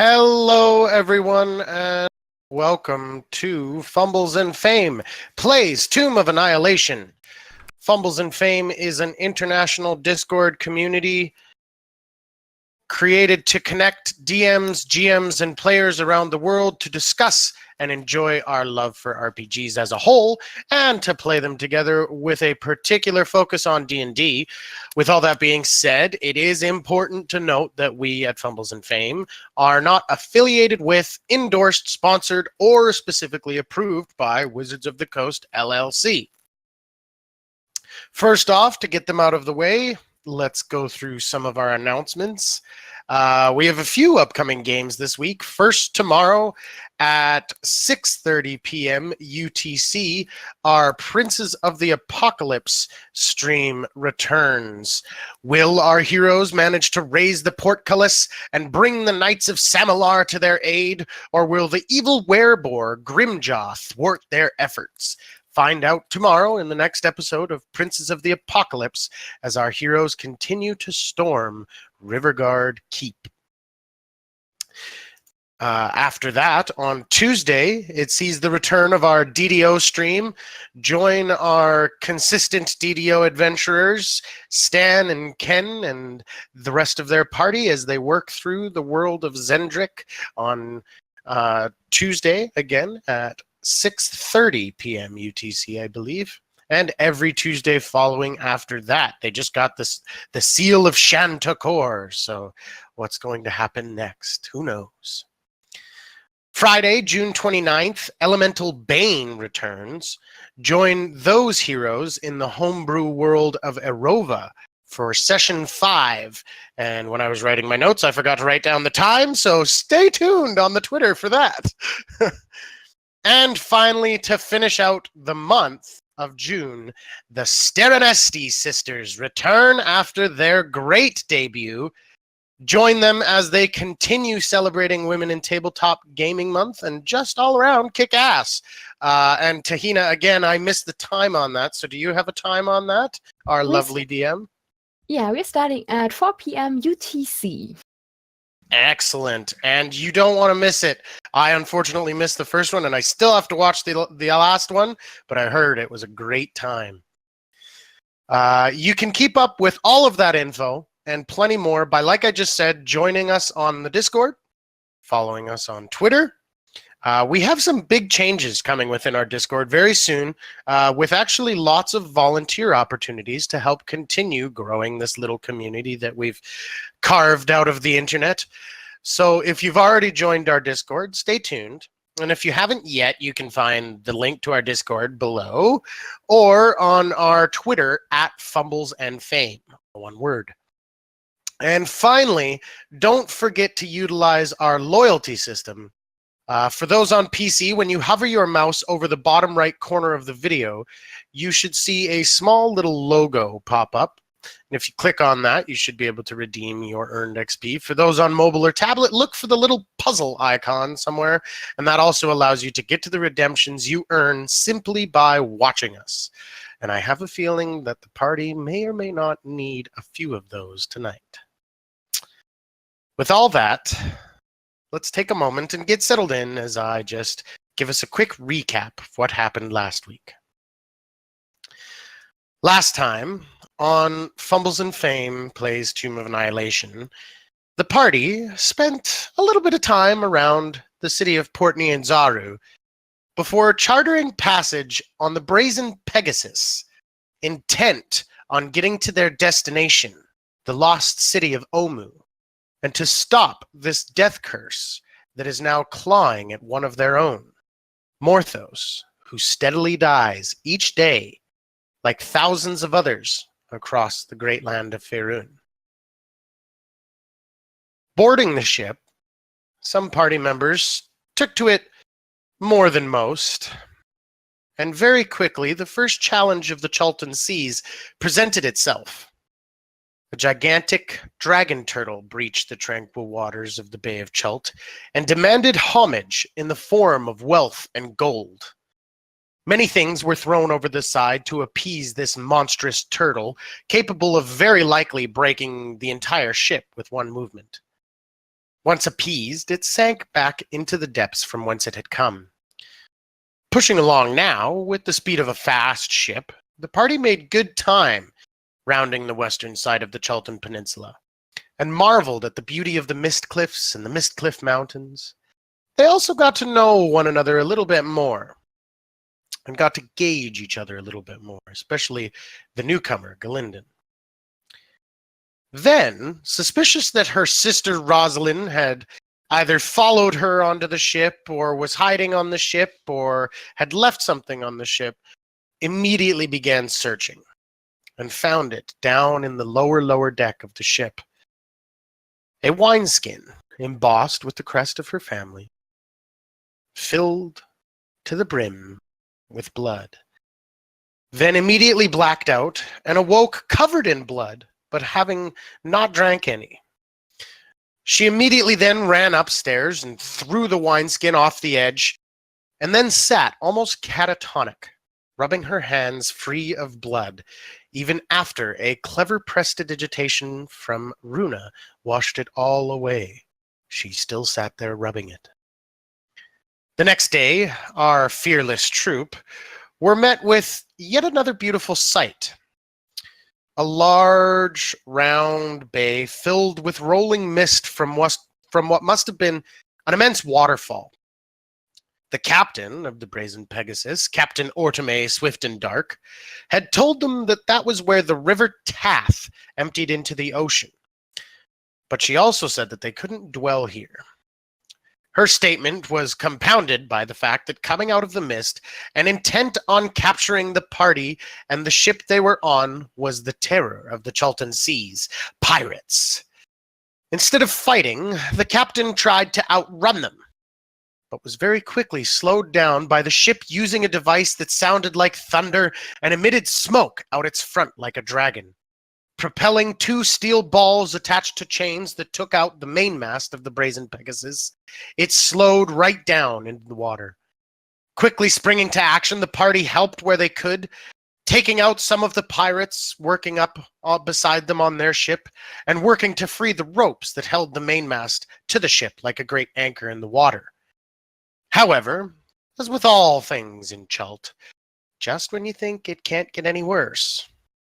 Hello, everyone, and welcome to Fumbles and Fame, Plays Tomb of Annihilation. Fumbles and Fame is an international Discord community created to connect DMs, GMs, and players around the world to discuss and enjoy our love for RPGs as a whole, and to play them together with a particular focus on D&D. With all that being said, it is important to note that we at Fumbles and Fame are not affiliated with, endorsed, sponsored, or specifically approved by Wizards of the Coast, LLC. First off, to get them out of the way, let's go through some of our announcements. We have a few upcoming games this week. First, tomorrow at 6:30 p.m. UTC, our Princes of the Apocalypse stream returns. Will our heroes manage to raise the portcullis and bring the Knights of Samalar to their aid, or will the evil werebore Grimjaw thwart their efforts? Find out tomorrow in the next episode of Princes of the Apocalypse as our heroes continue to storm Riverguard Keep. After that, on Tuesday, it sees the return of our DDO stream. Join our consistent DDO adventurers, Stan and Ken, and the rest of their party as they work through the world of Zendrick on Tuesday, again at 6:30 p.m. UTC, I believe, and every Tuesday following after that. They just got the seal of Shantakor, so what's going to happen next? Who knows? Friday, June 29th, Elemental Bane returns. Join those heroes in the homebrew world of Erova for Session 5. And when I was writing my notes, I forgot to write down the time, so stay tuned on the Twitter for that. And finally, to finish out the month of June, the Steranesti sisters return after their great debut. Join them as they continue celebrating Women in Tabletop Gaming Month and just all around kick ass. And Tahina, again, I missed the time on that. So do you have a time on that, our lovely DM? Yeah, we're starting at 4 p.m. UTC. Excellent. And you don't want to miss it. I unfortunately missed the first one, and I still have to watch the last one, but I heard it was a great time. You can keep up with all of that info and plenty more by, like I just said, joining us on the Discord, following us on Twitter. We have some big changes coming within our Discord very soon, with actually lots of volunteer opportunities to help continue growing this little community that we've carved out of the internet. So if you've already joined our Discord, stay tuned. And if you haven't yet, you can find the link to our Discord below or on our Twitter at Fumbles and Fame, one word. And finally, don't forget to utilize our loyalty system. For those on PC, when you hover your mouse over the bottom right corner of the video, you should see a small little logo pop up. And if you click on that, you should be able to redeem your earned XP. For those on mobile or tablet, look for the little puzzle icon somewhere, and that also allows you to get to the redemptions you earn simply by watching us. And I have a feeling that the party may or may not need a few of those tonight. With all that, let's take a moment and get settled in as I just give us a quick recap of what happened last week. Last time, on Fumbles and Fame Plays Tomb of Annihilation, the party spent a little bit of time around the city of Port Nyanzaru before chartering passage on the Brazen Pegasus, intent on getting to their destination, the lost city of Omu, and to stop this death curse that is now clawing at one of their own, Morthos, who steadily dies each day like thousands of others across the great land of Faerun. Boarding the ship, some party members took to it more than most, and very quickly the first challenge of the Chalton Seas presented itself. A gigantic dragon turtle breached the tranquil waters of the Bay of Chult and demanded homage in the form of wealth and gold. Many things were thrown over the side to appease this monstrous turtle, capable of very likely breaking the entire ship with one movement. Once appeased, it sank back into the depths from whence it had come. Pushing along now, with the speed of a fast ship, the party made good time rounding the western side of the Chultan Peninsula, and marveled at the beauty of the Mist Cliffs and the Mist Cliff Mountains. They also got to know one another a little bit more, and got to gauge each other a little bit more, especially the newcomer, Galinden. Then, suspicious that her sister Rosalind had either followed her onto the ship, or was hiding on the ship, or had left something on the ship, immediately began searching, and found it down in the lower deck of the ship. A wineskin embossed with the crest of her family, filled to the brim with blood. Then immediately blacked out and awoke covered in blood, but having not drank any. She immediately then ran upstairs and threw the wineskin off the edge, and then sat almost catatonic, rubbing her hands free of blood, even after a clever prestidigitation from Runa washed it all away. She still sat there rubbing it. The next day, our fearless troop were met with yet another beautiful sight. A large, round bay filled with rolling mist from what must have been an immense waterfall. The captain of the Brazen Pegasus, Captain Ortome Swift and Dark, had told them that that was where the River Tath emptied into the ocean. But she also said that they couldn't dwell here. Her statement was compounded by the fact that coming out of the mist and intent on capturing the party and the ship they were on was the terror of the Chultan Seas, pirates. Instead of fighting, the captain tried to outrun them, but was very quickly slowed down by the ship using a device that sounded like thunder and emitted smoke out its front like a dragon. Propelling two steel balls attached to chains that took out the mainmast of the Brazen Pegasus, it slowed right down into the water. Quickly springing to action, the party helped where they could, taking out some of the pirates, working up beside them on their ship, and working to free the ropes that held the mainmast to the ship like a great anchor in the water. However, as with all things in Chult, just when you think it can't get any worse,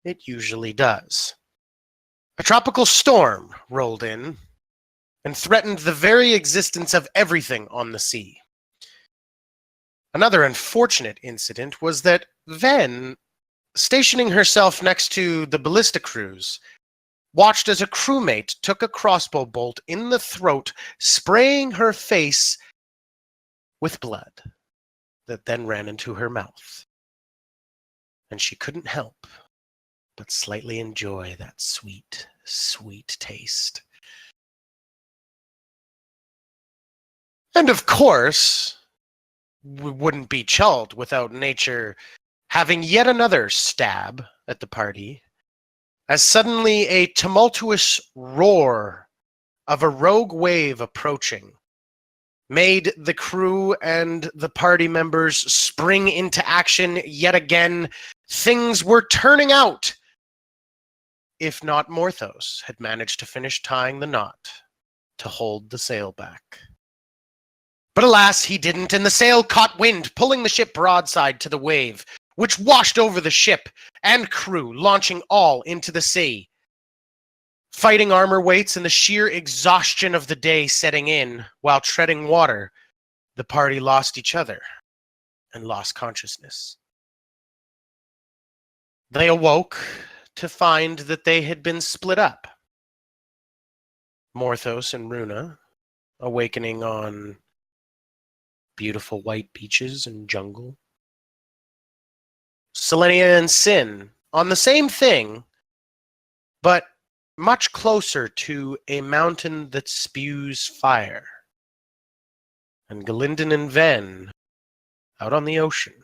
it usually does. A tropical storm rolled in and threatened the very existence of everything on the sea. Another unfortunate incident was that Ven, stationing herself next to the ballista crews, watched as a crewmate took a crossbow bolt in the throat, spraying her face with blood that then ran into her mouth. And she couldn't help but slightly enjoy that sweet, sweet taste. And of course, we wouldn't be Chult without nature having yet another stab at the party, as suddenly a tumultuous roar of a rogue wave approaching made the crew and the party members spring into action yet again. Things were turning out, if not Morthos had managed to finish tying the knot to hold the sail back. But alas, he didn't, and the sail caught wind, pulling the ship broadside to the wave, which washed over the ship and crew, launching all into the sea. Fighting armor weights and the sheer exhaustion of the day setting in while treading water, the party lost each other and lost consciousness. They awoke to find that they had been split up. Morthos and Runa awakening on beautiful white beaches and jungle. Selenia and Sin on the same thing, but much closer to a mountain that spews fire. And Galinden and Ven out on the ocean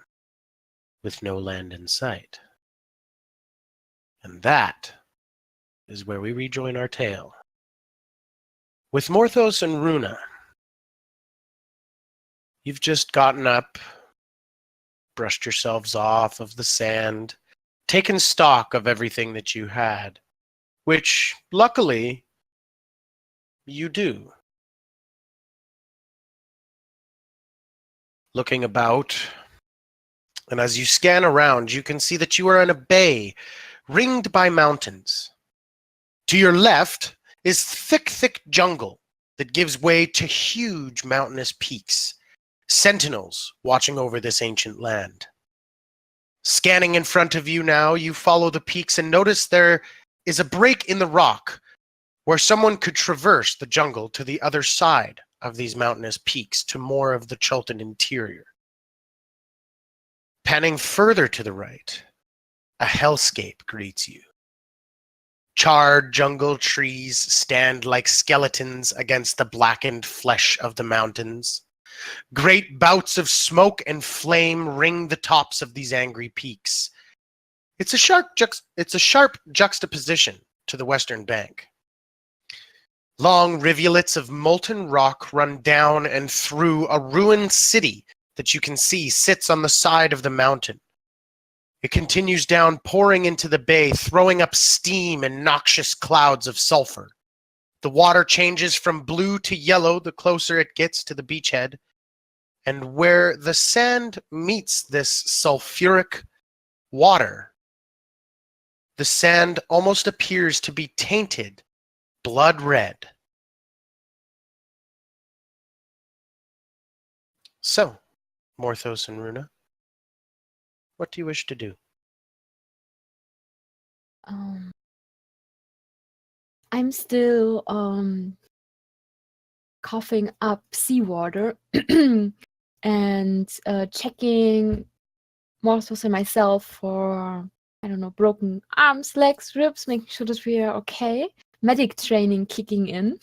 with no land in sight. And that is where we rejoin our tale. With Morthos and Runa, you've just gotten up, brushed yourselves off of the sand, taken stock of everything that you had, which, luckily, you do. looking about. And as you scan around, you can see that you are in a bay ringed by mountains. To your left is thick jungle that gives way to huge mountainous peaks, sentinels watching over this ancient land. Scanning in front of you now, you follow the peaks and notice there is a break in the rock where someone could traverse the jungle to the other side of these mountainous peaks to more of the Chultan interior. Panning further to the right, a hellscape greets you. Charred jungle trees stand like skeletons against the blackened flesh of the mountains. Great bouts of smoke and flame ring the tops of these angry peaks. It's a sharp juxtaposition to the western bank. Long rivulets of molten rock run down and through a ruined city that you can see sits on the side of the mountain. It continues down, pouring into the bay, throwing up steam and noxious clouds of sulfur. The water changes from blue to yellow the closer it gets to the beachhead, and where the sand meets this sulfuric water, the sand almost appears to be tainted blood red. So, Morthos and Runa, what do you wish to do? I'm still coughing up seawater and checking Morthos and myself for, I don't know, broken arms, legs, ribs, making sure that we are okay. Medic training kicking in.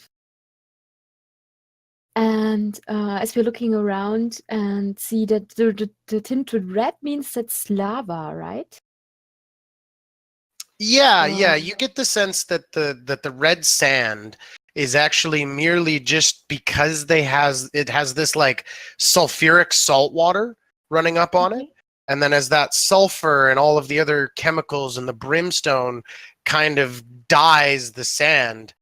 And as we're looking around and see that the tinted red means that's lava, right? Yeah, you get the sense that the red sand is actually merely just because it has this like sulfuric salt water running up on it. And then as that sulfur and all of the other chemicals and the brimstone kind of dyes the sand,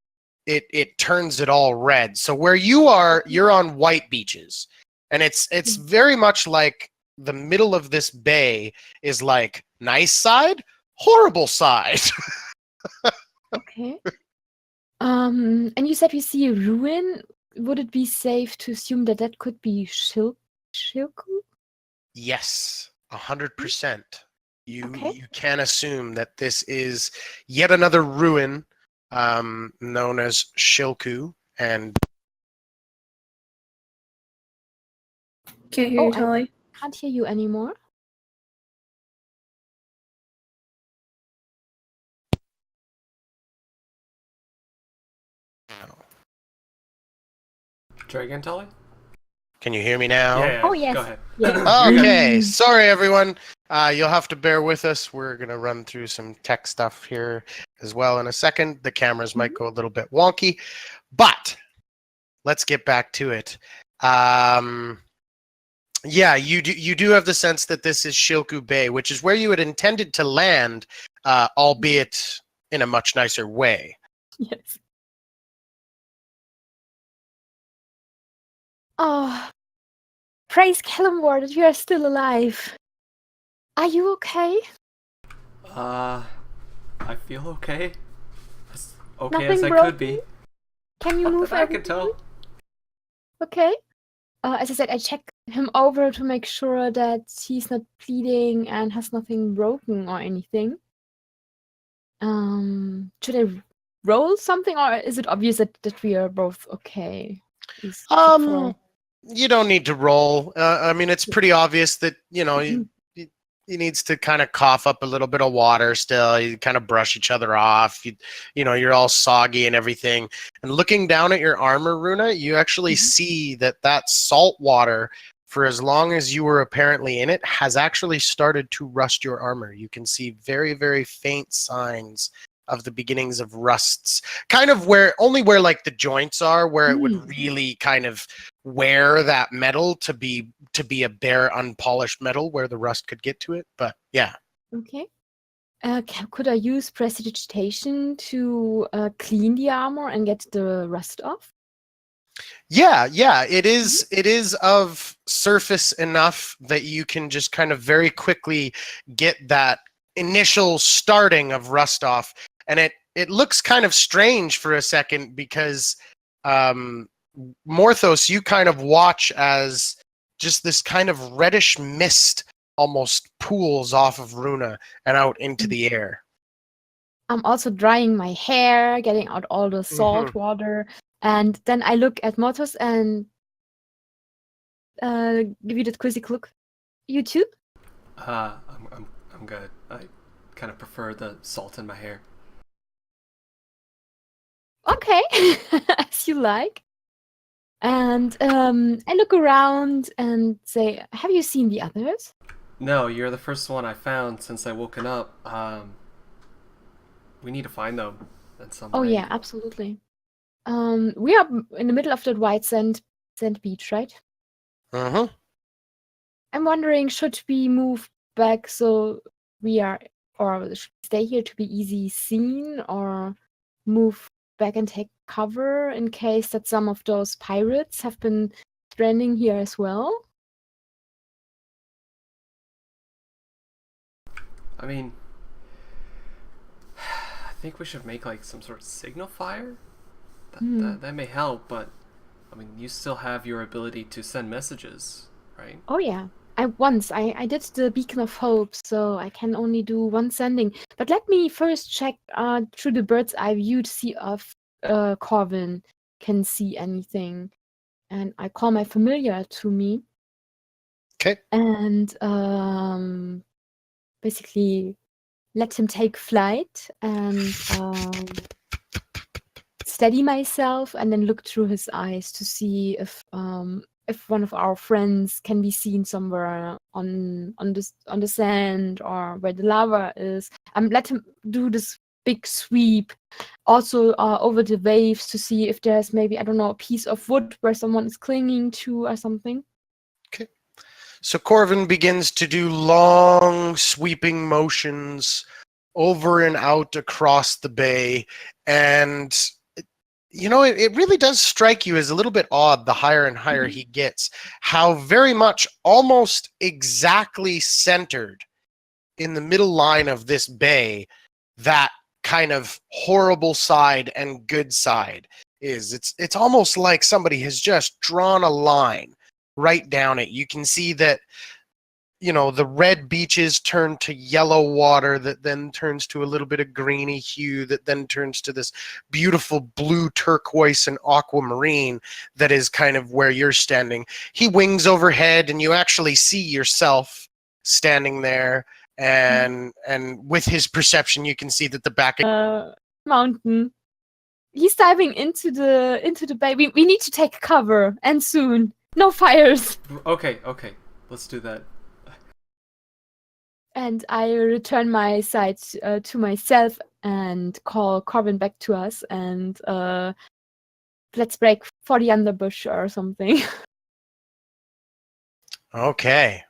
it turns it all red. So where you are, you're on white beaches. And it's very much like the middle of this bay is like nice side, horrible side. Okay. And you said we see a ruin. Would it be safe to assume that that could be Shilku? Yes, 100%. You can assume that this is yet another ruin known as Shilku. And can't hear you, Tolley. I can't hear you anymore. Try again, Tolley? Can you hear me now? Yeah. Oh, yes. Go ahead. Yeah. Okay, sorry everyone. You'll have to bear with us. We're going to run through some tech stuff here as well in a second. The cameras might go a little bit wonky, but let's get back to it. Yeah, you do have the sense that this is Shilku Bay, which is where you had intended to land, albeit in a much nicer way. Yes. Oh, praise Kellamore that you are still alive. Are you okay? I feel okay. As okay Nothing as I broken? could be. Can you Not move that I can tell. Okay. As I said, I check him over to make sure that he's not bleeding and has nothing broken or anything. Should I roll something, or is it obvious that we are both okay? You don't need to roll. I mean, it's pretty obvious that, he needs to kind of cough up a little bit of water still. You kind of brush each other off. You're all soggy and everything. And looking down at your armor, Runa, you actually see that salt water, for as long as you were apparently in it, has actually started to rust your armor. You can see very, very faint signs of the beginnings of rusts, kind of where like the joints are, where it would really kind of wear that metal to be a bare unpolished metal where the rust could get to it. But yeah. Okay. Could I use prestidigitation to clean the armor and get the rust off? Yeah, it is. It is of surface enough that you can just kind of very quickly get that initial starting of rust off, and it looks kind of strange for a second because um, Morthos, you kind of watch as just this kind of reddish mist almost pools off of Runa and out into the air. I'm also drying my hair, getting out all the salt water, and then I look at Motos and give you that quizzic look. You too? I'm good. I kind of prefer the salt in my hair. Okay, as you like. And I look around and say, "Have you seen the others?" No, you're the first one I found since I woken up. We need to find them in some Oh way. yeah, absolutely. We are in the middle of that white sand beach, right? Mm-hmm. I'm wondering, should we move back so we are, or should we stay here to be easy seen, or move back and take cover in case that some of those pirates have been stranding here as well? I mean, I think we should make like some sort of signal fire. That may help, but I mean, you still have your ability to send messages, right? Oh yeah. I did the Beacon of Hope, so I can only do one sending. But let me first check through the bird's eye view to see if Corvin can see anything. And I call my familiar to me. Okay. And basically let him take flight and steady myself and then look through his eyes to see if one of our friends can be seen somewhere on the sand or where the lava is. Let him do this big sweep also over the waves to see if there's maybe, I don't know, a piece of wood where someone is clinging to or something. Okay. So Corvin begins to do long sweeping motions over and out across the bay, and it really does strike you as a little bit odd the higher and higher he gets, how very much almost exactly centered in the middle line of this bay that kind of horrible side and good side is. It's almost like somebody has just drawn a line right down it. You can see that the red beaches turn to yellow water that then turns to a little bit of greeny hue that then turns to this beautiful blue turquoise and aquamarine that is kind of where you're standing. He wings overhead and you actually see yourself standing there, and with his perception you can see that the back Mountain. He's diving into the bay. We need to take cover, and soon. No fires. Okay, let's do that. And I return my sight to myself and call Corbin back to us, and let's break for the underbush or something. Okay.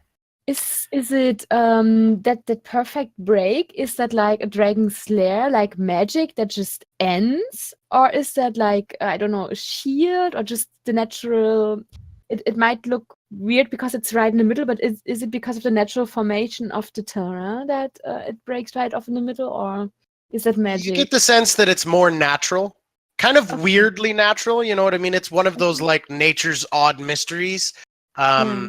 Is it that perfect break? Is that like a dragon's lair, like magic that just ends, or is that like, I don't know, a shield, or just the natural? It might look weird because it's right in the middle, but is it because of the natural formation of the terrain that it breaks right off in the middle, or is that You magic? get the sense that it's more natural, kind of Okay. weirdly natural, you know what I mean? It's one of those like nature's odd mysteries. Yeah.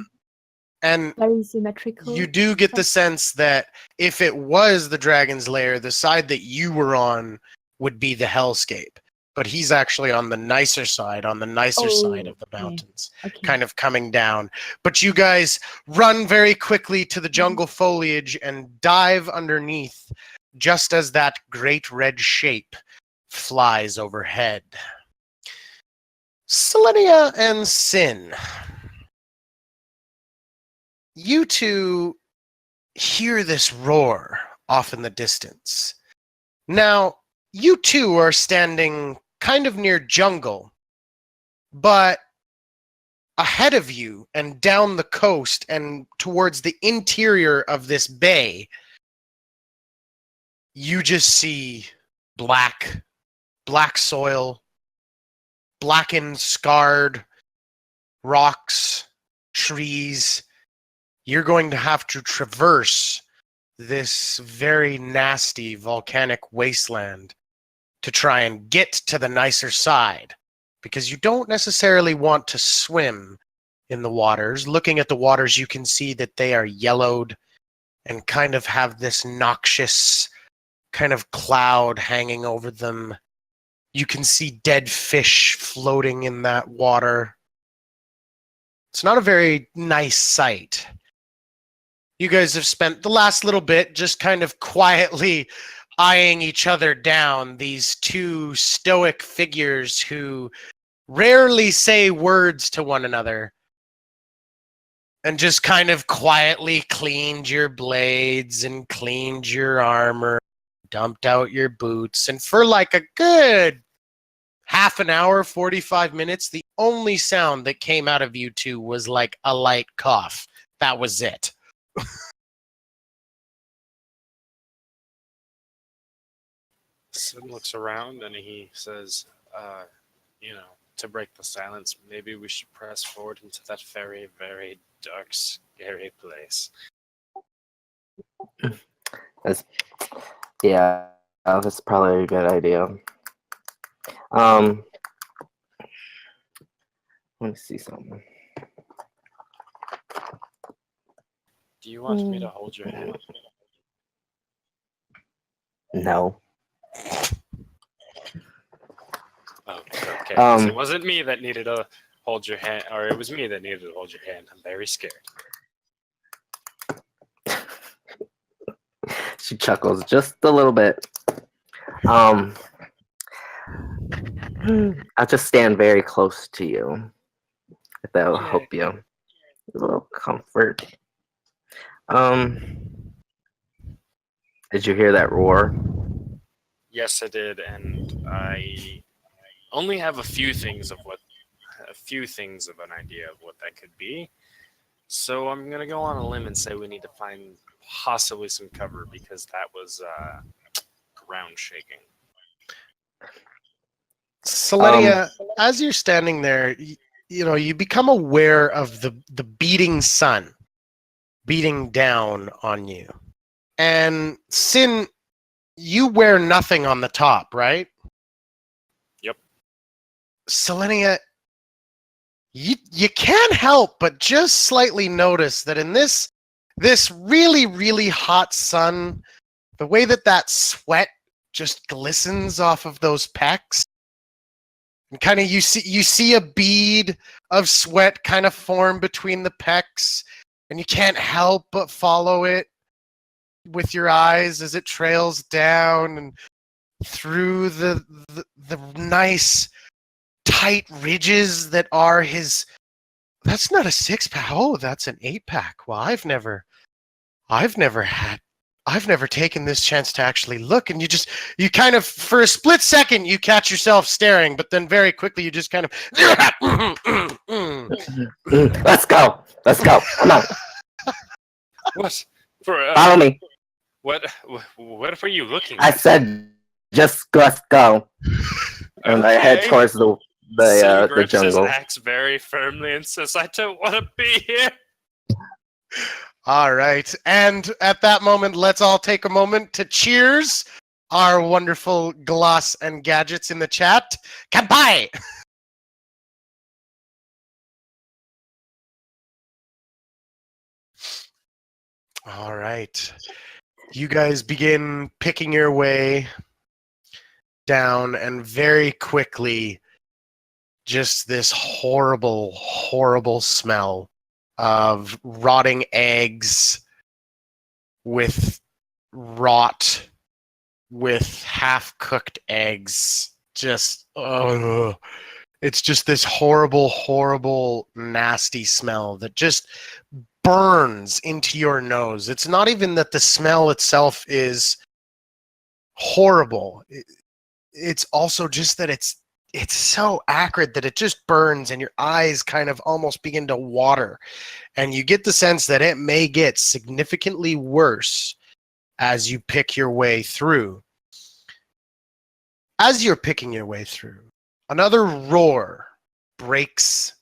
And Very symmetrical. you do get the sense that if it was the dragon's lair, the side that you were on would be the hellscape. But he's actually on the nicer side, on the nicer side of the mountains, Okay. kind of coming down. But you guys run very quickly to the jungle foliage and dive underneath just as that great red shape flies overhead. Selenia and Sin, you two hear this roar off in the distance. Now, you two are standing kind of near jungle, but ahead of you and down the coast and towards the interior of this bay, you just see black soil, blackened, scarred rocks, trees. You're going to have to traverse this very nasty volcanic wasteland to try and get to the nicer side, because you don't necessarily want to swim in the waters. Looking at the waters, you can see that they are yellowed and kind of have this noxious kind of cloud hanging over them. You can see dead fish floating in that water. It's not a very nice sight. You guys have spent the last little bit just kind of quietly eyeing each other down, these two stoic figures who rarely say words to one another, and just kind of quietly cleaned your blades and cleaned your armor, dumped out your boots, and for like a good half an hour, 45 minutes, the only sound that came out of you two was like a light cough. That was it. Sim looks around and he says, to break the silence, maybe we should press forward into that very, very dark, scary place. That's probably a good idea. Let me see something. Do you want me to hold your hand? No. Oh, okay. 'Cause it wasn't me that needed to hold your hand, or it was me that needed to hold your hand. I'm very scared. She chuckles just a little bit. I'll just stand very close to you, if that will help you. A little comfort. Did you hear that roar? Yes, I did, and I only have a few things of an idea of what that could be. So I'm gonna go on a limb and say we need to find possibly some cover, because that was ground shaking. Selenia, as you're standing there, you become aware of the beating sun beating down on you. And Sin, you wear nothing on the top, right? Yep. Selenia, you can't help but just slightly notice that in this really, really hot sun, the way that sweat just glistens off of those pecs, and kind of you see a bead of sweat kind of form between the pecs, and you can't help but follow it with your eyes as it trails down and through the nice tight ridges that are his. That's not a 6-pack. Oh, that's an 8-pack. Well, I've never taken this chance to actually look. And you kind of, for a split second, you catch yourself staring, but then very quickly you just kind of. Let's go. Come on. What? Follow me. What were you looking at? I said, let's go. And I head towards the grips his jungle. axe very firmly and says, I don't want to be here. All right. And at that moment, let's all take a moment to cheers our wonderful gloss and gadgets in the chat. Kanpai! All right. You guys begin picking your way down, and very quickly, just this horrible, horrible smell of rotting eggs with half-cooked eggs. Just, it's just this horrible, horrible, nasty smell that just burns into your nose. It's not even that the smell itself is horrible. It's also just that it's so acrid that it just burns, and your eyes kind of almost begin to water. And you get the sense that it may get significantly worse as you pick your way through. As you're picking your way through, Another roar breaks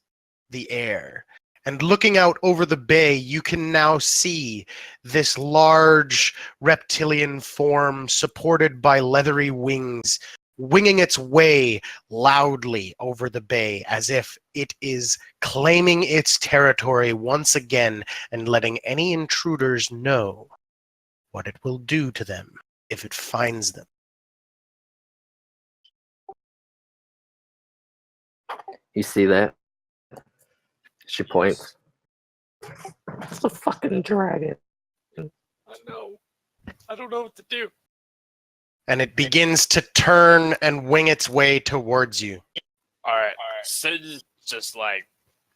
the air. And looking out over the bay, you can now see this large reptilian form supported by leathery wings, winging its way loudly over the bay as if it is claiming its territory once again and letting any intruders know what it will do to them if it finds them. You see that? She points. It's a fucking dragon. I know. I don't know what to do. And it begins to turn and wing its way towards you. All right. Sid just like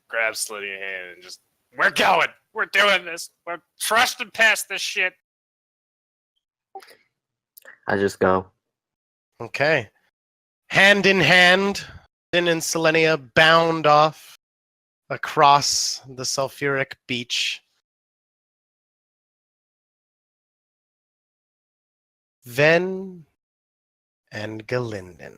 grabs Slitty's hand and just, we're going. We're doing this. We're thrusting past this shit. I just go. Okay. Hand in hand, Sin and Selenia bound off across the sulfuric beach. Ven and Galinden.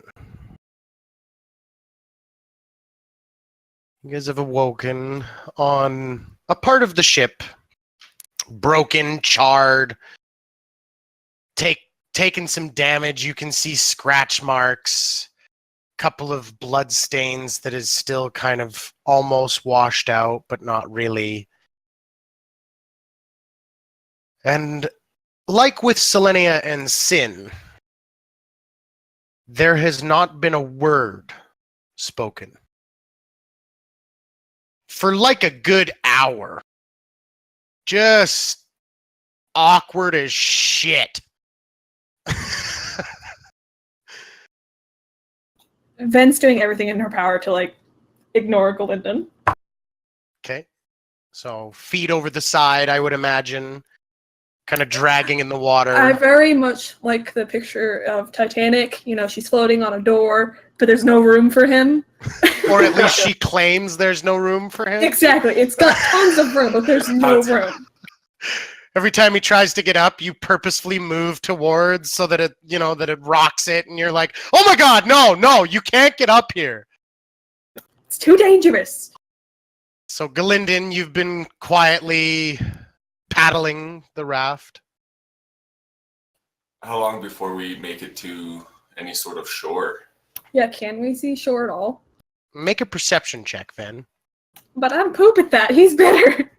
You guys have awoken on a part of the ship, broken, charred, taken some damage. You can see scratch marks, couple of blood stains that is still kind of almost washed out, but not really. And like with Selenia and Sin, there has not been a word spoken for like a good hour. Just awkward as shit. Ven's doing everything in her power to like ignore Galinden. Okay. So feet over the side, I would imagine. Kind of dragging in the water. I very much like the picture of Titanic. You know, she's floating on a door, but there's no room for him. Or at least she claims there's no room for him. Exactly. It's got tons of room, but there's no room. Every time he tries to get up, you purposefully move towards so that it, that it rocks it, and you're like, oh my god, no, you can't get up here. It's too dangerous. So Galinden, you've been quietly paddling the raft. How long before we make it to any sort of shore? Yeah, can we see shore at all? Make a perception check, Ven. But I'm poop at that. He's better.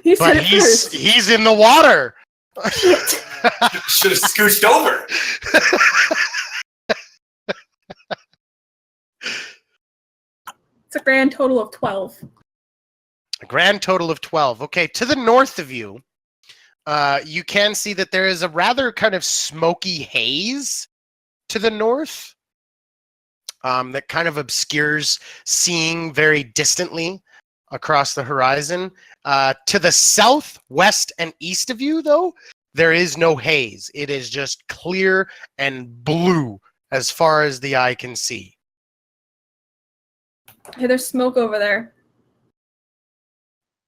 He said But it first. he's in the water. Shit. Should have scooched over. It's a grand total of 12. A grand total of 12. Okay, to the north of you, you can see that there is a rather kind of smoky haze to the north that kind of obscures seeing very distantly across the horizon. To the south, west, and east of you, though, there is no haze. It is just clear and blue as far as the eye can see. Hey, there's smoke over there.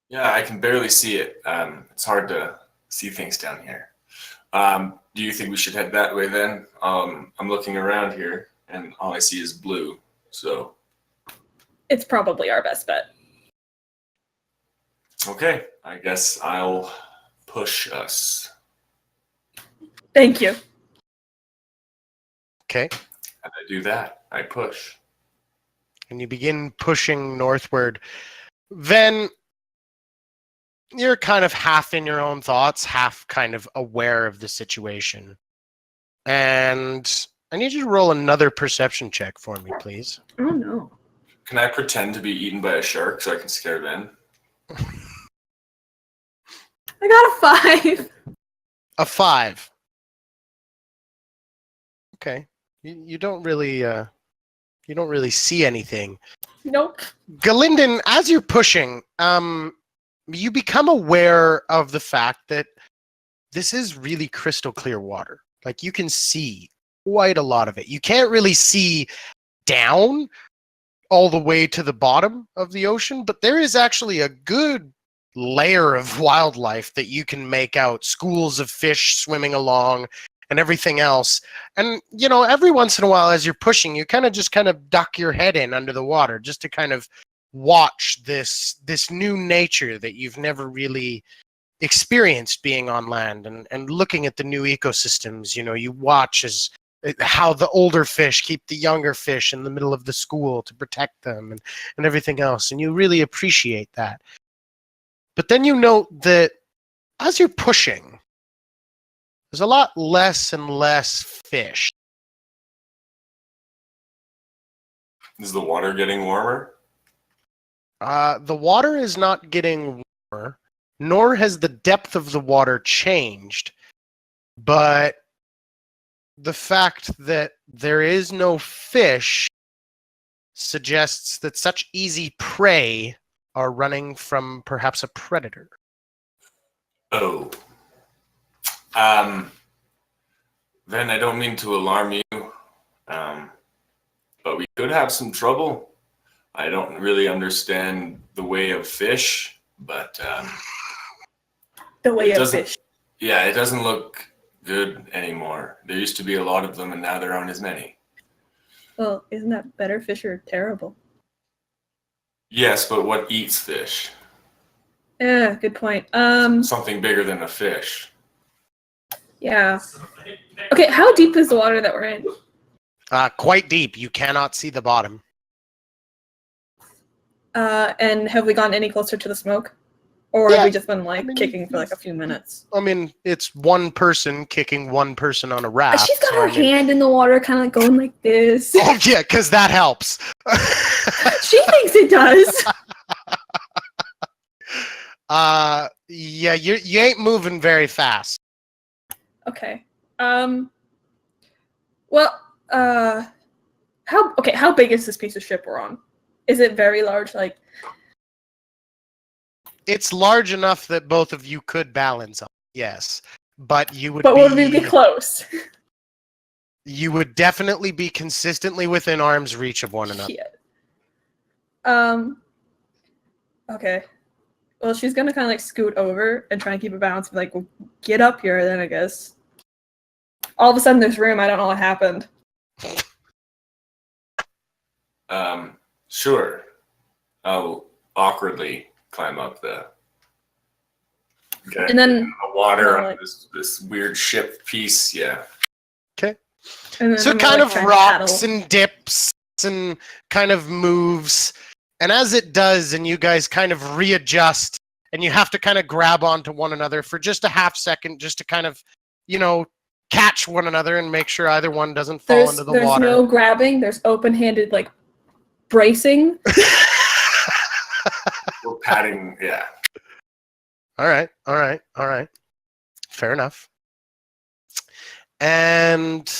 Yeah, I can barely see it. It's hard to see things down here. Do you think we should head that way then? I'm looking around here, and all I see is blue. So, It's probably our best bet. okay, I guess I'll push us. Thank you. Okay. And I do that. I push. And you begin pushing northward. Then you're kind of half in your own thoughts, half kind of aware of the situation. And I need you to roll another perception check for me, please. Oh no. Can I pretend to be eaten by a shark so I can scare Ben? I got a 5. A 5. Okay. You don't really see anything. Nope. Galinden, as you're pushing, you become aware of the fact that this is really crystal clear water. Like, you can see quite a lot of it. You can't really see down all the way to the bottom of the ocean, but there is actually a good layer of wildlife that you can make out. Schools of fish swimming along, and everything else. And, you know, every once in a while as you're pushing, you kind of duck your head in under the water just to kind of watch this new nature that you've never really experienced being on land, and looking at the new ecosystems. You know, you watch as how the older fish keep the younger fish in the middle of the school to protect them, and everything else. And you really appreciate that. But then you note that as you're pushing, there's a lot less and less fish. Is the water getting warmer? The water is not getting warmer, nor has the depth of the water changed. But the fact that there is no fish suggests that such easy prey are running from perhaps a predator. Oh. Then I don't mean to alarm you, but we could have some trouble. I don't really understand the way of fish, but The way it of doesn't. fish. Yeah, it doesn't look good anymore. There used to be a lot of them, and now there aren't as many. Well, isn't that better? Fish are terrible. Yes, but what eats fish? Yeah, good point. Something bigger than a fish. Yeah. Okay, how deep is the water that we're in? Quite deep. You cannot see the bottom. And have we gotten any closer to the smoke? Or Yeah, have we just been like I mean, kicking for like a few minutes? I mean, it's one person kicking one person on a raft. She's got so her I mean- hand in the water, kind of like going like this. Oh yeah, because that helps. She thinks it does. Yeah, you ain't moving very fast. Okay. Well, how big is this piece of ship we're on? Is it very large? Like, It's large enough that both of you could balance on. Yes, but you would. but would we be close? You would definitely be consistently within arm's reach of one another. Yeah. Okay. Well, she's gonna kind of like scoot over and try and keep a balance. Be like, well, get up here, then I guess. All of a sudden, there's room. I don't know what happened. Sure. I'll awkwardly climb up the. Okay. And then The water like- on this weird ship piece. Yeah. and then So I'm it gonna, kind like, of try and rocks paddle. and dips and kind of moves. And as it does, and you guys kind of readjust, and you have to kind of grab onto one another for just a half second, just to kind of, you know, catch one another and make sure either one doesn't fall into the There's water. no grabbing. There's open-handed like bracing. We're patting. Yeah. All right. Fair enough. And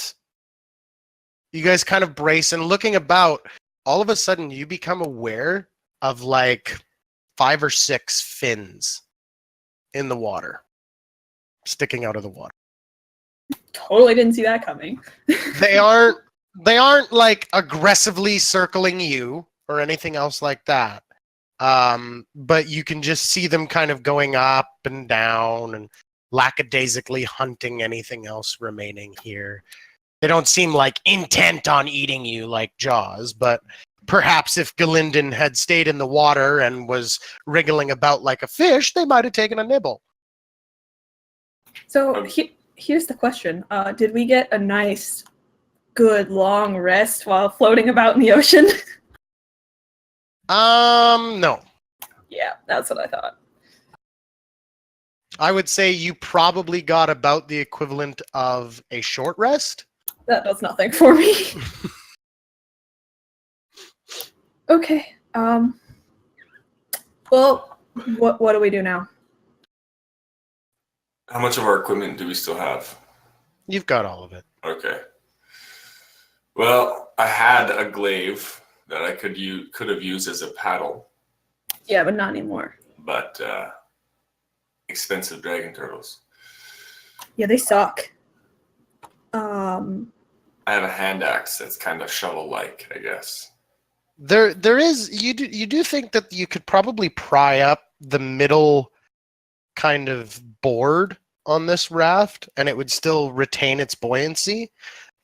you guys kind of brace, and looking about, all of a sudden you become aware of like 5 or 6 fins in the water, sticking out of the water. Totally didn't see that coming. They aren't like aggressively circling you or anything else like that. But you can just see them kind of going up and down and lackadaisically hunting anything else remaining here. They don't seem like intent on eating you like Jaws, but perhaps if Galinden had stayed in the water and was wriggling about like a fish, they might have taken a nibble. So here's the question: did we get a nice, good long rest while floating about in the ocean? No. Yeah, that's what I thought. I would say you probably got about the equivalent of a short rest. That does nothing for me. Okay. Well, what do we do now? How much of our equipment do we still have? You've got all of it. Okay. Well, I had a glaive that I could have used as a paddle, Yeah, but not anymore. but expensive dragon turtles. Yeah, they suck. I have a hand axe that's kind of shovel-like, I guess. There is you do think that you could probably pry up the middle kind of board on this raft, and it would still retain its buoyancy.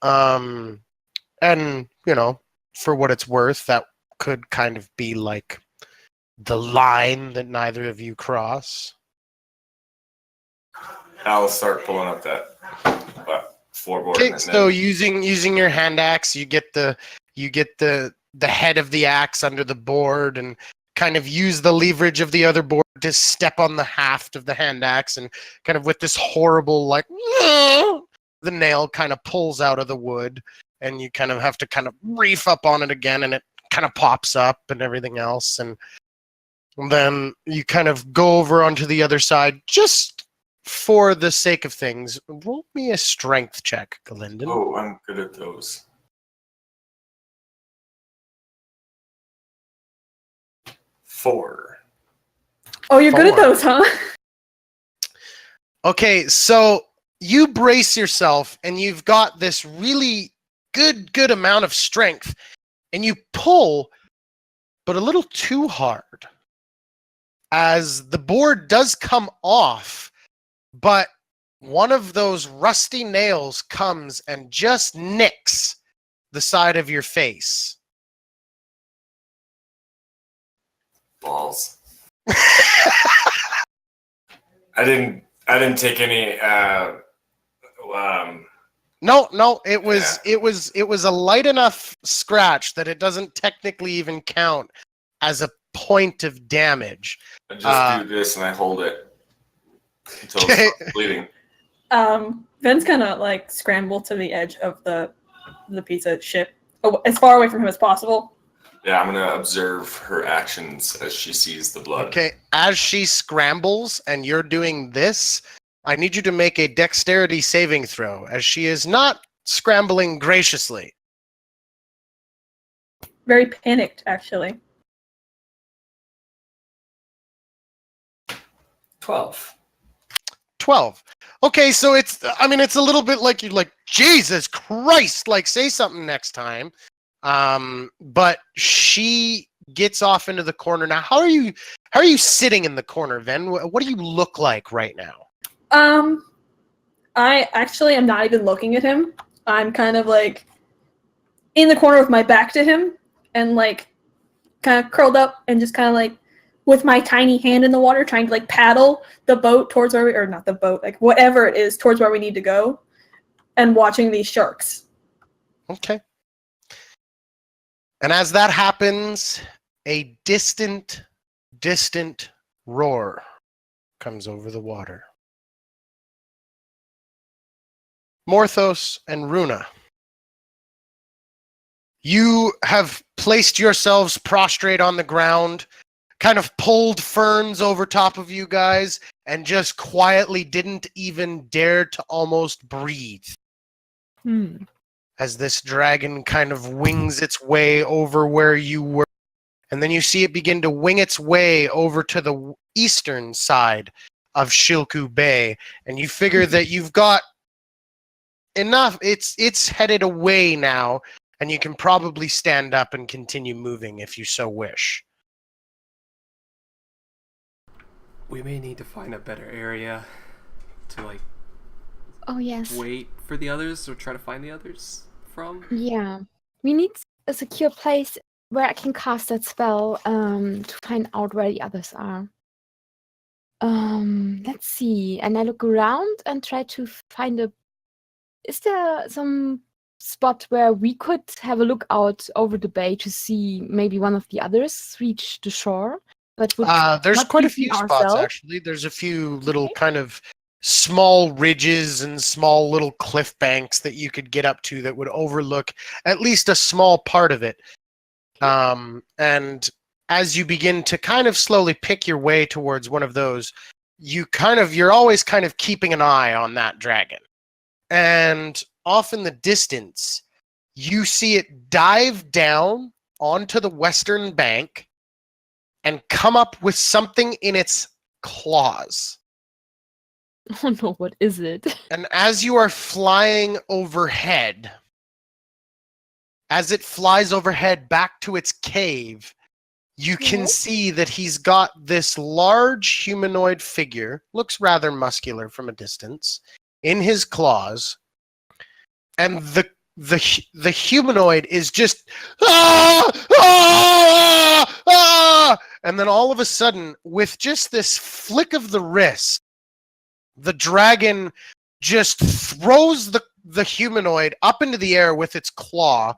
And, for what it's worth, that could kind of be like the line that neither of you cross. I'll start pulling up that floorboard. Okay, and so then using your hand axe, you get the head of the axe under the board and kind of use the leverage of the other board to step on the haft of the hand axe, and kind of with this horrible like the nail kind of pulls out of the wood, and you kind of have to kind of reef up on it again, and it kind of pops up and everything else, and then you kind of go over onto the other side. Just for the sake of things, roll me a strength check, Galinden. Oh, I'm good at those. 4. Oh, you're good at 4. those, huh? Okay, so you brace yourself, and you've got this really good amount of strength, and you pull, but a little too hard, as the board does come off, but one of those rusty nails comes and just nicks the side of your face. Balls. I didn't take any. No, it was a light enough scratch that it doesn't technically even count as a point of damage. I just do this and I hold it until it stops bleeding. Ven's gonna like scramble to the edge of the pizza ship, as far away from him as possible. Yeah, I'm gonna observe her actions as she sees the blood. Okay, as she scrambles and you're doing this, I need you to make a dexterity saving throw, as she is not scrambling graciously. Very panicked, actually. 12. 12. Okay, so it's a little bit like you're like, Jesus Christ, like say something next time. But she gets off into the corner. Now, how are you sitting in the corner, Ven? What do you look like right now? I actually am not even looking at him. I'm kind of like in the corner with my back to him and like kind of curled up and just kind of like with my tiny hand in the water trying to like paddle the boat towards where or not the boat, like whatever it is towards where we need to go, and watching these sharks. Okay. And as that happens, a distant roar comes over the water. Morthos and Runa, you have placed yourselves prostrate on the ground, kind of pulled ferns over top of you guys, and just quietly didn't even dare to almost breathe. As this dragon kind of wings its way over where you were. And then you see it begin to wing its way over to the eastern side of Shilku Bay. And you figure that you've got enough. It's headed away now, and you can probably stand up and continue moving if you so wish. We may need to find a better area to like Oh, yes. wait for the others or try to find the others from. Yeah. We need a secure place where I can cast that spell to find out where the others are. Let's see. And I look around and try to find Is there some spot where we could have a look out over the bay to see maybe one of the others reach the shore? But There's not quite a keeping few spots, ourselves? actually. There's a few little kind of small ridges and small little cliff banks that you could get up to that would overlook at least a small part of it. And as you begin to kind of slowly pick your way towards one of those, you're always kind of keeping an eye on that dragon. And off in the distance, you see it dive down onto the western bank and come up with something in its claws. Oh no, what is it? And as you are flying overhead, as it flies overhead back to its cave, You can Yes. see that he's got this large humanoid figure, looks rather muscular from a distance, in his claws, and the humanoid is just and then all of a sudden, with just this flick of the wrist, the dragon just throws the humanoid up into the air with its claw,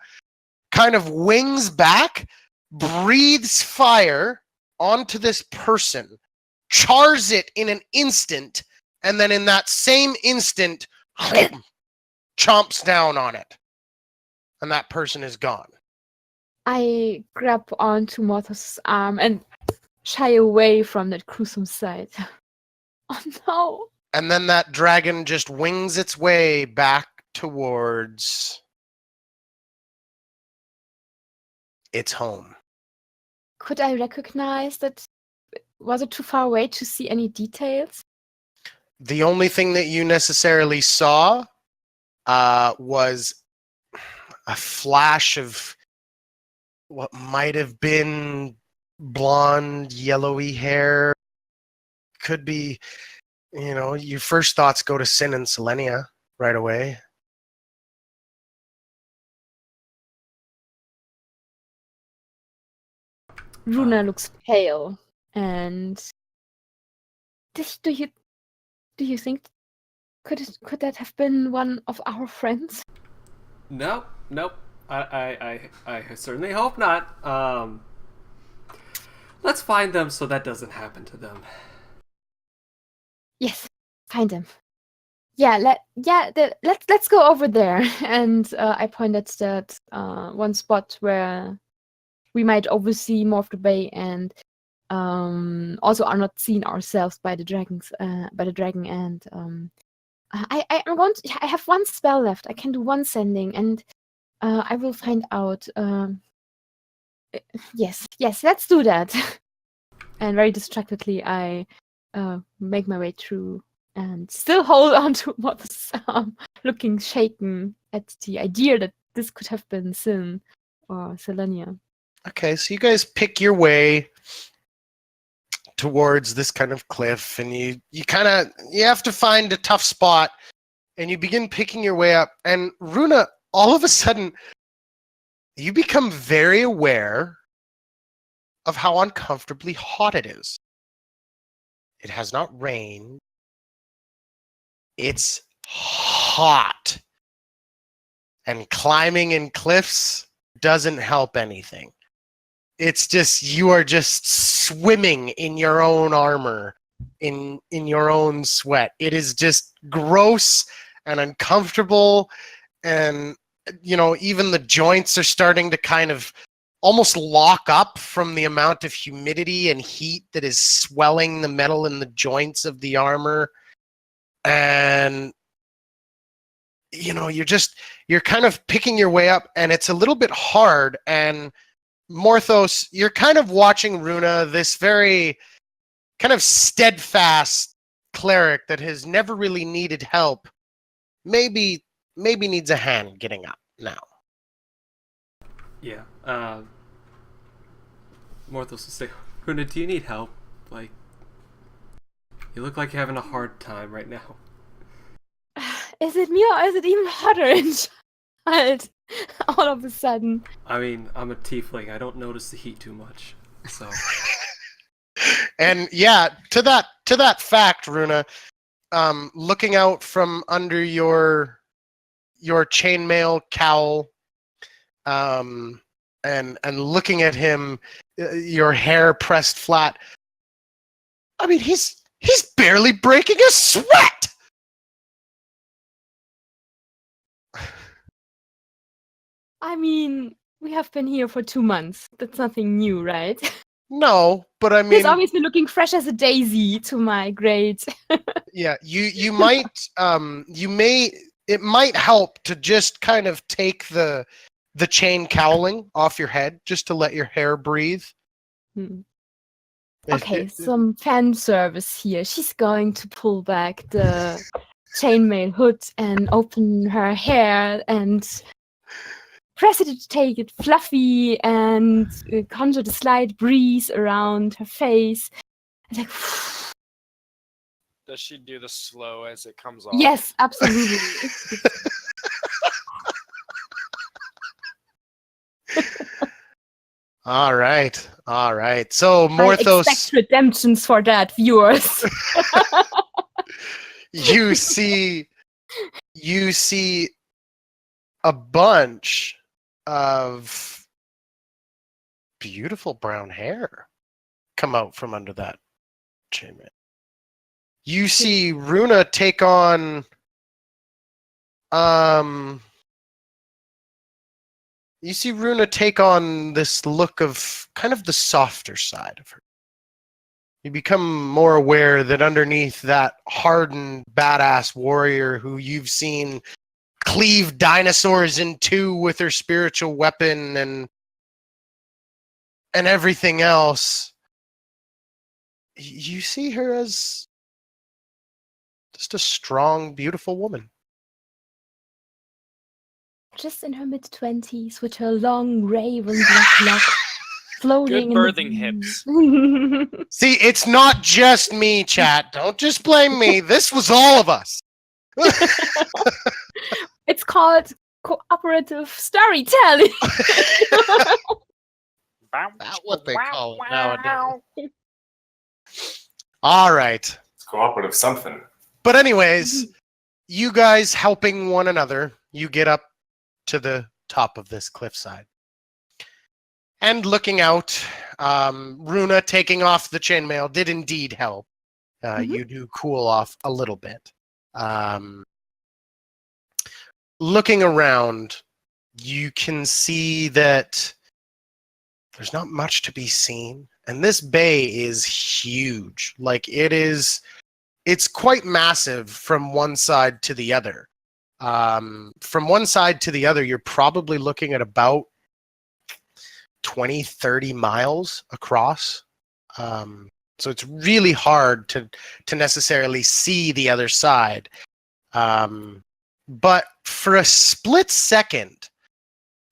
kind of wings back, breathes fire onto this person, chars it in an instant, and then in that same instant, chomps down on it. And that person is gone. I grab onto Morthos' arm and shy away from that gruesome sight. Oh no! And then that dragon just wings its way back towards its home. Could I recognize that? Was it too far away to see any details? The only thing that you necessarily saw was a flash of what might have been blonde, yellowy hair. Could be, your first thoughts go to Sin and Selenia right away. Runa looks pale, and do you think could that have been one of our friends? Nope. I certainly hope not. Let's find them so that doesn't happen to them. Yes, find him. Yeah, let's go over there. And I point at that one spot where we might oversee more of the bay and also are not seen ourselves by the dragon. And I have one spell left. I can do one sending, and I will find out. Yes, let's do that. And very distractedly, I make my way through and still hold on to Moth's arm, looking shaken at the idea that this could have been Sin or Selenia. Okay, so you guys pick your way towards this kind of cliff, and you have to find a tough spot, and you begin picking your way up. And Runa, all of a sudden, you become very aware of how uncomfortably hot it is. It has not rained. It's hot. And climbing in cliffs doesn't help anything. It's just, you are just swimming in your own armor, in your own sweat. It is just gross and uncomfortable, and even the joints are starting to kind of almost lock up from the amount of humidity and heat that is swelling the metal in the joints of the armor. And you're kind of picking your way up, and it's a little bit hard. And Morthos, you're kind of watching Runa, this very kind of steadfast cleric that has never really needed help, maybe needs a hand getting up now. Yeah. Morthos will say, Runa, do you need help? Like, you look like you're having a hard time right now. Is it me, or is it even hotter inside? All of a sudden. I mean, I'm a tiefling. I don't notice the heat too much. So. And yeah, to that fact, Runa, looking out from under your chainmail cowl, and looking at him, your hair pressed flat. I mean, he's barely breaking a sweat. I mean, we have been here for 2 months. That's nothing new, right? No, but I mean, He's obviously looking fresh as a daisy to my great. Yeah, you might it might help to just kind of take the chain cowling off your head, just to let your hair breathe. Okay, some fan service here. She's going to pull back the chainmail hood and open her hair and precipitate it fluffy and conjured a slight breeze around her face. It's like, Does she do the slow as it comes off? yes, absolutely. All right, all right. So I Morthos, expect redemptions for that, viewers. you see a bunch of beautiful brown hair come out from under that chainmail. You see Runa take on this look of kind of the softer side of her. You become more aware that underneath that hardened, badass warrior who you've seen cleave dinosaurs in two with her spiritual weapon and everything else, you see her as just a strong, beautiful woman. Just in her mid-20s with her long raven black locks floating Good birthing hips. hips. See, it's not just me, chat. Don't just blame me. This was all of us. It's called cooperative storytelling. That's what they call it nowadays. All right. It's cooperative something. But anyways, you guys helping one another, you get up to the top of this cliffside. And looking out, Runa taking off the chainmail did indeed help. You do cool off a little bit. Looking around, you can see that there's not much to be seen. And this bay is huge. Like, it's quite massive from one side to the other. From one side to the other, you're probably looking at about 20, 30 miles across. So it's really hard to necessarily see the other side. But for a split second,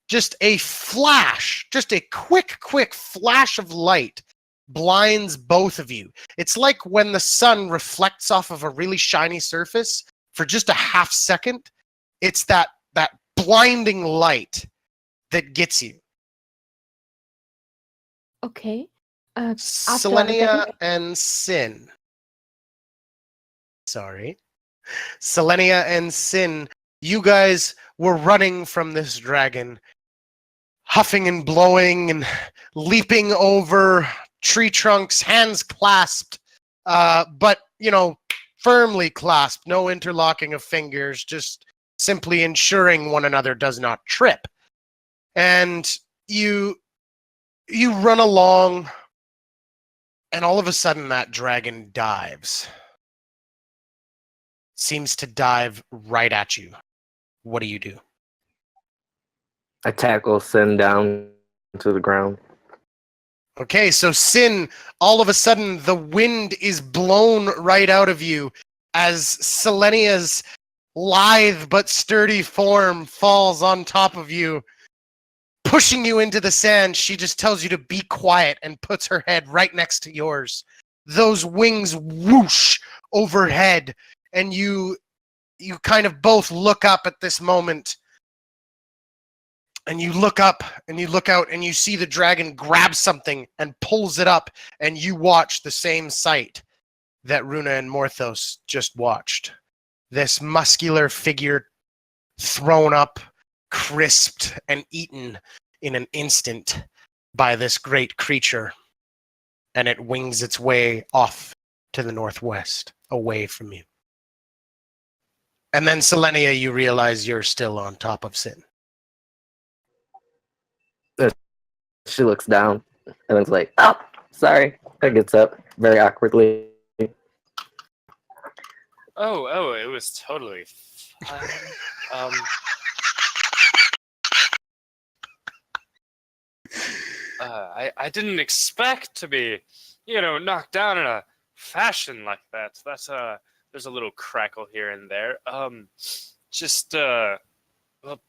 just a flash, just a quick flash of light blinds both of you. It's like when the sun reflects off of a really shiny surface for just a half second. It's that blinding light that gets you. Okay. Selenia and Sin. Sorry. Selenia and Sin, you guys were running from this dragon, huffing and blowing and leaping over tree trunks, hands clasped, but, firmly clasped, no interlocking of fingers, just simply ensuring one another does not trip. And you run along, and all of a sudden that dragon dives. Seems to dive right at you. What do you do? I tackle Sin down to the ground. Okay, so Sin, all of a sudden the wind is blown right out of you as Selenia's lithe but sturdy form falls on top of you, pushing you into the sand. She just tells you to be quiet and puts her head right next to yours. Those wings whoosh overhead, and you kind of both look up at this moment. And you look up and you look out and you see the dragon grab something and pulls it up, and you watch the same sight that Runa and Morthos just watched. This muscular figure thrown up, crisped, and eaten in an instant by this great creature. And it wings its way off to the northwest, away from you. And then, Selenia, you realize you're still on top of Sin. She looks down and it's like, oh, sorry. And gets up very awkwardly. Oh, it was totally fine. I didn't expect to be, knocked down in a fashion like that. That's there's a little crackle here and there. Well,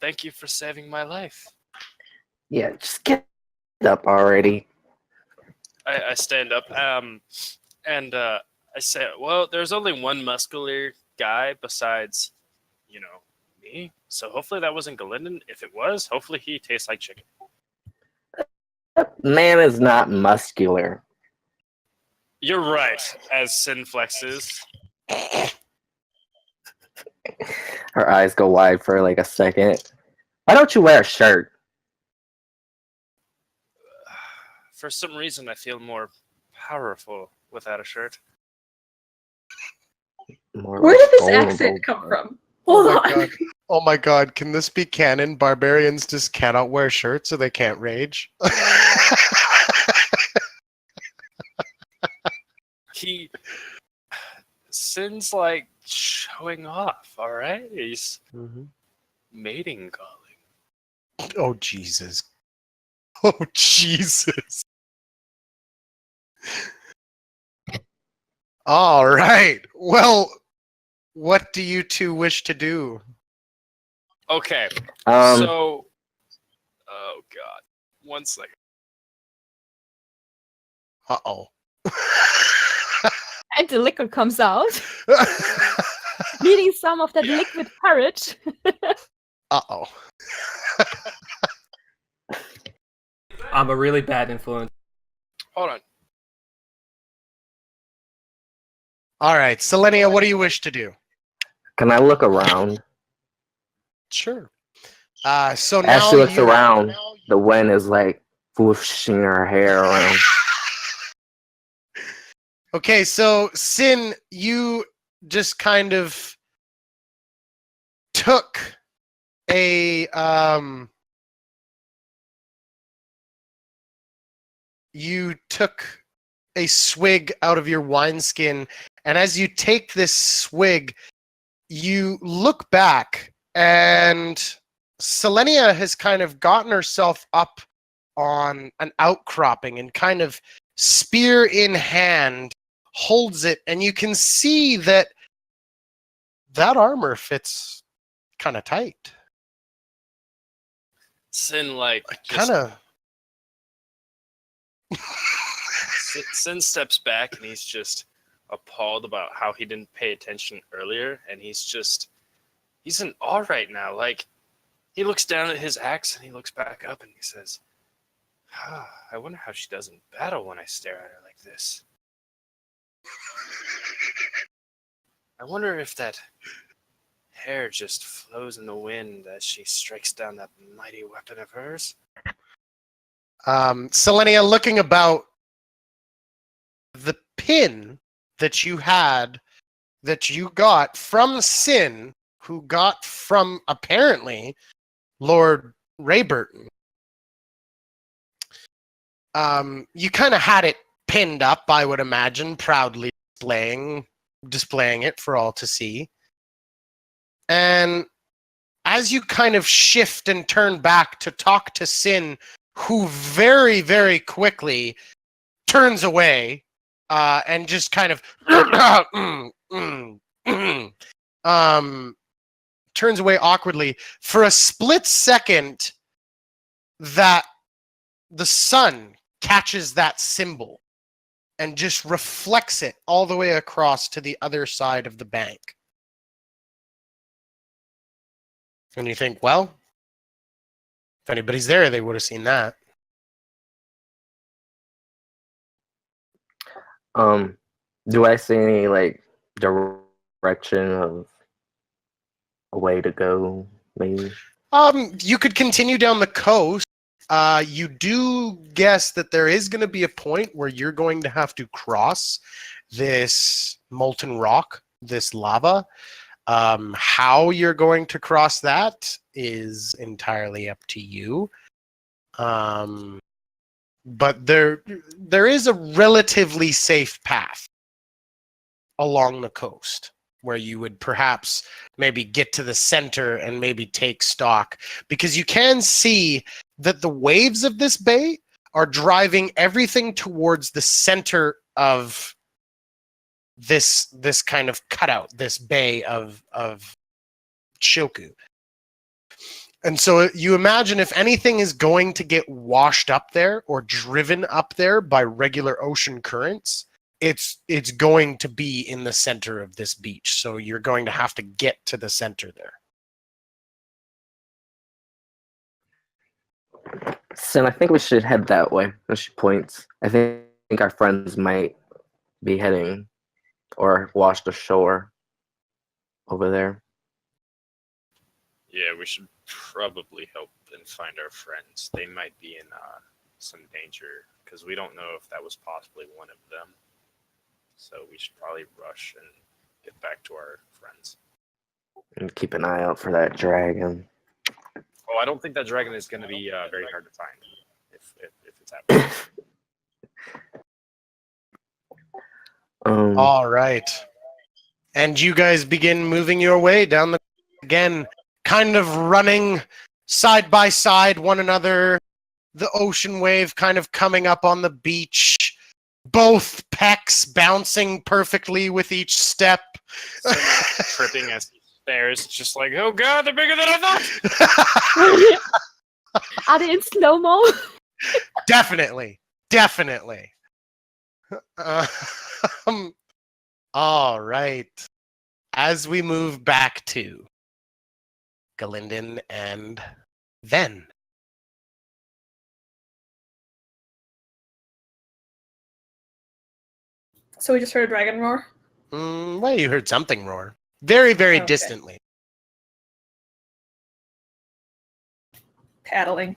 thank you for saving my life. Yeah, just get up already. I stand up, and I say, well, there's only one muscular guy besides, me. So hopefully that wasn't Galinden. If it was, hopefully he tastes like chicken. Man is not muscular. You're right, as Sin flexes. Her eyes go wide for like a second. Why don't you wear a shirt? For some reason, I feel more powerful without a shirt. More Where like did this vulnerable. accent come from? Oh Hold my on. god. Oh my god, can this be canon? Barbarians just cannot wear shirts so they can't rage? Sin's like showing off, alright? He's mating calling. Oh Jesus. Oh Jesus. All right. Well, what do you two wish to do? Okay, Um, so... Oh god. 1 second. Uh-oh. And the liquid comes out, needing some of that liquid courage. Uh-oh. I'm a really bad influence. Hold on. All right, Selenia, what do you wish to do? can I look around? Sure. So As now she looks you... around, the wind is like whooshing her hair around. Okay, so Sin, you just kind of took a swig out of your wineskin, and as you take this swig, you look back, and Selenia has kind of gotten herself up on an outcropping and kind of spear in hand holds it, and you can see that armor fits kind of tight. Sin, like, Kind of. Sin steps back and he's just appalled about how he didn't pay attention earlier, and he's in awe right now. Like, he looks down at his axe and he looks back up and he says, I wonder how she does in battle when I stare at her like this. I wonder if that hair just flows in the wind as she strikes down that mighty weapon of hers. Selenia, looking about, the pin that you had, that you got from Sin, who got from, apparently, Lord Rayburton. You kind of had it pinned up, I would imagine, proudly displaying it for all to see. And as you kind of shift and turn back to talk to Sin, who very, very quickly turns away and just kind of turns away awkwardly. For a split second, that the sun catches that symbol and just reflects it all the way across to the other side of the bank. And you think, well, if anybody's there, they would have seen that. Do I see any like direction of a way to go? Maybe. You could continue down the coast. You do guess that there is going to be a point where you're going to have to cross this molten rock, this lava. How you're going to cross that is entirely up to you. But there is a relatively safe path along the coast where you would perhaps maybe get to the center and maybe take stock, because you can see that the waves of this bay are driving everything towards the center of this kind of cutout, this bay of Shilku. And so you imagine if anything is going to get washed up there or driven up there by regular ocean currents, it's going to be in the center of this beach. So you're going to have to get to the center there. Sin, I think we should head that way. And she points. I think our friends might be heading or washed ashore over there. Yeah, we should probably help and find our friends. They might be in some danger because we don't know if that was possibly one of them. So we should probably rush and get back to our friends. And keep an eye out for that dragon. Oh, I don't think that dragon is going to be very hard to find if it's happening. All right. And you guys begin moving your way down the again, kind of running side by side one another, the ocean wave kind of coming up on the beach, both pecs bouncing perfectly with each step. Tripping as he stares, just like, oh god, they're bigger than I thought! Are they in slow-mo? Definitely. All right. As we move back to Galinden and then. So we just heard a dragon roar? Well, you heard something roar. Very, very Okay. distantly. Paddling.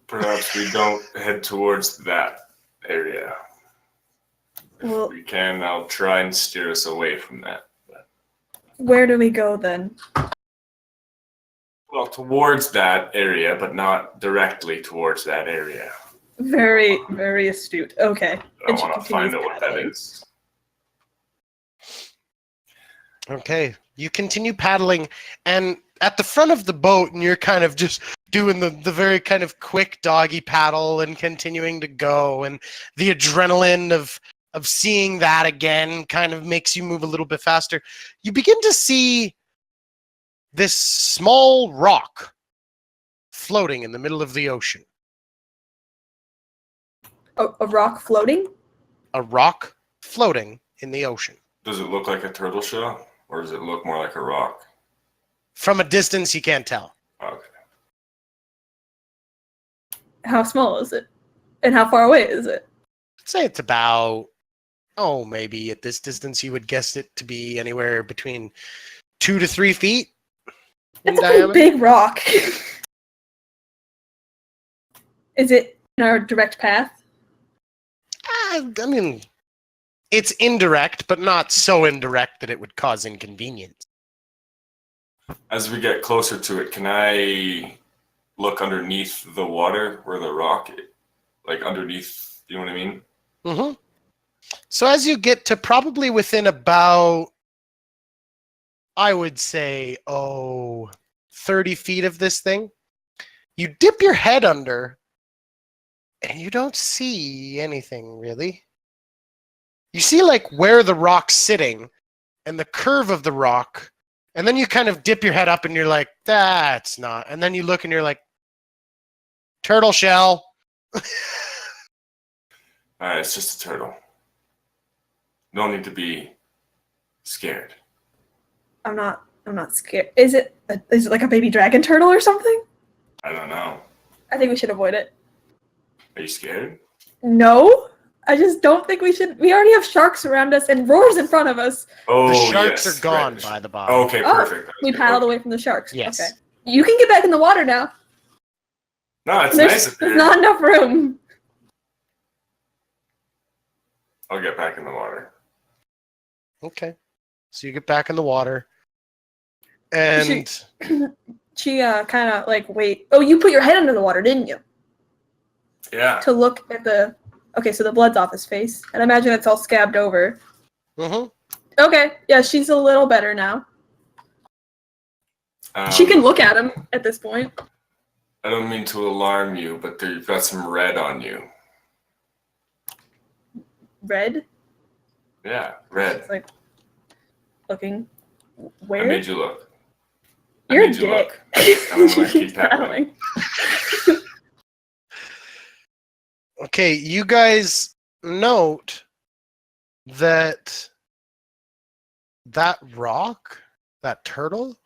Perhaps we don't head towards that area. If Well- we can, I'll try and steer us away from that. Where do we go then? Well, towards that area, but not directly towards that area. Very, very astute. Okay. I And she want to find out continues what that paddling. is. Okay. You continue paddling, and at the front of the boat, and you're kind of just doing the very kind of quick doggy paddle and continuing to go, and the adrenaline of seeing that again kind of makes you move a little bit faster. You begin to see this small rock floating in the middle of the ocean. A rock floating? A rock floating in the ocean. Does it look like a turtle shell, or does it look more like a rock? From a distance, you can't tell. Okay. How small is it? And how far away is it? I'd say it's about, maybe at this distance, you would guess it to be anywhere between 2 to 3 feet in It's a pretty diameter. big rock. Is it in our direct path? I mean, it's indirect, but not so indirect that it would cause inconvenience. As we get closer to it, can I look underneath the water where the rock, like underneath, you know what I mean? Mm-hmm. So as you get to probably within about, I would say, 30 feet of this thing, you dip your head under, and you don't see anything, really. You see, like, where the rock's sitting, and the curve of the rock, and then you kind of dip your head up, and you're like, that's not. And then you look, and you're like, turtle shell. Alright, it's just a turtle. No need to be scared. I'm not scared. Is it like a baby dragon turtle or something? I don't know. I think we should avoid it. Are you scared? No, I just don't think we should. We already have sharks around us and roars in front of us. Oh, The sharks yes, are gone right. by the bottom. Okay, Oh, perfect. We paddled away from the sharks. Yes. Okay. You can get back in the water now. No, it's There's, nice up there's here. not enough room. I'll get back in the water. Okay. So you get back in the water. And She kind of like wait. Oh, you put your head under the water, didn't you? Yeah. To look at the. Okay, so the blood's off his face, and I imagine it's all scabbed over. Mhm. Okay, yeah, she's a little better now. She can look at him at this point. I don't mean to alarm you, but you've got some red on you. Red. Yeah, red. It's like looking. I Where? made you look. You're a need to look. dick. I'm gonna She keep keeps paddling. paddling. Okay, you guys note that that rock, that turtle,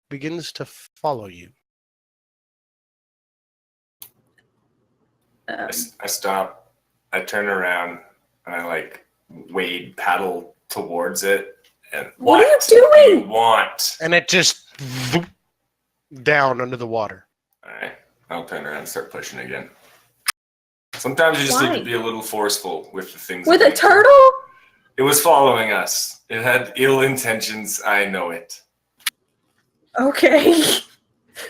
begins to follow you. I stop. I turn around and I like wade paddle towards it. And What are you do you doing? And want? it just down under the water. All right. I'll turn around and start pushing again. Sometimes you just need Why? to be a little forceful with the things. With that a make- turtle? It was following us. It had ill intentions. I know it. Okay.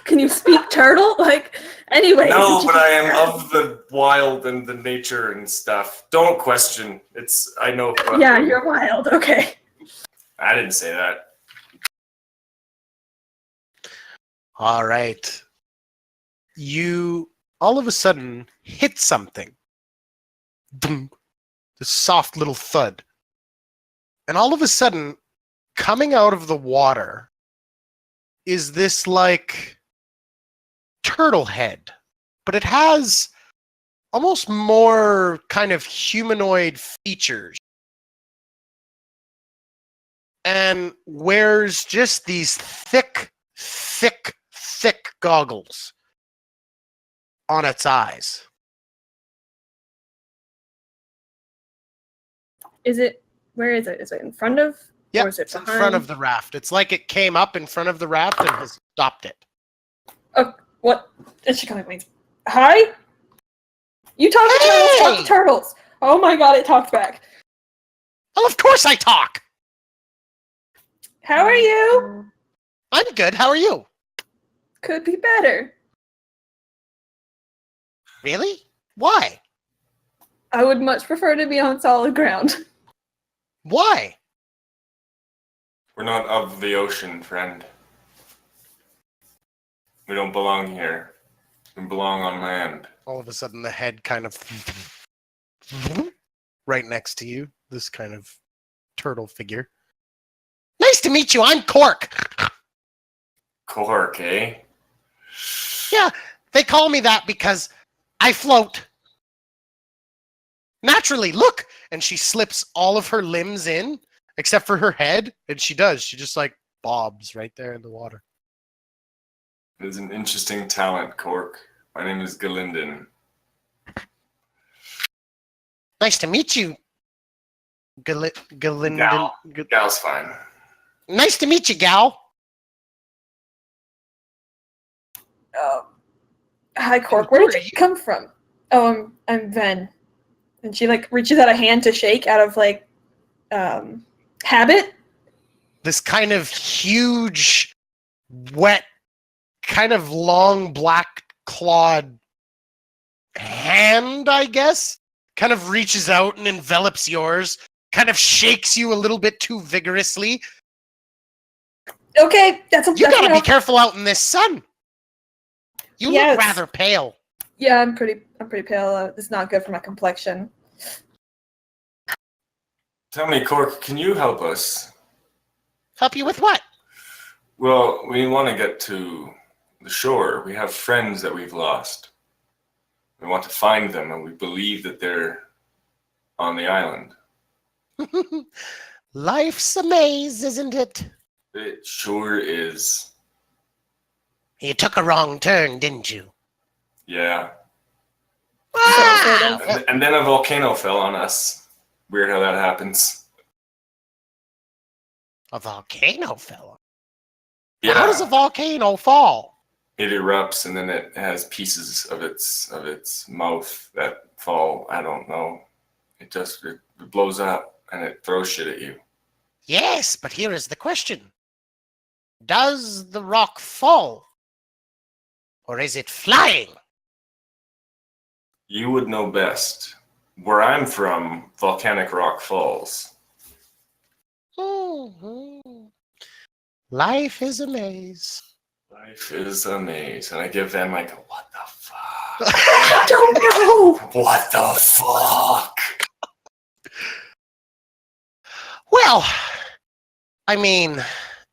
Can you speak turtle? Like, anyway. No, but I am of the wild and the nature and stuff. Don't question. It's I know. Yeah, you're wild. Okay. I didn't say that. All right. You all of a sudden hit something. Boom. This soft little thud. And all of a sudden, coming out of the water is this like turtle head. But it has almost more kind of humanoid features. And wears just these thick goggles on its eyes. Where is it? Is it in front of? Yep, Or is it it's in behind? front of the raft. It's like it came up in front of the raft and has stopped it. Oh, what? And she kind of waits. Hi? You talk to turtles, talk Hey! to turtles. Oh my god, it talked back. Well, of course I talk. How are you? I'm good. How are you? Could be better. Really? Why? I would much prefer to be on solid ground. Why? We're not of the ocean, friend. We don't belong here. We belong on land. All of a sudden, the head kind of right next to you. This kind of turtle figure. Nice to meet you. I'm Cork. Cork, eh? Yeah, they call me that because I float. Naturally, look! And she slips all of her limbs in, except for her head, and she does. She just like bobs right there in the water. It is an interesting talent, Cork. My name is Galinden. Nice to meet you, Galinden. Gal. Gal's fine. Nice to meet you, gal. Hi, Cork. Where did you come from? Oh, I'm Ven. And she like reaches out a hand to shake out of like habit. This kind of huge, wet, kind of long black clawed hand, I guess, kind of reaches out and envelops yours, kind of shakes you a little bit too vigorously. Okay, that's You gotta be enough. careful out in this sun. You Yes. look rather pale. Yeah, I'm pretty pale. It's not good for my complexion. Tell me, Cork, can you help us? Help you with what? Well, we want to get to the shore. We have friends that we've lost. We want to find them, and we believe that they're on the island. Life's a maze, isn't it? It sure is. You took a wrong turn, didn't you? Yeah. Ah! And then a volcano fell on us. Weird how that happens. A volcano fell. Yeah. How does a volcano fall? It erupts, and then it has pieces of its mouth that fall. I don't know. It blows up, and it throws shit at you. Yes, but here is the question. Does the rock fall? Or is it flying? You would know best. Where I'm from, volcanic rock falls. Mhm. Life is a maze. Life is a maze. And I give them like, what the fuck? I don't know. What the fuck? Well, I mean,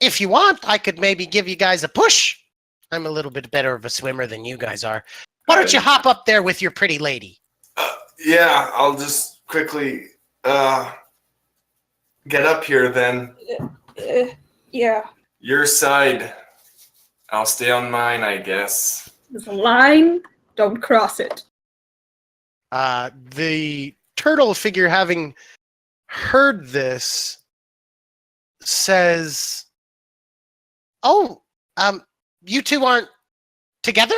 if you want, I could maybe give you guys a push. I'm a little bit better of a swimmer than you guys are. Why don't you hop up there with your pretty lady? Yeah, I'll just quickly get up here then. Yeah. Your side. I'll stay on mine, I guess. There's a line. Don't cross it. The turtle figure, having heard this, says, "Oh, you two aren't together?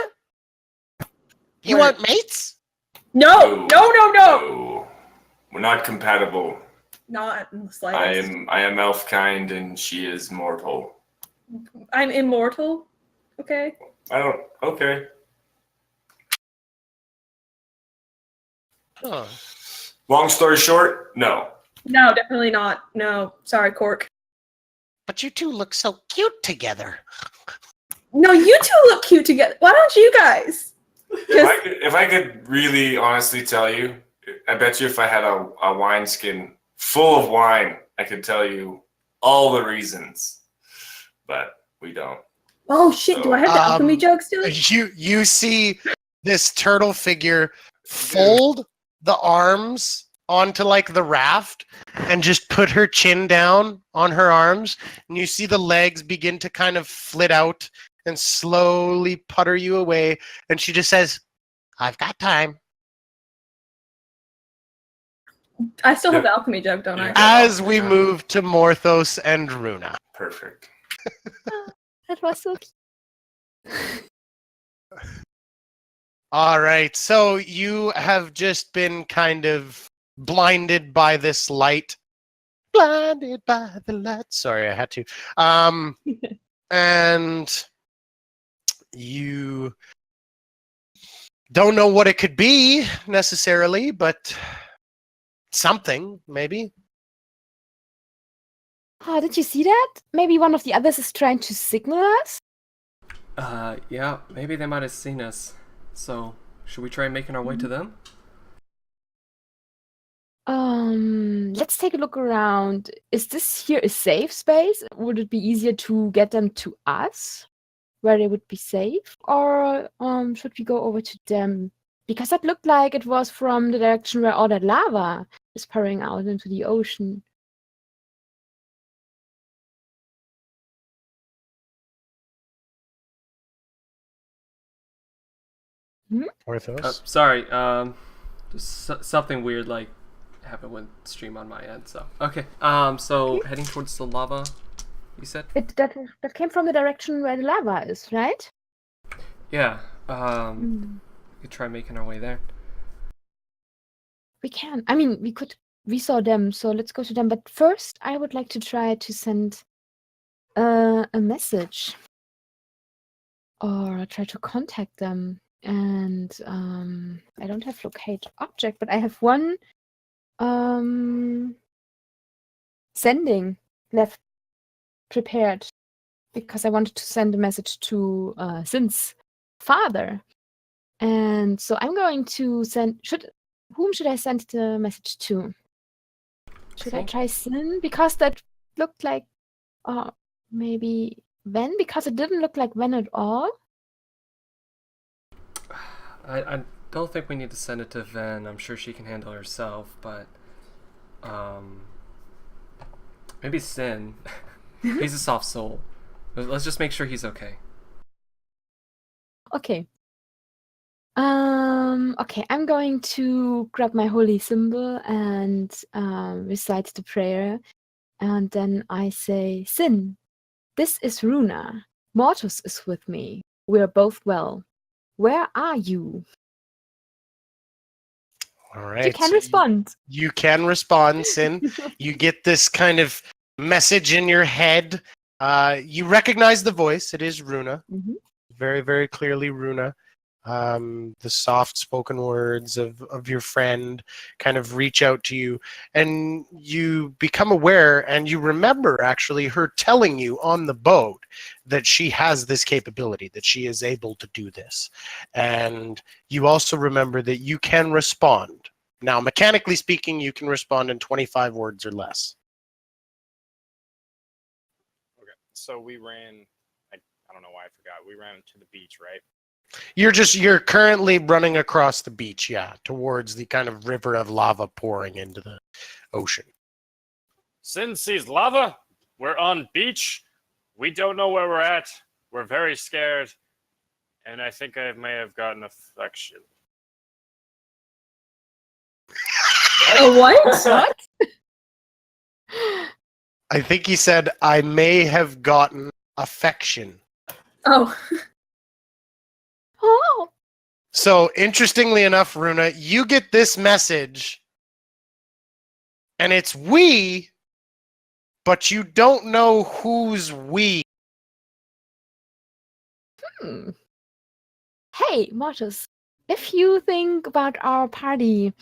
You What? aren't mates?" No. No. We're not compatible. Not in the I slightest. am elf kind and she is mortal. I'm immortal. Okay. Okay. Oh. Long story short, no. No, definitely not. No. Sorry, Cork. But you two look so cute together. No, you two look cute together. Why don't you guys? If I could really honestly tell you, I bet you if I had a wine skin full of wine, I could tell you all the reasons. But we don't. Oh shit, do I have the alchemy jug still? You see this turtle figure fold the arms onto like the raft and just put her chin down on her arms, and you see the legs begin to kind of flit out and slowly putter you away, and she just says, "I've got time." I still have the alchemy jug, don't I? As we move to Morthos and Runa. Perfect. That was so cute. All right, so you have just been kind of blinded by this light. Blinded by the light. Sorry, I had to. And you don't know what it could be necessarily, but something, maybe. Oh, did you see that? Maybe one of the others is trying to signal us? Yeah, maybe they might have seen us. So, should we try making our way to them? Let's take a look around. Is this here a safe space? Would it be easier to get them to us, where they would be safe? Or should we go over to them? Because that looked like it was from the direction where all that lava is pouring out into the ocean. Morthos? Sorry, just something weird like happened with stream on my end. So okay, so heading towards the lava, you said? That came from the direction where the lava is, right? Yeah. We could try making our way there. We can. I mean, we saw them, so let's go to them. But first, I would like to try to send a message or try to contact them. And I don't have locate object, but I have one sending left prepared because I wanted to send a message to Sin's father. And so I'm going to send. Whom should I send the message to? Should I try Sin? Because that looked like maybe Ven, because it didn't look like Ven at all. I don't think we need to send it to Ven. I'm sure she can handle herself, but maybe Sin. He's a soft soul. Let's just make sure he's okay. Okay. Okay, I'm going to grab my holy symbol and recite the prayer. And then I say, Sin, this is Runa. Mortus is with me. We are both well. Where are you? All right. You can respond. You can respond, Sin. You get this kind of message in your head. You recognize the voice. It is Runa. Mm-hmm. Very, very clearly Runa. The soft-spoken words of your friend kind of reach out to you, and you become aware, and you remember actually her telling you on the boat that she has this capability, that she is able to do this. And you also remember that you can respond. Now, mechanically speaking, you can respond in 25 words or less. So we ran. I don't know why I forgot. We ran to the beach, right? You're currently running across the beach, yeah, towards the kind of river of lava pouring into the ocean. Sin sees lava. We're on beach. We don't know where we're at. We're very scared. And I think I may have gotten affection. What? What? I think he said, I may have gotten affection. Oh. Oh, So, interestingly enough, Runa, you get this message, and it's we, but you don't know who's we. hmm. Hey, Mortis, if you think about our party,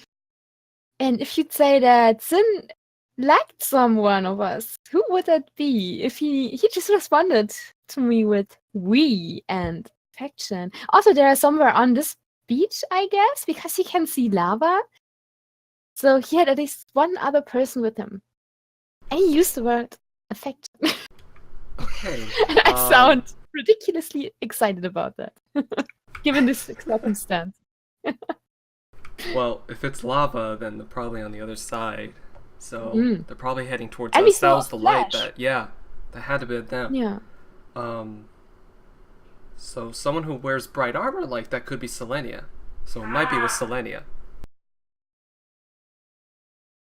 and if you'd say that Sin liked someone of us, who would that be? If he just responded to me with we and affection. Also, they are somewhere on this beach, I guess, because he can see lava. So he had at least one other person with him. And he used the word affection. Okay. And I sound ridiculously excited about that, given this circumstance. Well, if it's lava, then they're probably on the other side. So they're probably heading towards And we us. That saw was a the light flash. that had to be them. Yeah. So someone who wears bright armor like that could be Selenia. So it might be with Selenia.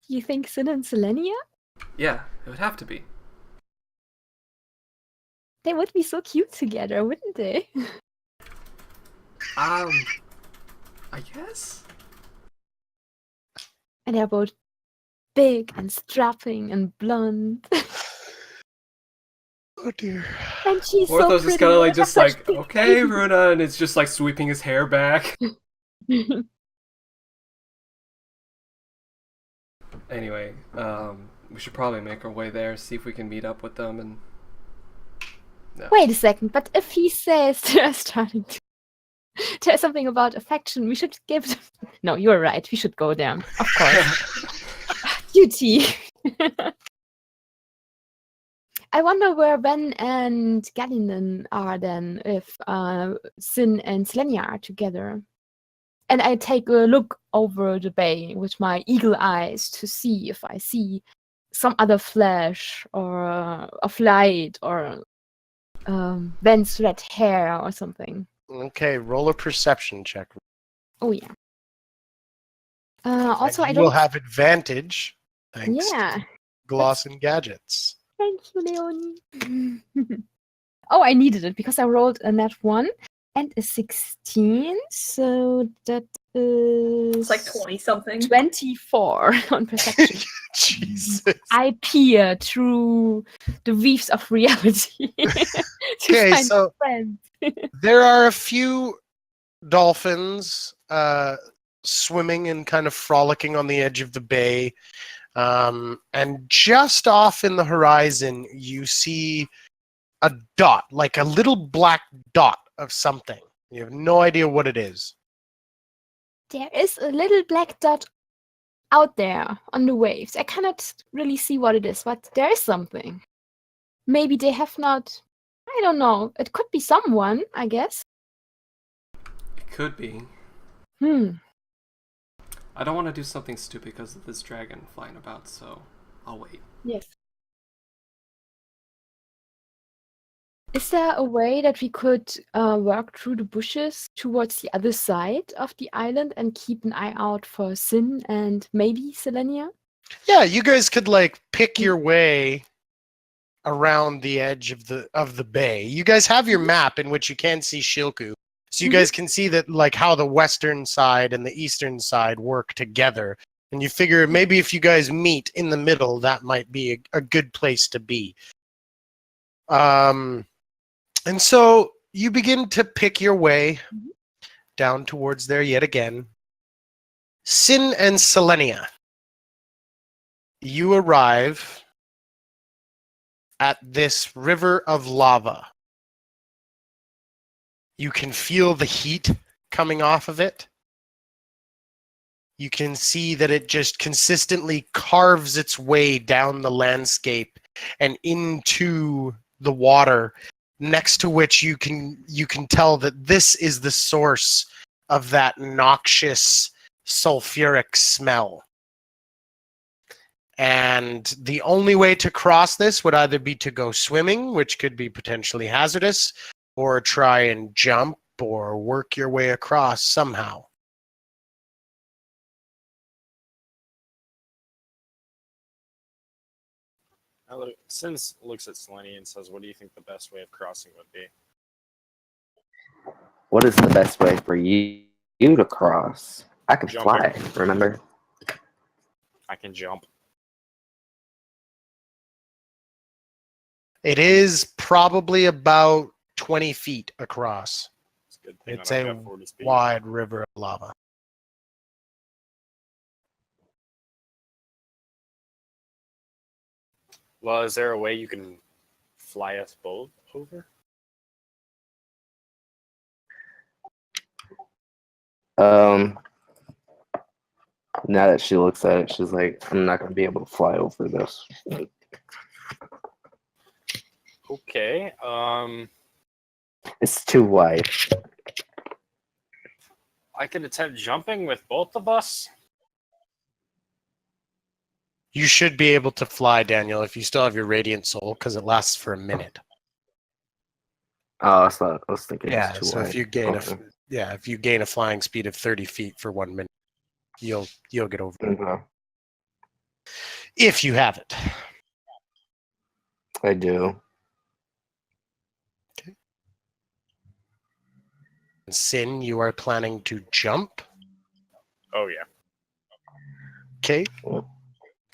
You think Sin and Selenia? Yeah, it would have to be. They would be so cute together, wouldn't they? I guess. And they're both big and strapping and blonde. Oh dear. And she's so Porthos pretty. is kind of like They have just such like, big okay, faces. Runa, and it's just like sweeping his hair back. Anyway, we should probably make our way there, see if we can meet up with them, and no. Wait a second, but if he says they're starting to tell something about affection, we should give them... No, you're right, we should go there, of course. Duty. I wonder where Ben and Gallinen are then, if Sin and Selenia are together. And I take a look over the bay with my eagle eyes to see if I see some other flash or of light or Ben's red hair or something. Okay, roll a perception check. Oh yeah. Also, And I you will don't. have advantage thanks Yeah. to Gloss and Gadgets. Thank you, Leonie. Oh, I needed it because I rolled a nat 1 and a 16, so that is It's like 20 something. 24 on perception. Jesus. I peer through the weaves of reality to Okay, find so friends. there are a few dolphins swimming and kind of frolicking on the edge of the bay. And just off in the horizon, you see a dot, like a little black dot of something. You have no idea what it is. There is a little black dot out there on the waves. I cannot really see what it is, but there is something. Maybe they have not. I don't know. It could be someone, I guess. It could be. I don't want to do something stupid because of this dragon flying about, so I'll wait. Yes. Is there a way that we could work through the bushes towards the other side of the island and keep an eye out for Sin and maybe Selenia? Yeah, you guys could like pick your way around the edge of the bay. You guys have your map in which you can see Shilku. So you guys can see that like how the western side and the eastern side work together. And you figure maybe if you guys meet in the middle, that might be a good place to be. And so you begin to pick your way down towards there yet again. Sin and Selenia. You arrive at this river of lava. You can feel the heat coming off of it. You can see that it just consistently carves its way down the landscape and into the water, next to which you can tell that this is the source of that noxious sulfuric smell. And the only way to cross this would either be to go swimming, which could be potentially hazardous, or try and jump or work your way across somehow. Sins looks at Selene and says, "What do you think the best way of crossing would be?" What is the best way for you to cross? I can Jumping. fly, remember? I can jump. It is probably about 20 feet across. It's a good thing It's that I've a got 40 speed. wide river of lava. Well, is there a way you can fly us both over? Now that she looks at it, she's like, I'm not gonna be able to fly over this. Okay. It's too wide. I could attempt jumping with both of us. You should be able to fly, Daniel, if you still have your radiant soul, because it lasts for a minute. Oh, I was thinking Yeah, it's too so wide. if you gain Okay. if you gain a flying speed of 30 feet for 1 minute, you'll get over it. Okay. If you have it. I do. Sin, you are planning to jump. Oh yeah. Okay.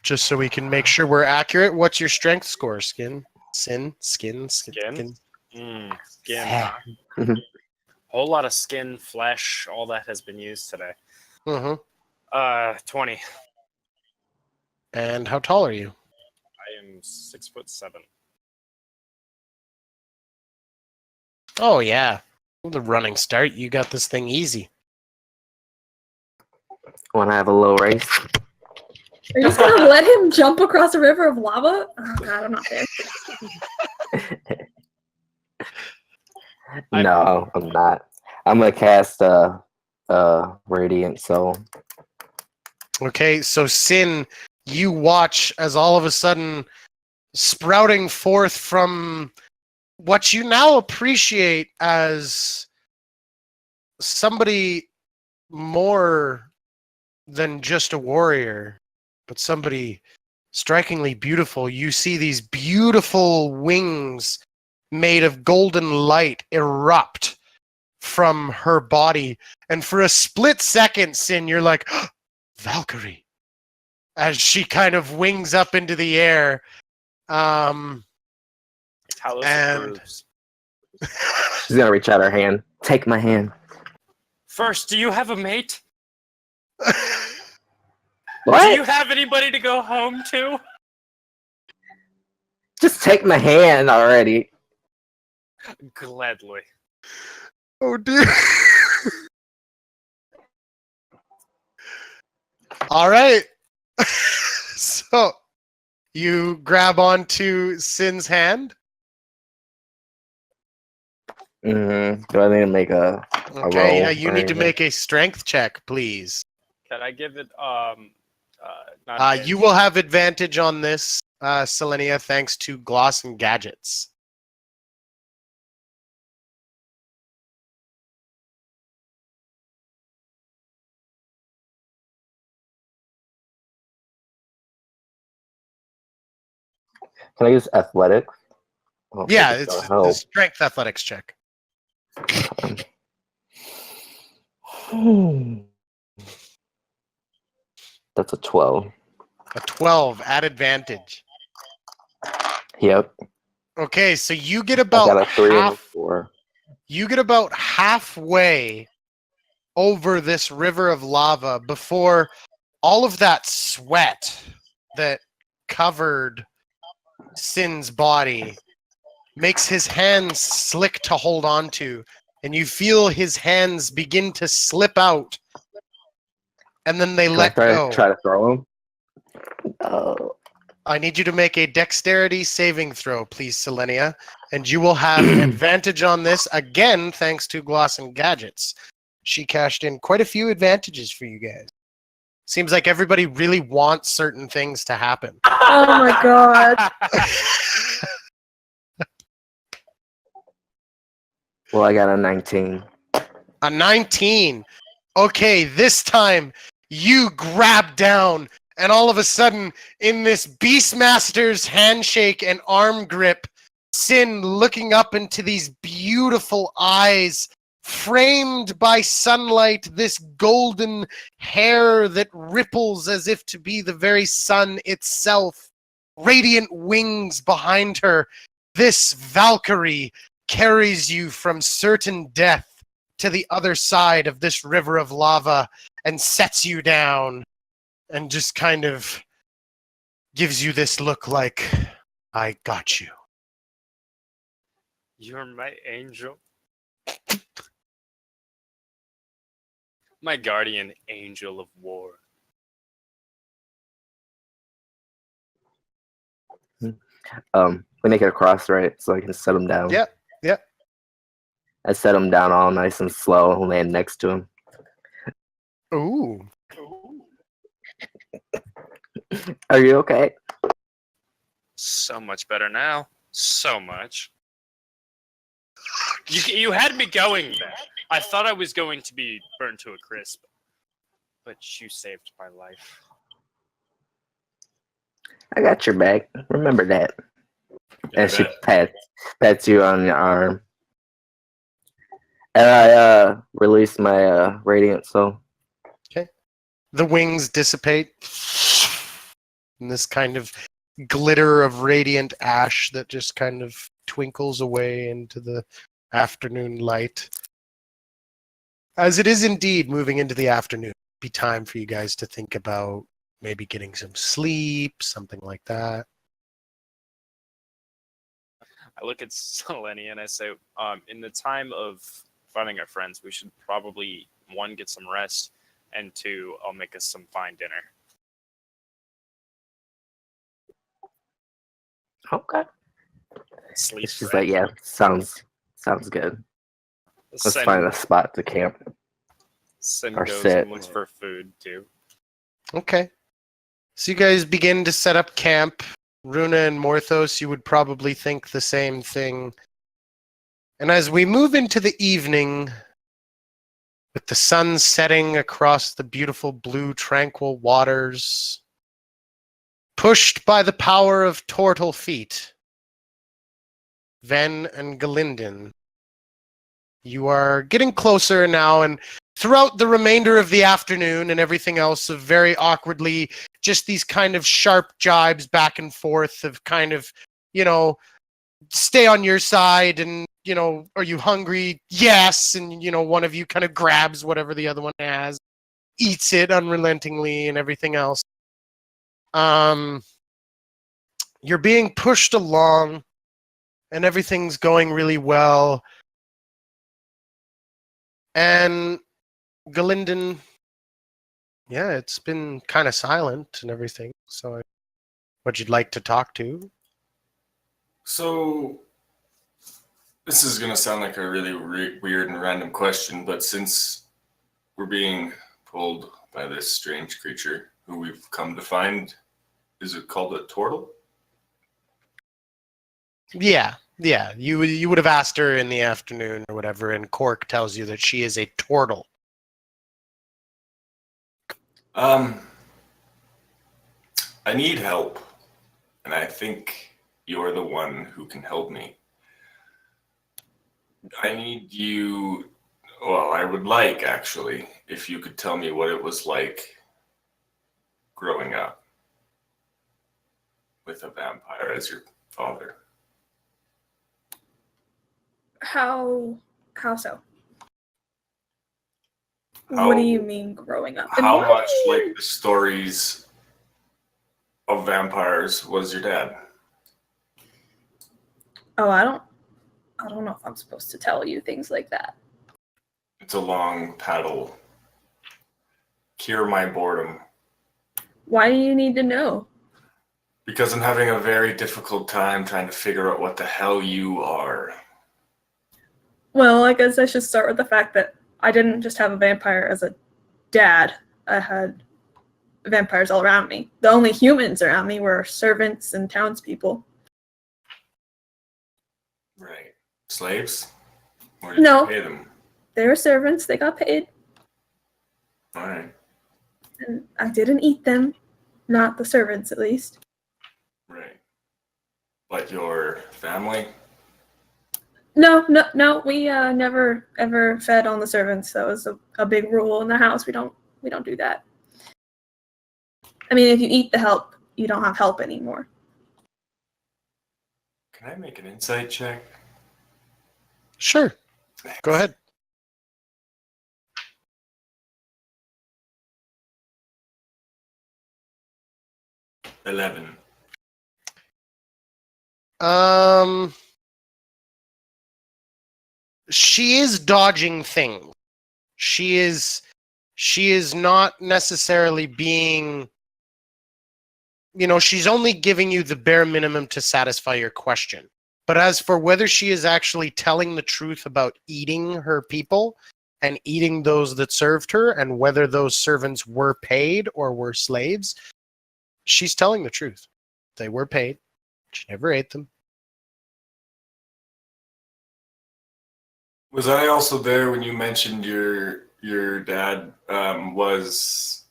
Just so we can make sure we're accurate, what's your strength score, Skin? Skin. Skin? Skin. Yeah. Whole lot of skin, flesh, all that has been used today. Mm-hmm. 20. And how tall are you? I am 6'7". Oh, yeah. The running start. You got this thing easy. Want to have a little race? Are you just gonna let him jump across a river of lava? Oh god, I'm not there. No, I'm not. I'm gonna cast Radiant Soul. Okay, so Sin, you watch as all of a sudden sprouting forth from what you now appreciate as somebody more than just a warrior, but somebody strikingly beautiful. You see these beautiful wings made of golden light erupt from her body. And for a split second, Sin, you're like, Valkyrie, as she kind of wings up into the air. Talos And- approves. She's gonna reach out her hand. Take my hand. First, do you have a mate? What? Do you have anybody to go home to? Just take my hand already. Gladly. Oh dear. All right. So you grab onto Sin's hand. Mm-hmm. Do I need to make a Okay, roll yeah, you or need to anything? make a strength check, please. Can I give it not You will have advantage on this, Selenia, thanks to Gloss and Gadgets. Can I use athletics? I don't think Yeah, gonna it's the help. strength athletics check. That's a 12. A 12 at advantage. Yep. Okay, so you get I got about a 3 and a half. 4. You get about halfway over this river of lava before all of that sweat that covered Sin's body makes his hands slick to hold on to, and you feel his hands begin to slip out, and then they Can let I go. try to throw him? Oh. I need you to make a dexterity saving throw, please, Selenia. And you will have advantage on this, again, thanks to Gloss and Gadgets. She cashed in quite a few advantages for you guys. Seems like everybody really wants certain things to happen. Oh my god. Well, I got a 19. A 19. Okay, this time you grab down, and all of a sudden, in this Beastmaster's handshake and arm grip, Sin looking up into these beautiful eyes, framed by sunlight, this golden hair that ripples as if to be the very sun itself, radiant wings behind her. This Valkyrie carries you from certain death to the other side of this river of lava and sets you down and just kind of gives you this look like, I got you. You're my angel. My guardian angel of war. We make it across, right? So I can set him down. Yep, yep. I set him down all nice and slow and land next to him. Ooh. Are you okay? So much better now. So much. You had me going there. I thought I was going to be burned to a crisp, but you saved my life. I got your back. Remember that. Yeah, And she that- pats you on the arm. And I release my radiant soul. The wings dissipate. And this kind of glitter of radiant ash that just kind of twinkles away into the afternoon light. As it is indeed moving into the afternoon, it'd be time for you guys to think about maybe getting some sleep, something like that. I look at Selene and I say, in the time of finding our friends, we should probably, 1, get some rest, and 2, I'll make us some fine dinner. Okay. Sleep. She's like, yeah, sounds good. Let's Sen, find a spot to camp. Sen or goes sit. and looks for food too. Okay. So you guys begin to set up camp. Runa and Morthos, you would probably think the same thing. And as we move into the evening, with the sun setting across the beautiful blue tranquil waters, pushed by the power of turtle feet, Ven and Galinden, you are getting closer now, and throughout the remainder of the afternoon and everything else of very awkwardly, just these kind of sharp jibes back and forth of kind of, stay on your side and, are you hungry? Yes. And, one of you kind of grabs whatever the other one has, eats it unrelentingly and everything else. You're being pushed along and everything's going really well. And Galinden, yeah, it's been kind of silent and everything. So what you'd like to talk to? So, this is going to sound like a really weird and random question, but since we're being pulled by this strange creature who we've come to find, is it called a turtle? Yeah. You would have asked her in the afternoon or whatever, and Cork tells you that she is a turtle. I need help, and I think you're the one who can help me. I need you, well, I would like, actually, if you could tell me what it was like growing up with a vampire as your father. How so? How- What do you mean growing up? And How why- much like the stories of vampires was your dad? Oh, I don't know if I'm supposed to tell you things like that. It's a long paddle. Cure my boredom. Why do you need to know? Because I'm having a very difficult time trying to figure out what the hell you are. Well, I guess I should start with the fact that I didn't just have a vampire as a dad. I had vampires all around me. The only humans around me were servants and townspeople. Right. Slaves? Or did No. you pay them? They were servants. They got paid. All right. And I didn't eat them. Not the servants, at least. Right. But your family? No. We never ever fed on the servants. That was a big rule in the house. We don't do that. I mean, if you eat the help, you don't have help anymore. Can I make an insight check? Sure. Go ahead. $11. She is dodging things. She is not necessarily being, she's only giving you the bare minimum to satisfy your question. But as for whether she is actually telling the truth about eating her people and eating those that served her, and whether those servants were paid or were slaves, she's telling the truth. They were paid. She never ate them. Was I also there when you mentioned your dad was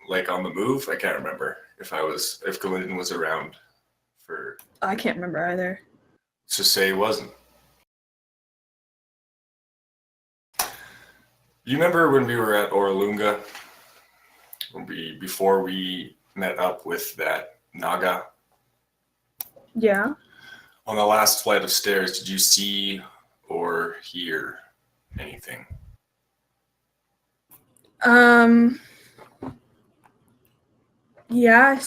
like on the move? I can't remember if Glyndon was around for. I can't remember either. Let's just say he wasn't. You remember when we were at Oralunga? Before we met up with that Naga? Yeah. On the last flight of stairs, did you see or hear anything? Yeah, I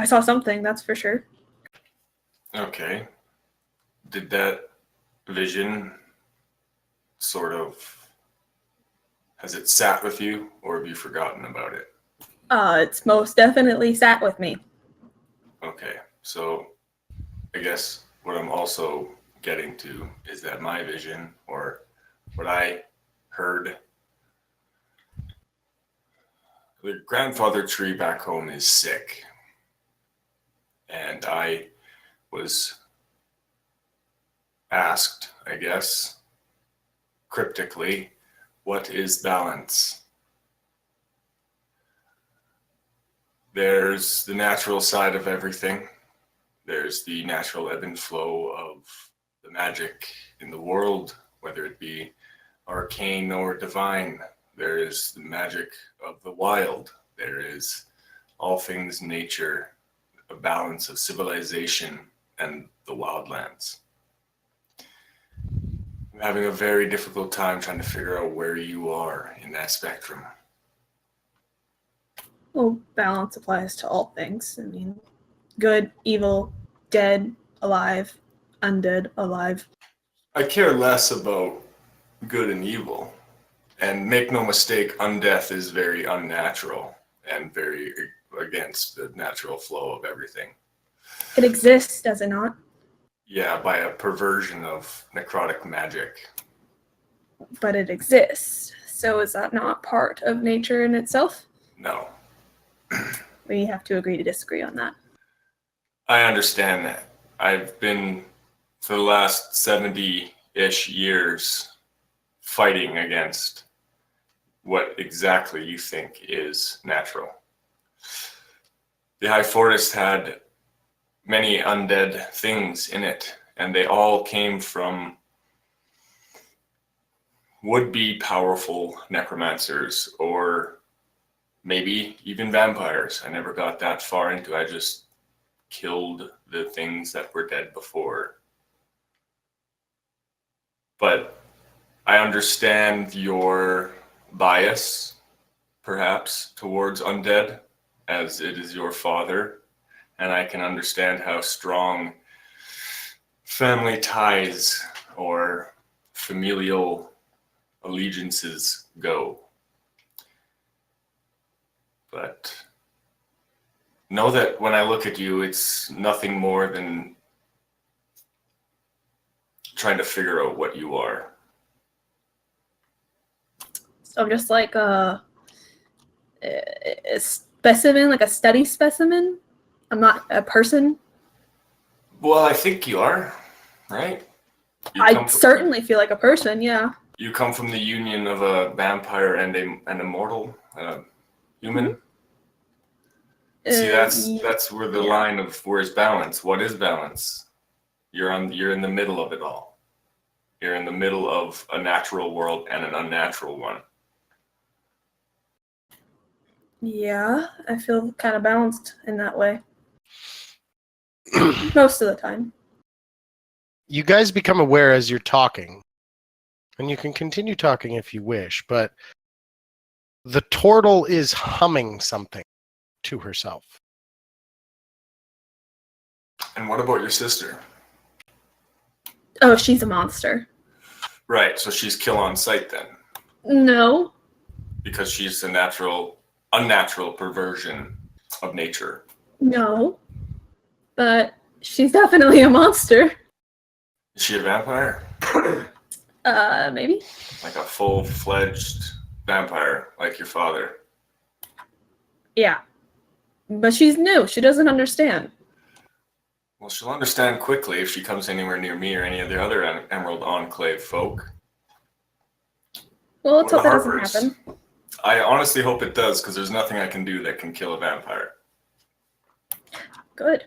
saw something, that's for sure. Okay. Did that vision has it sat with you, or have you forgotten about it? It's most definitely sat with me. Okay, so I guess what I'm also getting to is that my vision, or what I heard, the grandfather tree back home is sick. And I was asked, I guess, cryptically, what is balance? There's the natural side of everything. There's the natural ebb and flow of the magic in the world, whether it be arcane or divine. There is the magic of the wild. There is all things nature, a balance of civilization and the wildlands. I'm having a very difficult time trying to figure out where you are in that spectrum. Well, balance applies to all things. I mean, good, evil, dead, alive, undead, alive. I care less about good and evil. And make no mistake, undeath is very unnatural and very against the natural flow of everything. It exists, does it not? Yeah, by a perversion of necrotic magic. But it exists. So is that not part of nature in itself? No. We have to agree to disagree on that. I understand that. I've been, for the last 70-ish years, fighting against what exactly you think is natural. The High Forest had many undead things in it, and they all came from would-be powerful necromancers, or maybe even vampires. I never got that far into it. I just killed the things that were dead before. But I understand your bias, perhaps, towards undead, as it is your father, and I can understand how strong family ties or familial allegiances go. But know that when I look at you, it's nothing more than trying to figure out what you are. So I'm just like a specimen, like a study specimen. I'm not a person. Well, I think you are, right? I certainly feel like a person, yeah. You come from the union of a vampire and a mortal, human. See, that's where the line of where's balance. What is balance? You're in the middle of it all. You're in the middle of a natural world and an unnatural one. Yeah, I feel kind of balanced in that way. Most of the time. You guys become aware as you're talking, and you can continue talking if you wish, but the turtle is humming something to herself. And what about your sister? Oh, she's a monster. Right, so she's kill on sight then. No. Because she's a unnatural perversion of nature. No. But she's definitely a monster. Is she a vampire? Maybe. Like a full-fledged vampire, like your father. Yeah. But she's new. She doesn't understand. Well, she'll understand quickly if she comes anywhere near me or any of the other Emerald Enclave folk. Well, let's Or hope the that doesn't Harpers. happen. I honestly hope it does, because there's nothing I can do that can kill a vampire. Good.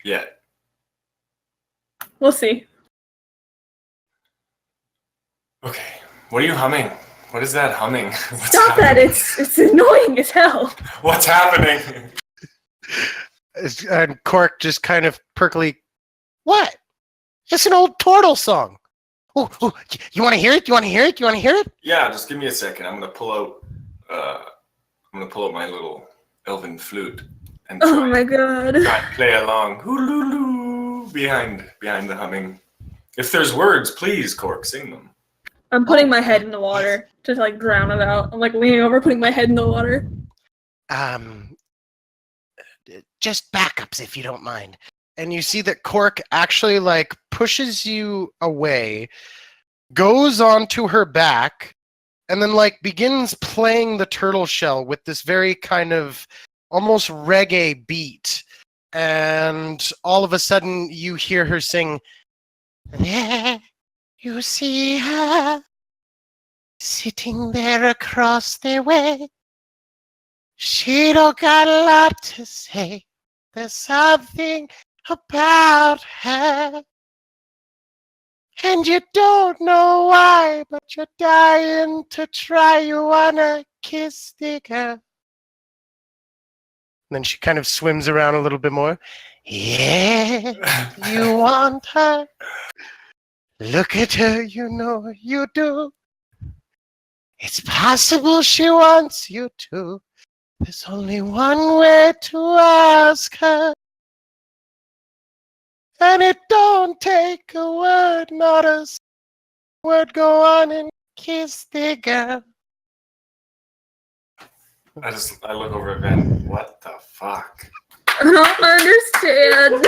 Yeah. We'll see. Okay. What are you humming? What is that humming? What's Stop that. happening? It's annoying as hell. What's happening? And Cork just kind of perkily, what? It's an old turtle song. Oh, you want to hear it? You want to hear it? You want to hear it? Yeah, just give me a second. I'm gonna pull out my little elven flute and Oh my god. try and play along. Hoo-loo-loo, behind the humming. If there's words, please, Cork, sing them. I'm putting my head in the water to like drown it out. I'm like leaning over, putting my head in the water. Just backups if you don't mind. And you see that Cork actually like pushes you away, goes onto her back, and then like begins playing the turtle shell with this very kind of almost reggae beat. And all of a sudden you hear her sing, "There you see her sitting there across the way. She don't got a lot to say. There's something about her. And you don't know why, but you're dying to try. You wanna kiss the girl." And then she kind of swims around a little bit more. "Yeah, you want her. Look at her, you know you do. It's possible she wants you to. There's only one way to ask her. And it don't take a word, not a word. Go on and kiss the girl." I look over at Ben. What the fuck? I don't understand.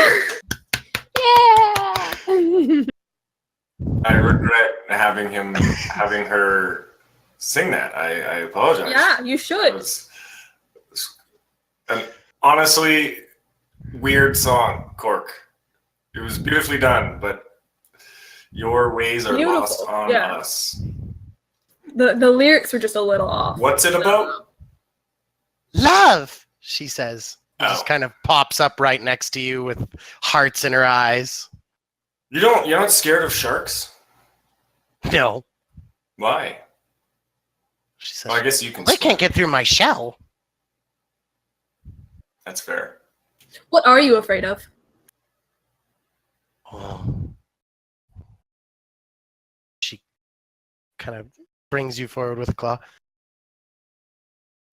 Yeah. I regret having her sing that. I apologize. Yeah, you should. It's an honestly weird song, Cork. It was beautifully done, but your ways are lost on us. The lyrics were just a little off. What's it about? "Love," she says. Oh. Just kind of pops up right next to you with hearts in her eyes. You're not scared of sharks? "No," Why? she says. Well, I guess you can. "They can't get through my shell." That's fair. What are you afraid of? Oh. She kind of brings you forward with a claw.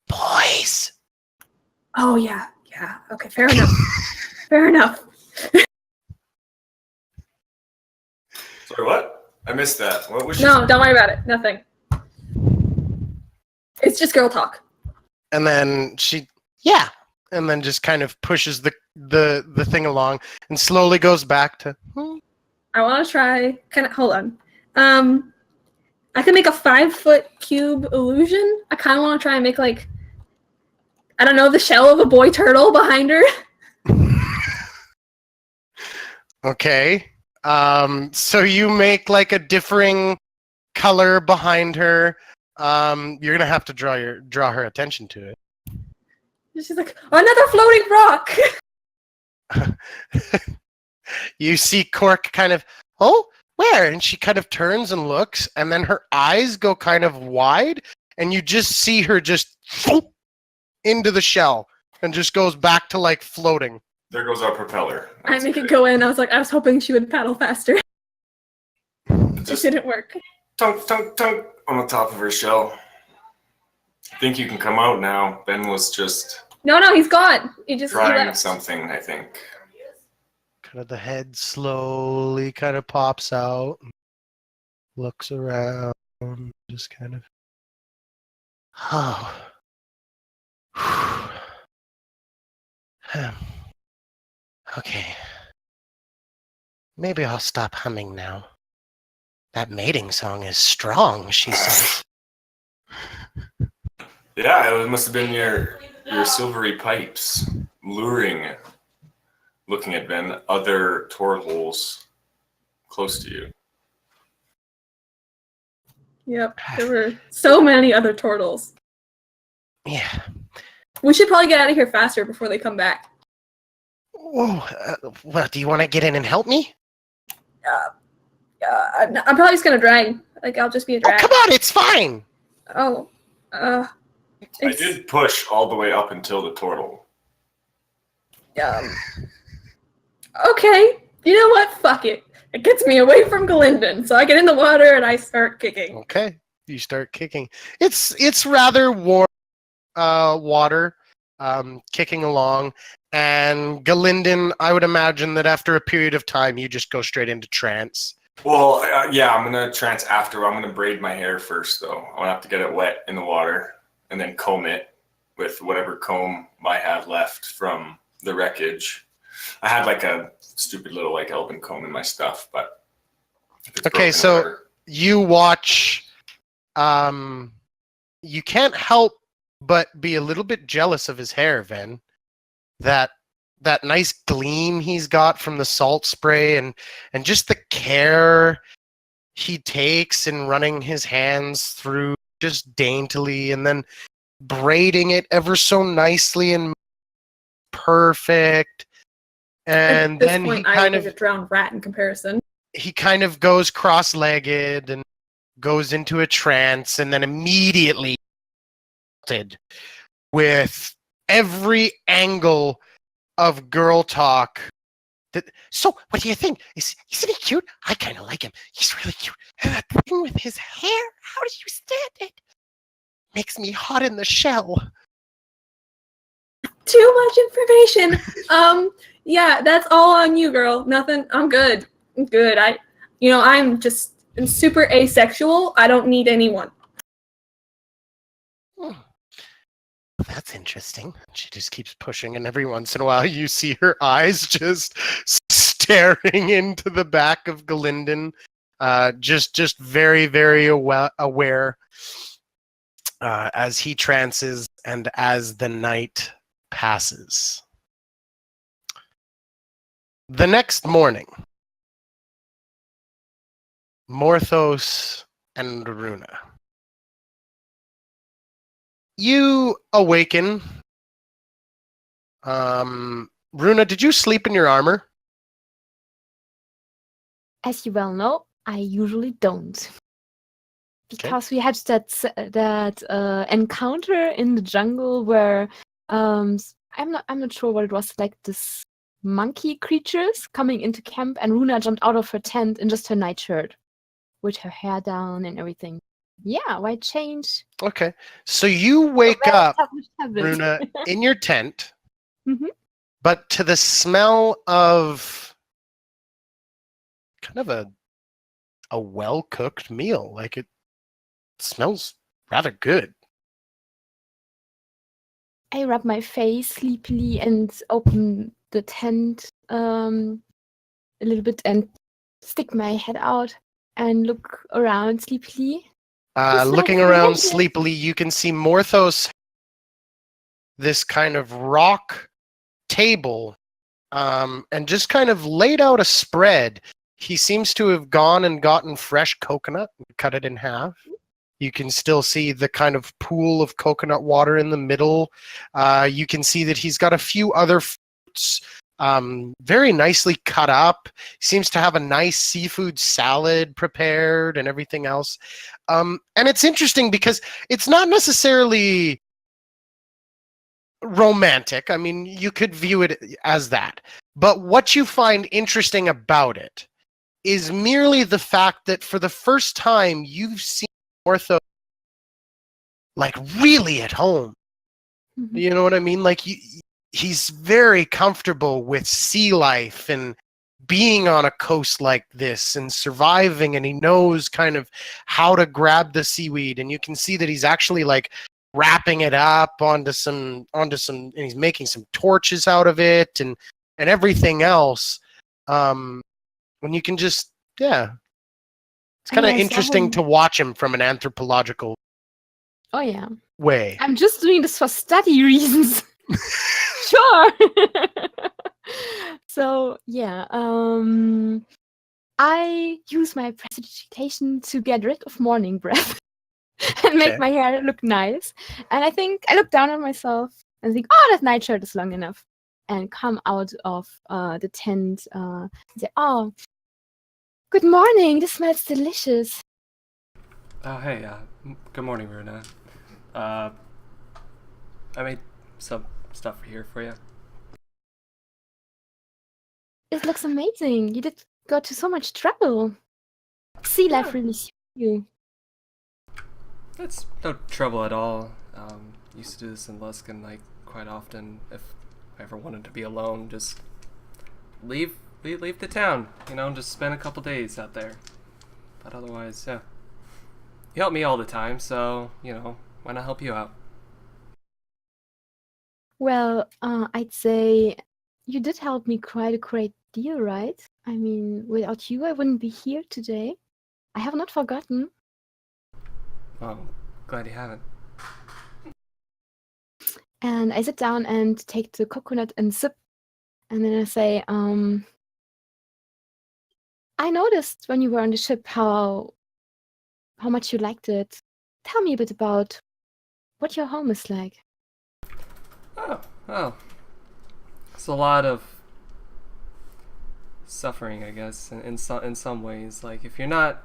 "Boys." Oh yeah. Okay, fair enough. Fair enough. Sorry, what? I missed that. What was she No, don't worry about it. Nothing. It's just girl talk. And then yeah, and then just kind of pushes the thing along and slowly goes back to. I want to try. Hold on. I can make a 5-foot cube illusion. I kind of want to try and make like, I don't know, the shell of a boy turtle behind her. Okay. So you make like a differing color behind her. You're gonna have to draw her attention to it. She's like, another floating rock. You see Cork kind of, oh, where? And she kind of turns and looks, and then her eyes go kind of wide, and you just see her just into the shell and just goes back to like floating. There goes our propeller. I make it go in. I was hoping she would paddle faster. Just It didn't work. tunk, tunk, tunk on the top of her shell. I think you can come out now. Ben was just No, he's gone. He trying left. something, I think. Kind of the head slowly kind of pops out, looks around, just kind of, oh. Okay. Maybe I'll stop humming now. That mating song is strong, she says. Yeah, it must have been your silvery pipes luring, looking at Ben, other tort holes close to you. Yep, there were so many other turtles. Yeah. We should probably get out of here faster before they come back. Oh, well, do you want to get in and help me? I'm probably just gonna drag. Like, I'll just be a Oh, drag. come on, it's fine. Oh, I did push all the way up until the turtle. Okay, you know what? Fuck it. It gets me away from Galinden, so I get in the water and I start kicking. Okay, you start kicking. It's rather warm water, kicking along. And Galinden, I would imagine that after a period of time, you just go straight into trance. Well, yeah, I'm going to trance after. I'm going to braid my hair first, though. I'm going to have to get it wet in the water and then comb it with whatever comb I have left from the wreckage. I had like a stupid little like elven comb in my stuff, but if it's Okay, broken or so whatever. you watch. You can't help but be a little bit jealous of his hair, Ven. That nice gleam he's got from the salt spray and just the care he takes in running his hands through just daintily and then braiding it ever so nicely and perfect. And At this then point, he I kind look of like a drowned rat in comparison. he kind of goes cross-legged and goes into a trance and then immediately with every angle of girl talk. So, what do you think? Isn't he cute? I kind of like him. He's really cute. And that thing with his hair, how do you stand it? Makes me hot in the shell. Too much information. Yeah, that's all on you, girl. Nothing. I'm good. I'm good. I'm super asexual. I don't need anyone. That's interesting. She just keeps pushing, and every once in a while you see her eyes just staring into the back of Galinden, just very, very aware as he trances and as the night passes. The next morning, Morthos and Runa. You awaken. Runa, did you sleep in your armor? As you well know, I usually don't. Because we had that encounter in the jungle where I'm not sure what it was, like this monkey creatures coming into camp, and Runa jumped out of her tent in just her nightshirt with her hair down and everything. Yeah, why change? Okay. So you wake up, Runa, in your tent, but to the smell of kind of a well-cooked meal. Like it smells rather good. I rub my face sleepily and open the tent a little bit and stick my head out and look around sleepily. It's Looking nice around here. sleepily, you can see Morthos, this kind of rock table, and just kind of laid out a spread. He seems to have gone and gotten fresh coconut and cut it in half. You can still see the kind of pool of coconut water in the middle. You can see that he's got a few other fruits, very nicely cut up. Seems to have a nice seafood salad prepared and everything else. And it's interesting because it's not necessarily romantic. I mean, you could view it as that. But what you find interesting about it is merely the fact that for the first time you've seen Ortho like really at home. Mhm. You know what I mean? Like he's very comfortable with sea life and being on a coast like this and surviving, and he knows kind of how to grab the seaweed, and you can see that he's actually like wrapping it up onto some and he's making some torches out of it and everything else. When you can just it's kind of I saw interesting him. to watch him from an anthropological Oh yeah. way. I'm just doing this for study reasons. Sure. So yeah, I use my precipitation to get rid of morning breath and make Okay. my hair look nice. And I think I look down on myself and think, oh, that nightshirt is long enough, and come out of the tent and say, oh, good morning. This smells delicious. Oh, hey, good morning, Runa. I made some stuff here for you. It looks amazing. You did go to so much trouble. Sea life really suits you. It's no trouble at all. Used to do this in Luskin, like, quite often. If I ever wanted to be alone, just leave the town, just spend a couple days out there. But otherwise, yeah. You help me all the time, so, why not help you out? Well, I'd say you did help me quite a great deal, right? I mean, without you, I wouldn't be here today. I have not forgotten. Oh, glad you haven't. And I sit down and take the coconut and sip. And then I say, I noticed when you were on the ship how much you liked it. Tell me a bit about what your home is like. Oh. It's a lot of suffering, I guess, in some ways. Like, if you're not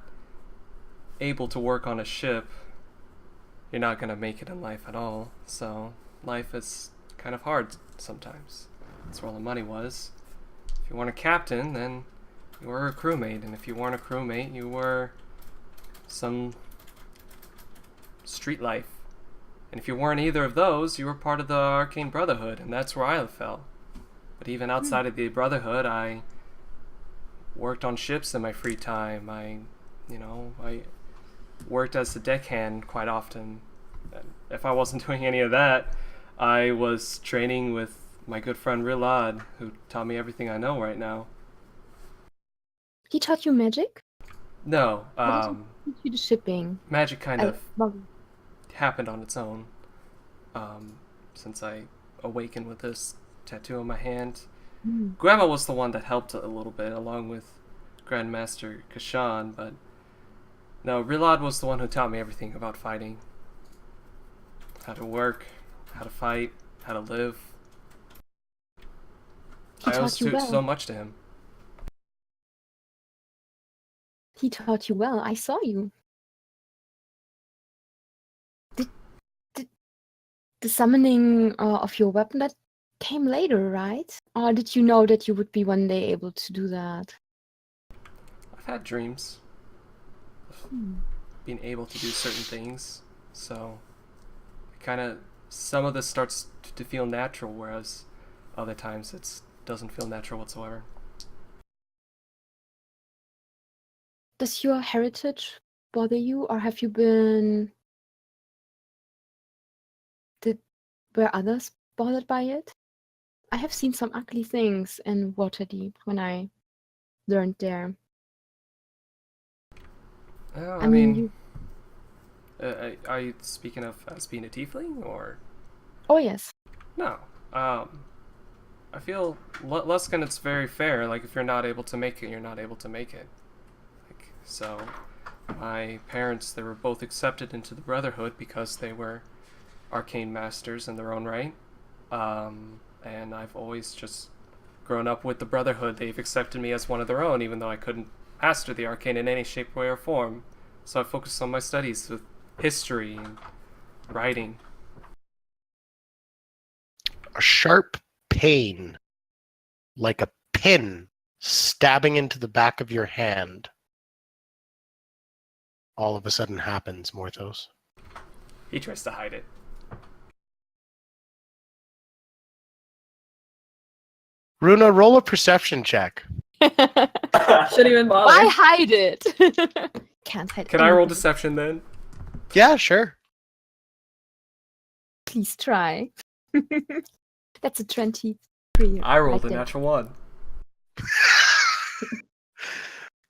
able to work on a ship, you're not going to make it in life at all. So life is kind of hard sometimes. That's where all the money was. If you weren't a captain, then you were a crewmate. And if you weren't a crewmate, you were some street life. And if you weren't either of those, you were part of the Arcane Brotherhood, and that's where I fell. But even outside of the Brotherhood, I worked on ships in my free time. I worked as a deckhand quite often. If I wasn't doing any of that, I was training with my good friend Rilad, who taught me everything I know right now. He taught you magic? No, What did he teach you the shipping? magic kind of Well, happened on its own. Since I awakened with this tattoo on my hand. Grandma was the one that helped a little bit, along with Grandmaster Kashan, but no, Rilad was the one who taught me everything about fighting. How to work, how to fight, how to live. He I owe taught you well. so much to him. He taught you well. I saw you. Did the summoning of your weapon, that came later, right? Or did you know that you would be one day able to do that? I've had dreams of being able to do certain things, so some of this starts to feel natural, whereas other times it doesn't feel natural whatsoever. Does your heritage bother you, or have you been... Were others bothered by it? I have seen some ugly things in Waterdeep when I learned there. Well, I mean, are you speaking of us being a tiefling, or? Oh yes. No. I feel Luskan, it's very fair. Like, if you're not able to make it, you're not able to make it. Like, so, my parents, they were both accepted into the Brotherhood because they were arcane masters in their own right. And I've always just grown up with the Brotherhood. They've accepted me as one of their own, even though I couldn't master the arcane in any shape, way, or form. So I focused on my studies with history and writing. A sharp pain, like a pin stabbing into the back of your hand, all of a sudden happens, Morthos. He tries to hide it. Runa, roll a perception check. Shouldn't even bother. Why hide it? Can't hide. Can I roll anything. deception then? Yeah, sure. Please try. That's a 23. I rolled right a there. natural 1.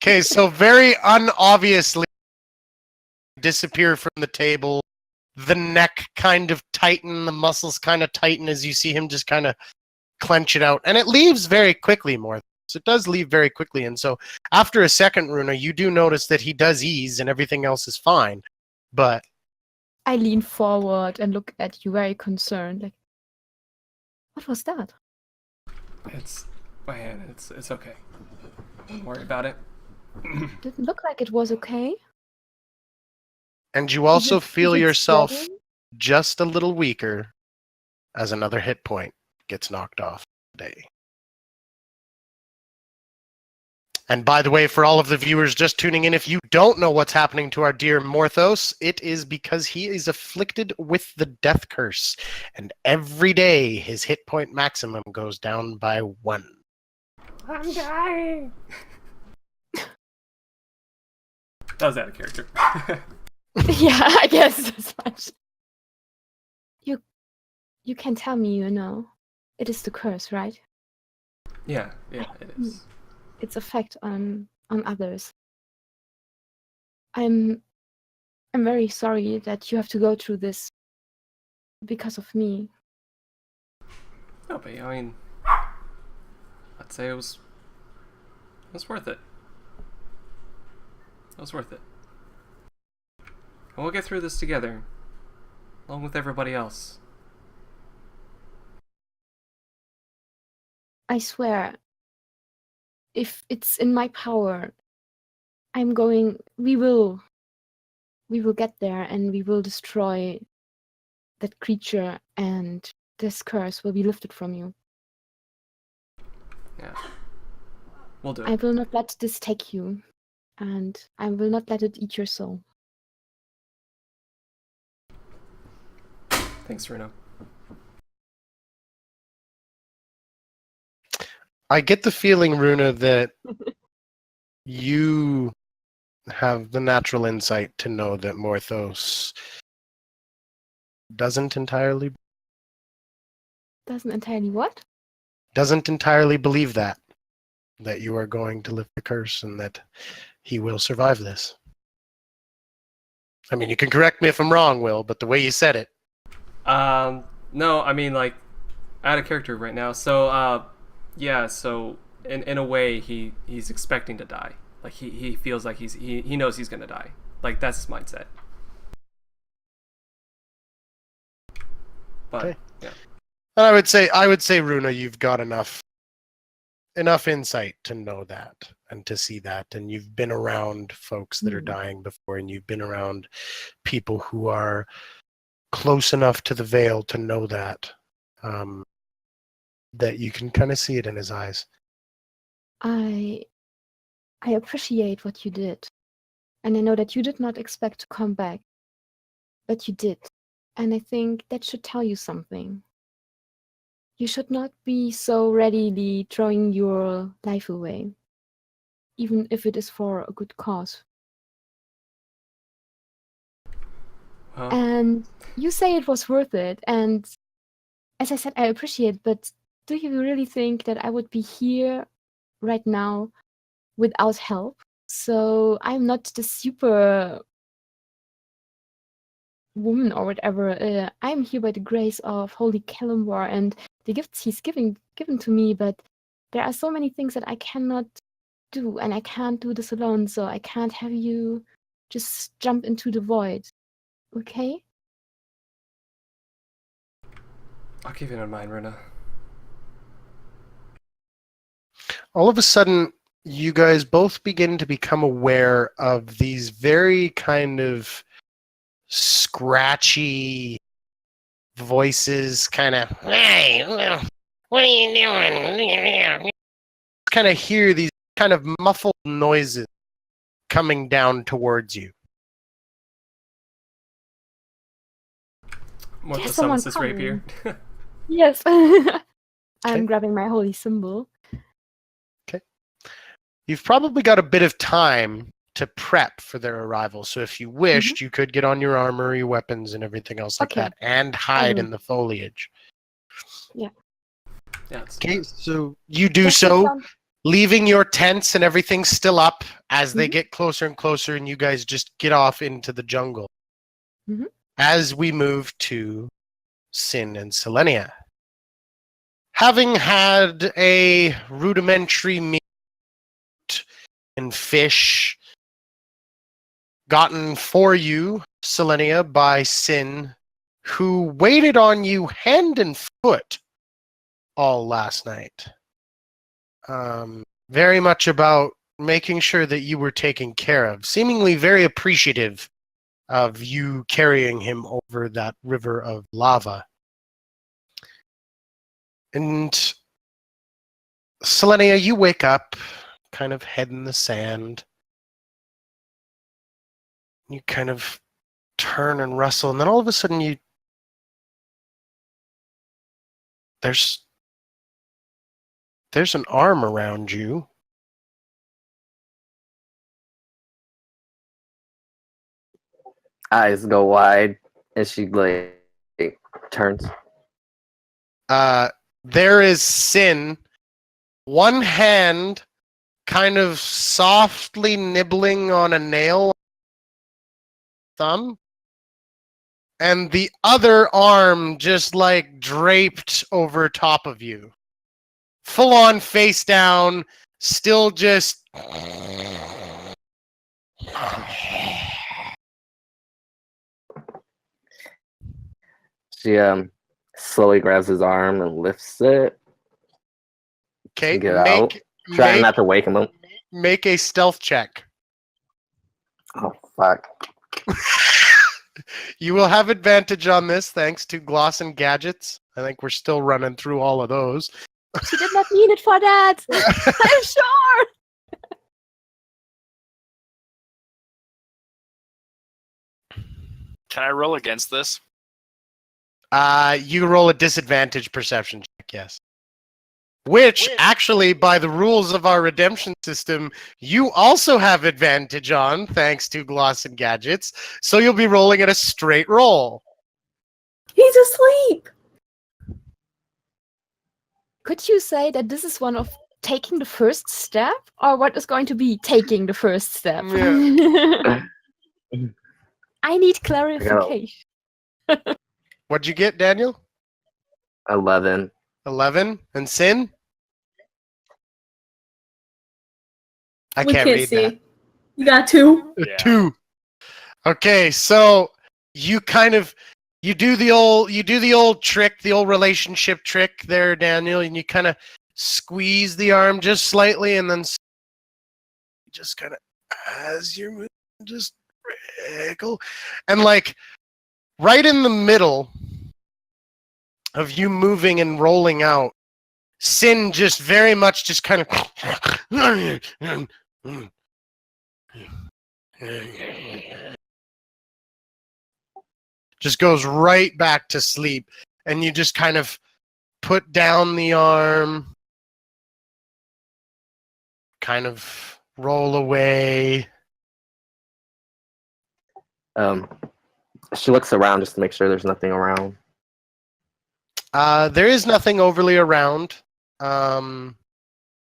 Okay, so very unobviously disappear from the table. The neck kind of tighten, the muscles kind of tighten as you see him just kind of clench it out. And it leaves very quickly, more. So it does leave very quickly. And so after a second, Runa, you do notice that he does ease and everything else is fine. But I lean forward and look at you very concerned. Like, what was that? It's my hand. It's okay. Don't worry about it. Didn't look like it was okay. and you also Is it- feel is it yourself spreading? just a little weaker as another hit point gets knocked off today. And by the way, for all of the viewers just tuning in, if you don't know what's happening to our dear Morthos, it is because he is afflicted with the death curse. And every day, his hit point maximum goes down by 1. I'm dying. That was out of character. Yeah, I guess as much. You can tell me, you know. It is the curse, right? yeah, it is. Its effect on others. I'm very sorry that you have to go through this because of me. No, but I mean, I'd say it was worth it. It was worth it. And we'll get through this together, along with everybody else. I swear, if it's in my power, we will get there and we will destroy that creature and this curse will be lifted from you. Yeah, we'll do I it. will not let this take you, and I will not let it eat your soul. Thanks, Runa. I get the feeling, Runa, that you have the natural insight to know that Morthos doesn't entirely Doesn't entirely what? believe that you are going to lift the curse and that he will survive this. I mean, you can correct me if I'm wrong, Will, but the way you said it. No, I mean, like, out of character right now. So, yeah, so in a way, he's expecting to die. Like, he feels like he knows he's gonna die. Like, that's his mindset. But Okay. yeah, And I would say, Runa, you've got enough insight to know that and to see that, and you've been around folks that are dying before, and you've been around people who are close enough to the veil to know that, that you can kind of see it in his eyes. I appreciate what you did. And I know that you did not expect to come back. But you did. And I think that should tell you something. You should not be so readily throwing your life away. Even if it is for a good cause. well, And you say it was worth it. And as I said, I appreciate, but do you really think that I would be here right now without help? So I'm not the super woman or whatever. I'm here by the grace of Holy Kalimwar and the gifts he's given to me, but there are so many things that I cannot do, and I can't do this alone, so I can't have you just jump into the void. Okay? I'll keep it in mind, Rena. All of a sudden, you guys both begin to become aware of these very kind of scratchy voices, kind of, hey, what are you doing? Kind of hear these kind of muffled noises coming down towards you. What There's the someone summons this rapier? Yes. Okay. I'm grabbing my holy symbol. You've probably got a bit of time to prep for their arrival, so if you wished, you could get on your armor, your weapons, and everything else like Okay. that, and hide will. in the foliage. Yeah, it's Okay, so you do Does it so, sound- leaving your tents and everything still up as they Mhm. get closer and closer, and you guys just get off into the jungle. Mhm. As we move to Sin and Selenia. Having had a rudimentary meat and fish gotten for you, Selenia, by Sin, who waited on you hand and foot all last night. Very much about making sure that you were taken care of, seemingly very appreciative of you carrying him over that river of lava. And Selenia, you wake up, kind of head in the sand. You kind of turn and rustle, and then all of a sudden there's an arm around you. Eyes go wide as she like turns. There is Sin, one hand kind of softly nibbling on a nail thumb, and the other arm just like draped over top of you. Full on face down, still just She slowly grabs his arm and lifts it okay. to get out, Make trying make not to wake him up. make a stealth check. Oh fuck! You will have advantage on this thanks to Gloss and Gadgets. I think we're still running through all of those. She did not mean it for that. I'm sure. Can I roll against this? You roll a disadvantage perception check, yes. Which, actually, by the rules of our redemption system, you also have advantage on, thanks to Gloss and Gadgets. So you'll be rolling at a straight roll. He's asleep. Could you say that this is one of taking the first step, or what is going to be taking the first step? Yeah. I need clarification. What'd you get, Daniel? 11. 11. And Sin? I We can't can't read see. that. You got 2. Yeah. 2. Okay, so you kind of you do the old trick, the old relationship trick there, Daniel, and you kind of squeeze the arm just slightly, and then just kind of as you're moving, just wriggle, and like right in the middle of you moving and rolling out, Sin just very much just kind of just goes right back to sleep, and you just kind of put down the arm, kind of roll away. She looks around just to make sure there's nothing around. There is nothing overly around.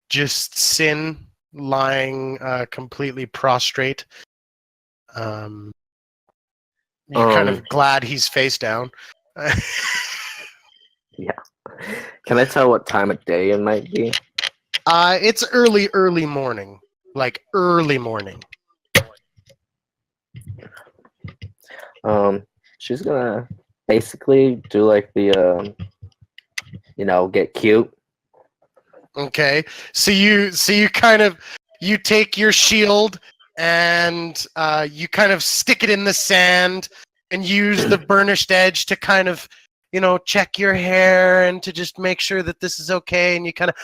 Just Sin lying completely prostrate. You're kind of glad he's face down. Yeah. Can I tell what time of day it might be? It's early morning. Like early morning. She's gonna basically do like the get cute. Okay. So you kind of you take your shield and you kind of stick it in the sand and use the burnished edge to kind of, check your hair and to just make sure that this is okay, and you kind of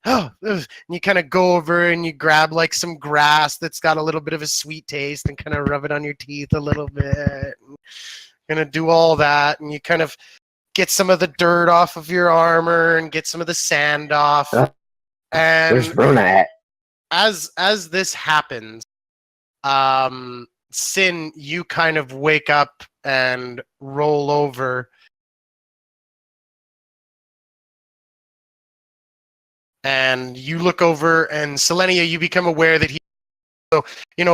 and you kind of go over and you grab like some grass that's got a little bit of a sweet taste and kind of rub it on your teeth a little bit. Gonna do all that, and you kind of get some of the dirt off of your armor and get some of the sand off. Where's And Bruna at? as this happens, Sin, you kind of wake up and roll over. And you look over, and Selenia, you become aware that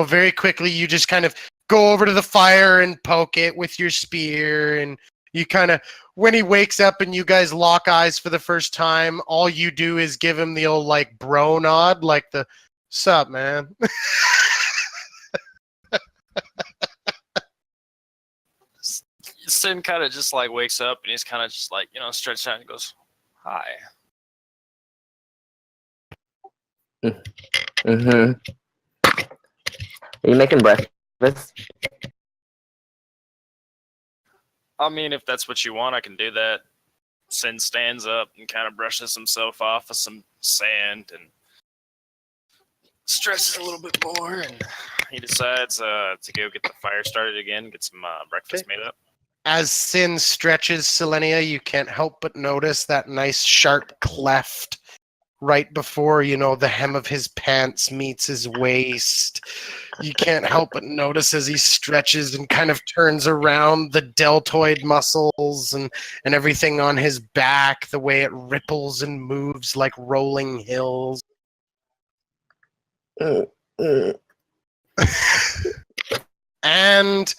very quickly you just kind of go over to the fire and poke it with your spear, and you kind of, when he wakes up and you guys lock eyes for the first time, all you do is give him the old like bro nod, like the "sup, man." Sin kind of just like wakes up and he's kind of just like, stretched out and goes, "Hi." Mm-hmm. Are you making breakfast? I mean, if that's what you want, I can do that. Sin stands up and kind of brushes himself off with some sand and stretches a little bit more, and he decides to go get the fire started again, get some breakfast made up. As Sin stretches, Selenia, you can't help but notice that nice sharp cleft right before, the hem of his pants meets his waist. You can't help but notice as he stretches and kind of turns around the deltoid muscles and everything on his back, the way it ripples and moves like rolling hills. And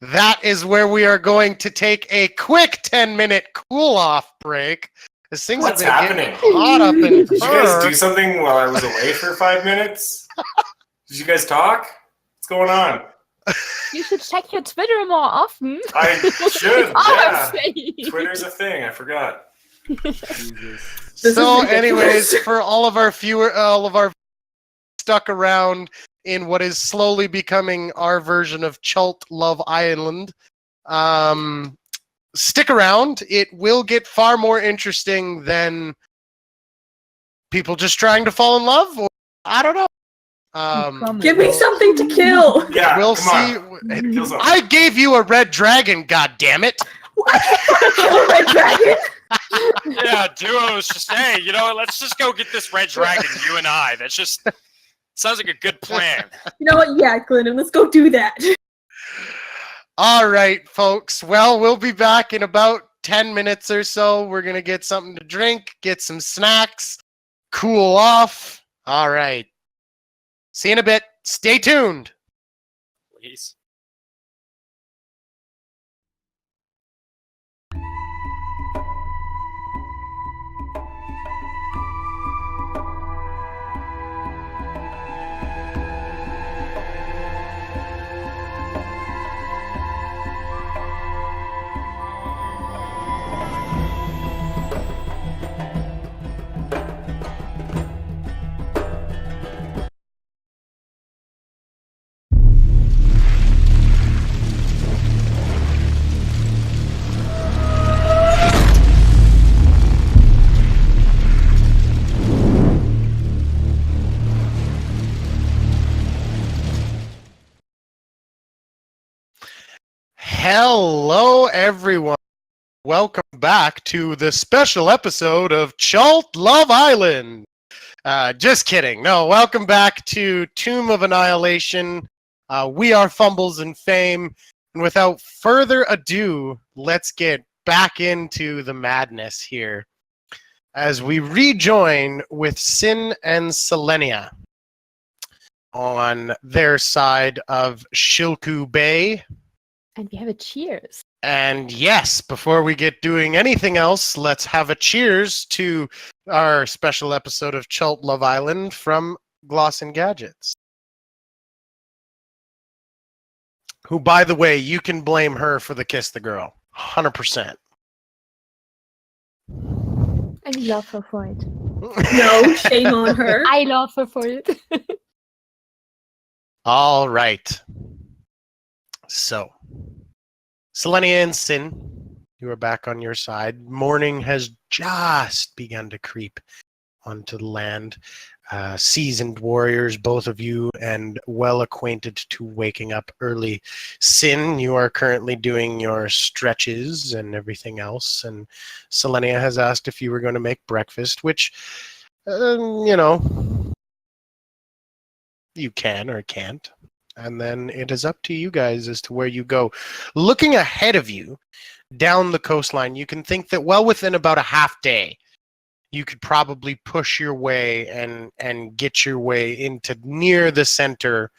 that is where we are going to take a quick 10-minute cool-off break. Because things What's have been getting happening? hot up in Did you guys her. do something while I was away for 5 minutes? Did you guys talk? What's going on? You should check your Twitter more often. I should, I yeah. say. Twitter's a thing. I forgot. Jesus. So, anyways, for all of our stuck around in what is slowly becoming our version of Chult Love Island, stick around. It will get far more interesting than people just trying to fall in love. Or, I don't know. Give me something to kill. Yeah, We'll come see. on. Kill something. I gave you a red dragon. God damn it! Kill a red dragon. Yeah, duos just, hey, let's just go get this red dragon, you and I. That's just sounds like a good plan. You know what? Yeah, Glennon, let's go do that. All right, folks. Well, we'll be back in about 10 minutes or so. We're going to get something to drink, get some snacks, cool off. All right. See you in a bit. Stay tuned. Please. Hello, everyone. Welcome back to the special episode of Chult Love Island. Just kidding. No, welcome back to Tomb of Annihilation. We are Fumbles and Fame. And without further ado, let's get back into the madness here as we rejoin with Sin and Selenia on their side of Shilku Bay. And we have a cheers. And yes, before we get doing anything else, let's have a cheers to our special episode of Chult Love Island from Gloss and Gadgets. Who, by the way, you can blame her for the kiss the girl. 100%. And we love her for it. No, shame on her. I love her for it. All right. So, Selenia and Sin, you are back on your side. Morning has just begun to creep onto the land. Seasoned warriors, both of you, and well acquainted to waking up early. Sin, you are currently doing your stretches and everything else. And Selenia has asked if you were going to make breakfast, which, you can or can't. And then it is up to you guys as to where you go. Looking ahead of you, down the coastline, you can think that well within about a half day, you could probably push your way and get your way into near the center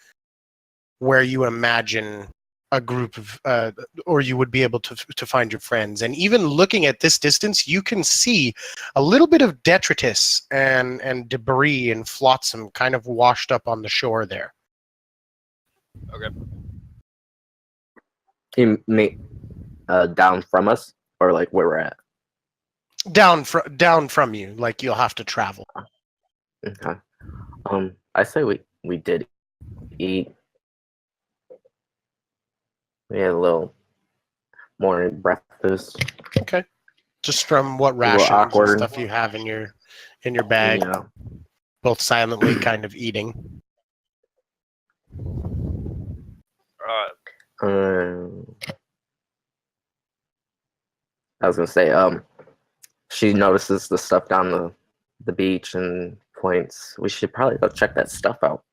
where you imagine a group of, or you would be able to find your friends. And even looking at this distance, you can see a little bit of detritus and debris and flotsam kind of washed up on the shore there. Okay. You mean down from us, or like where we're at? Down from you, like you'll have to travel. Okay. I say we did eat. We had a little morning breakfast. Okay. Just from what little rations and awkward. stuff you have in your bag, Yeah. both silently kind of eating. I was gonna say, she notices the stuff down the beach and points. We should probably go check that stuff out.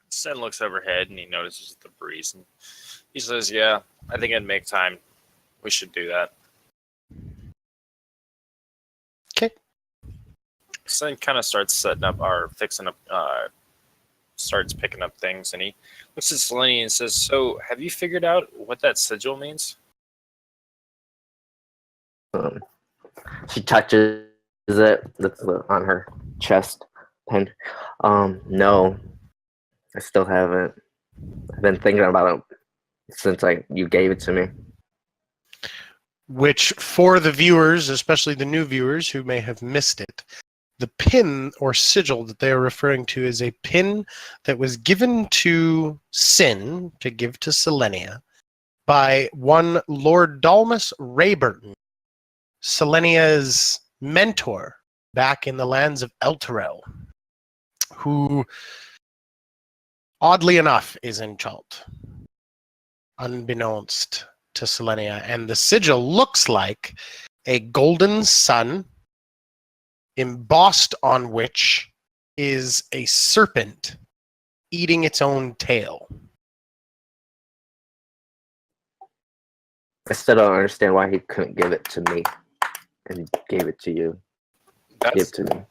Sen looks overhead and he notices the breeze and he says, "Yeah, I think it'd make time. We should do that." Okay. Sen kind of starts setting up or fixing up, starts picking up things, and he looks at Selene and says, "So, have you figured out what that sigil means?" She touches it. That's on her chest pen. No, I still haven't. I've been thinking about it since you gave it to me. Which, for the viewers, especially the new viewers who may have missed it, the pin or sigil that they are referring to is a pin that was given to Sin to give to Selenia by one Lord Dalmas Rayburton, Selenia's mentor back in the lands of Elturel, who, oddly enough, is in Chult, unbeknownst to Selenia. And the sigil looks like a golden sun embossed on which is a serpent eating its own tail. I still don't understand why he couldn't give it to me and gave it to you. Give That's it to me.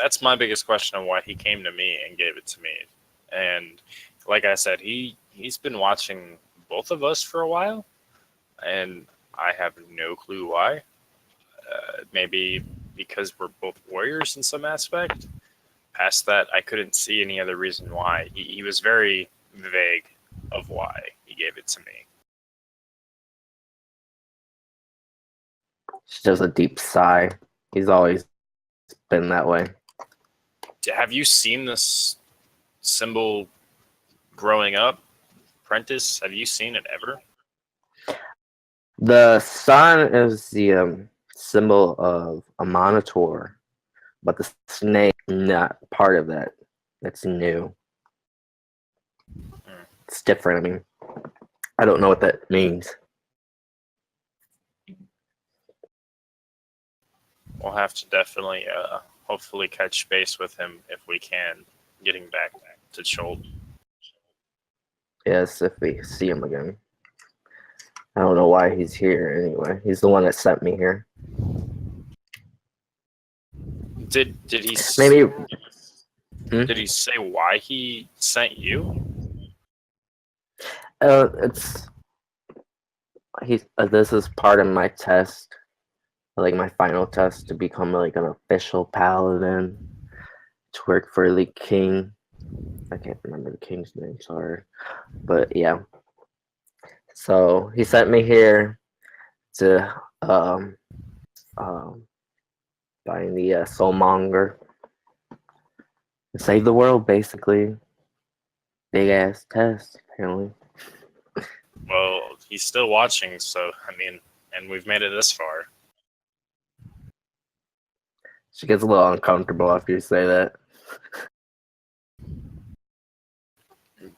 that's my biggest question of why he came to me and gave it to me. And like I said, he's been watching both of us for a while, and I have no clue why. Maybe because we're both warriors in some aspect. Past that, I couldn't see any other reason why. He was very vague of why he gave it to me. She does a deep sigh. He's always been that way. Have you seen this symbol growing up, Prentice? Have you seen it ever? The sun is the symbol of a monitor, but the snake not part of that. That's new. It's different. I mean, I don't know what that means. We'll have to definitely, hopefully, catch base with him if we can, getting back to Chult. Yes, if we see him again. I don't know why he's here anyway. He's the one that sent me here. Did Maybe. did he say why he sent you? It's this is part of my test, like my final test to become like an official paladin to work for the king. I can't remember the king's name, sorry, but yeah. So he sent me here to find the soulmonger and save the world, basically. Big ass test, apparently. Well, he's still watching, so I mean, and we've made it this far. She gets a little uncomfortable after you say that.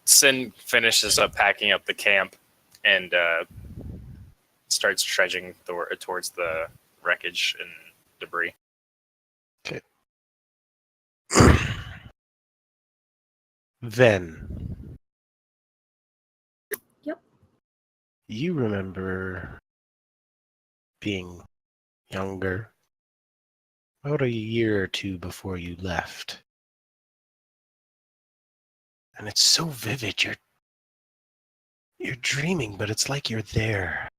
Sin finishes up packing up the camp and starts trudging towards the wreckage and debris. Then. Yep. You remember being younger, about a year or two before you left. And it's so vivid, you're dreaming, but it's like you're there.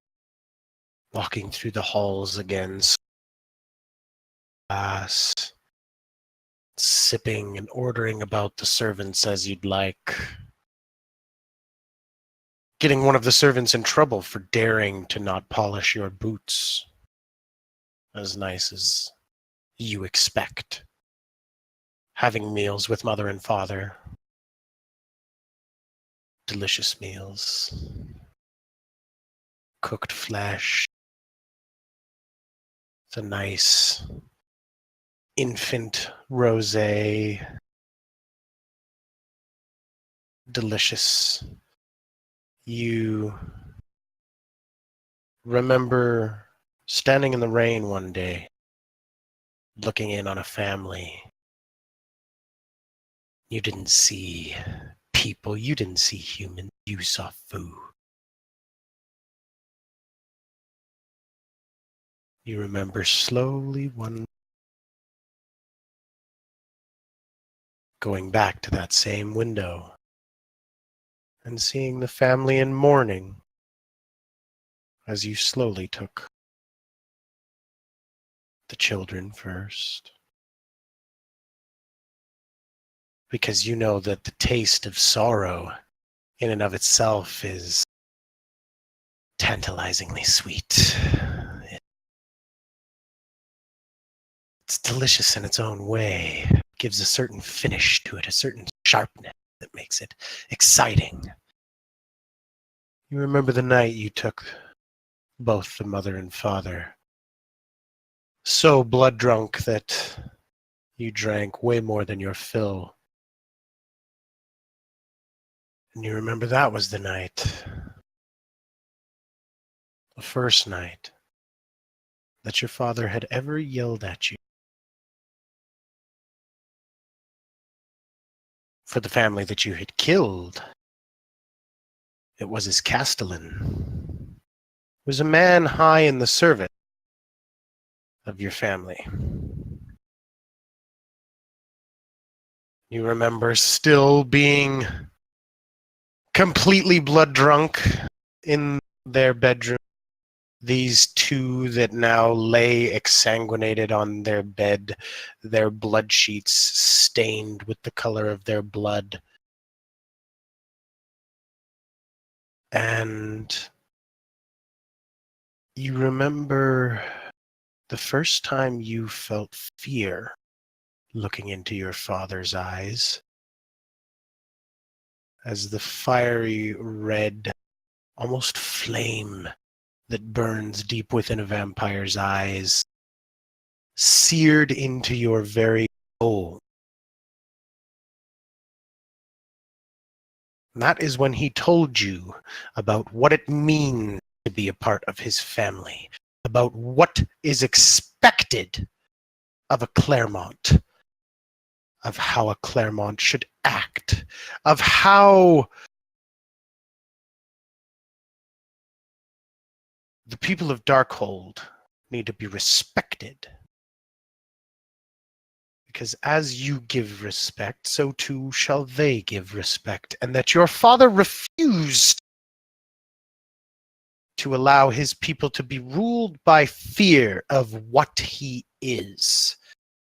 Walking through the halls again, sipping and ordering about the servants as you'd like. Getting one of the servants in trouble for daring to not polish your boots as nice as you expect. Having meals with mother and father. Delicious meals. Cooked flesh. The nice infant rosé. Delicious. You remember standing in the rain one day, looking in on a family. You didn't see people, you didn't see humans, you saw food. You remember slowly going back to that same window and seeing the family in mourning as you slowly took the children first. Because you know that the taste of sorrow in and of itself is tantalizingly sweet. It's delicious in its own way. It gives a certain finish to it, a certain sharpness that makes it exciting. You remember the night you took both the mother and father, so blood drunk that you drank way more than your fill. And you remember that was the night, the first night, that your father had ever yelled at you for the family that you had killed. It was his castellan. It was a man high in the service of your family. You remember still being completely blood drunk in their bedroom. These two that now lay exsanguinated on their bed, their blood sheets stained with the color of their blood. And you remember the first time you felt fear looking into your father's eyes, as the fiery red, almost flame that burns deep within a vampire's eyes, seared into your very soul. And that is when he told you about what it means to be a part of his family, about what is expected of a Claremont, of how a Claremont should act, of how The people of Darkhold need to be respected. Because as you give respect, so too shall they give respect. And that your father refused to allow his people to be ruled by fear of what he is.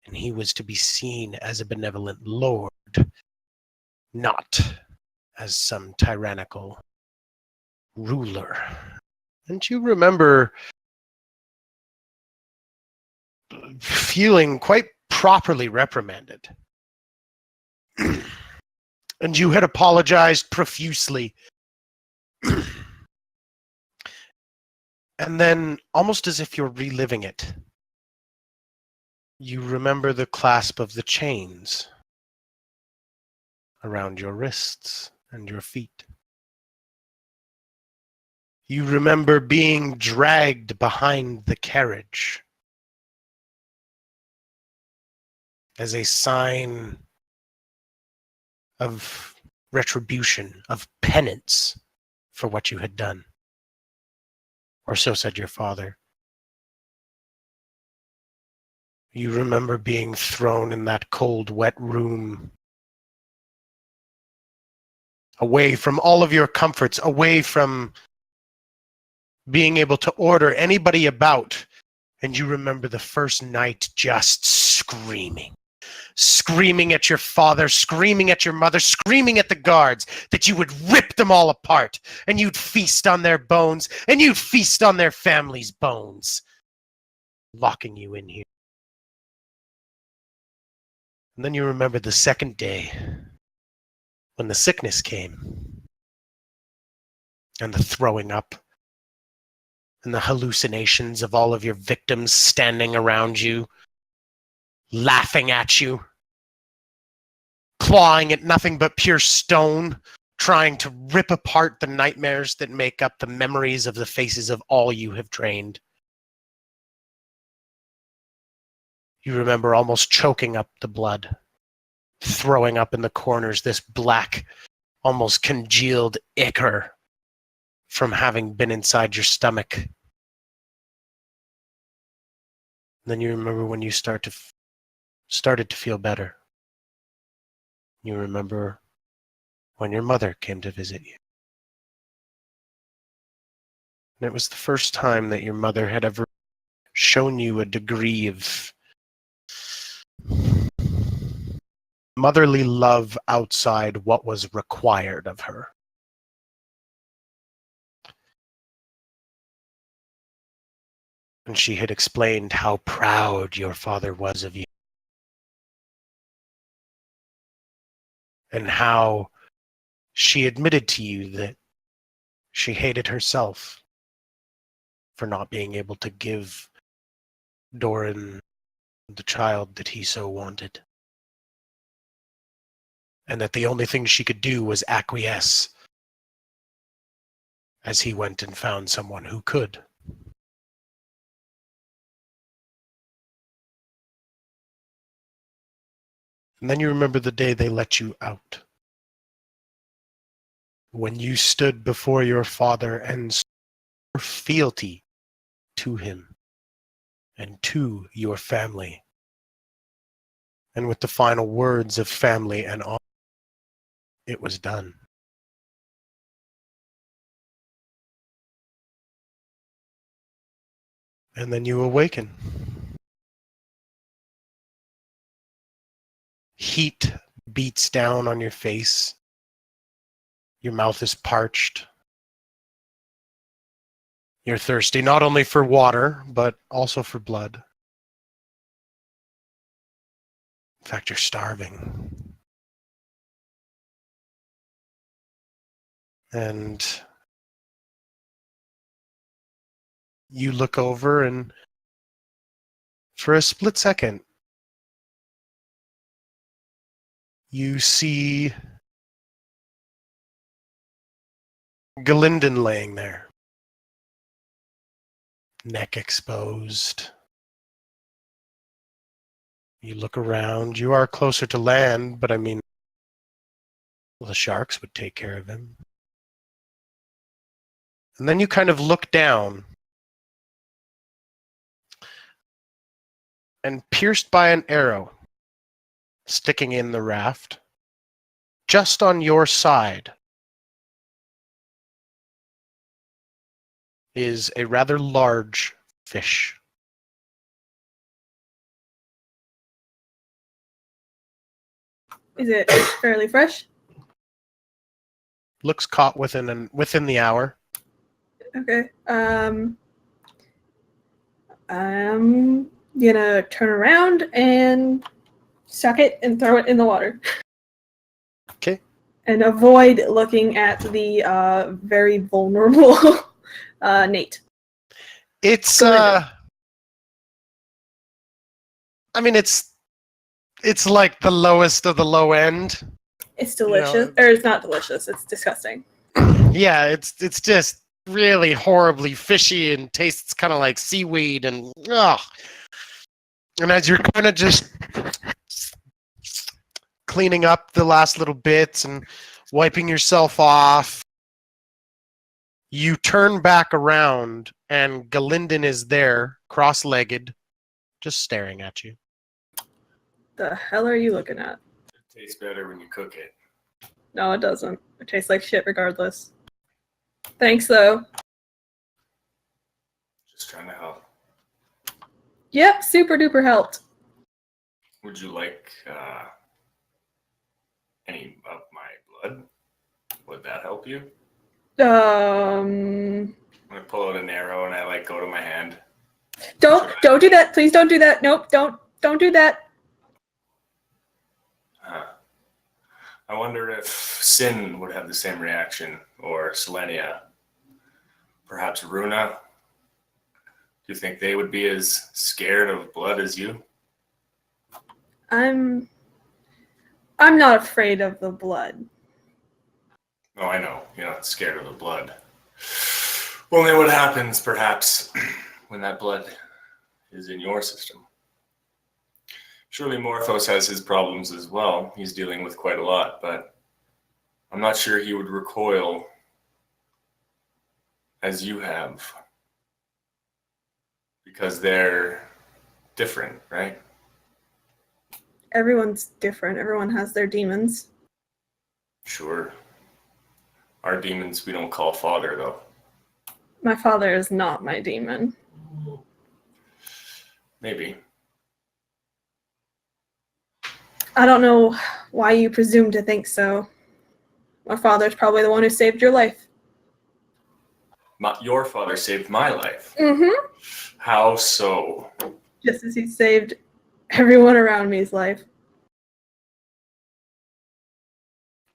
And he was to be seen as a benevolent lord, not as some tyrannical ruler. And you remember feeling quite properly reprimanded. And you had apologized profusely. And then, almost as if you're reliving it, you remember the clasp of the chains around your wrists and your feet. You remember being dragged behind the carriage as a sign of retribution, of penance for what you had done. Or so said your father. You remember being thrown in that cold, wet room, away from all of your comforts, away from being able to order anybody about. And you remember the first night just screaming at your father, screaming at your mother, screaming at the guards that you would rip them all apart and you'd feast on their bones and you'd feast on their family's bones, locking you in here. And then you remember the second day when the sickness came and the throwing up and the hallucinations of all of your victims standing around you, laughing at you, clawing at nothing but pure stone, trying to rip apart the nightmares that make up the memories of the faces of all you have trained. You remember almost choking up the blood, throwing up in the corners this black, almost congealed ichor from having been inside your stomach. And then you remember when you started to feel better. You remember when your mother came to visit you. And it was the first time that your mother had ever shown you a degree of motherly love outside what was required of her. And she had explained how proud your father was of you. And how she admitted to you that she hated herself for not being able to give Doran the child that he so wanted. And that the only thing she could do was acquiesce as he went and found someone who could. And then you remember the day they let you out. When you stood before your father and swore fealty to him and to your family. And with the final words of family and honor, it was done. And then you awaken. Heat beats down on your face. Your mouth is parched. You're thirsty not only for water, but also for blood. In fact, you're starving. And you look over, and for a split second, you see Galinden laying there, neck exposed. You look around. You are closer to land, but I mean, well, the sharks would take care of him. And then you kind of look down, and pierced by an arrow sticking in the raft, just on your side, is a rather large fish. Is it fairly fresh? Looks caught within the hour. Okay. I'm gonna turn around and suck it and throw it in the water. Okay. And avoid looking at the very vulnerable Nate. It's Glinda. I mean it's like the lowest of the low end. It's know, delicious. Or it's not delicious. It's disgusting. Yeah, it's just really horribly fishy and tastes kind of like seaweed and ugh. And as you're kind of just cleaning up the last little bits and wiping yourself off, you turn back around and Galinden is there, cross-legged, just staring at you. The hell are you looking at? It tastes better when you cook it. No, it doesn't. It tastes like shit regardless. Thanks, though. Just trying to help. Yep, super duper helped. Would you like any of my blood? Would that help you? I pull out an arrow and I go to my hand. Don't do that. Please don't do that. Nope, don't do that. I wonder if Sin would have the same reaction, or Selenia, perhaps Runa. Do you think they would be as scared of blood as you? I'm not afraid of the blood. Oh, I know. You're not scared of the blood. Only what happens, perhaps, when that blood is in your system. Surely Morphos has his problems as well. He's dealing with quite a lot, but I'm not sure he would recoil as you have. Because they're different, right? Everyone's different. Everyone has their demons. Sure. Our demons we don't call father, though. My father is not my demon. Maybe. I don't know why you presume to think so. My father's probably the one who saved your life. Your father saved my life. Mm-hmm. How so? Just as he saved everyone around me's life.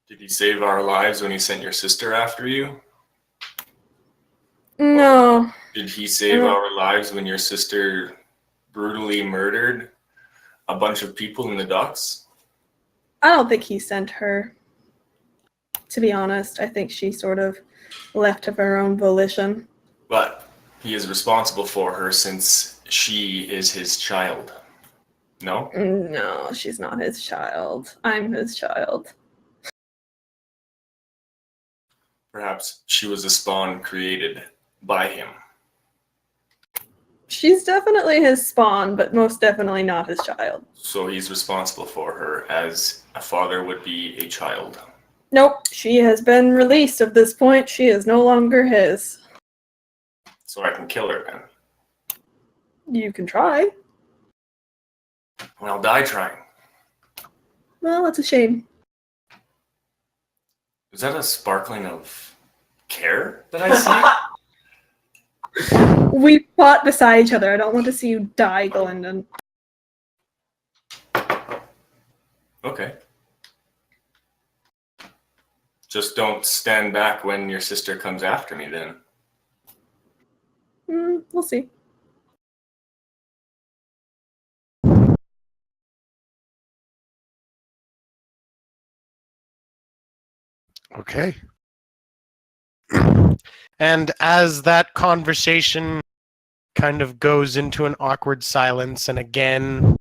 Did he save our lives when he sent your sister after you? No. Did he save our lives when your sister brutally murdered a bunch of people in the docks? I don't think he sent her. To be honest, I think she sort of left of her own volition. But he is responsible for her since she is his child. No? No, she's not his child. I'm his child. Perhaps she was a spawn created by him. She's definitely his spawn, but most definitely not his child. So he's responsible for her as a father would be a child. Nope, she has been released at this point. She is no longer his. So I can kill her then. You can try. Well, I'll die trying. Well, that's a shame. Is that a sparkling of care that I see? We fought beside each other. I don't want to see you die, Glendon. Okay. Just don't stand back when your sister comes after me then. We'll see. Okay. And as that conversation kind of goes into an awkward silence, and again,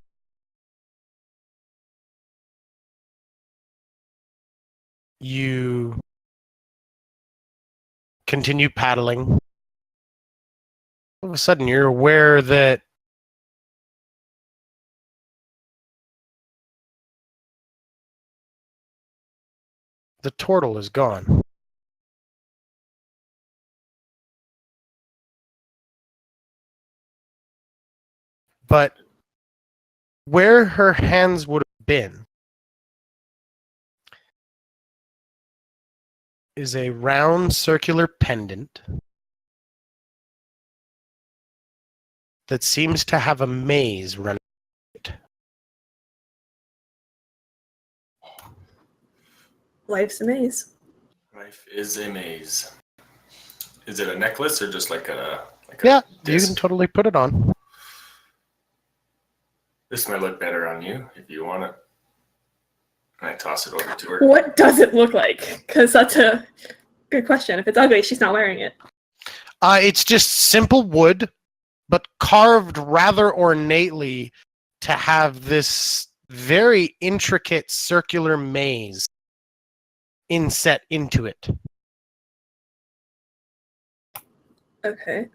you continue paddling. All of a sudden, you're aware that the turtle is gone. But where her hands would have been is a round circular pendant that seems to have a maze running it. Life's a maze. Life is a maze. Is it a necklace or just like a Yeah, you disc? can totally put it on. This might look better on you if you want it. And I toss it over to her. What does it look like? Because that's a good question. If it's ugly, she's not wearing it. It's just simple wood, but carved rather ornately to have this very intricate circular maze inset into it. Okay.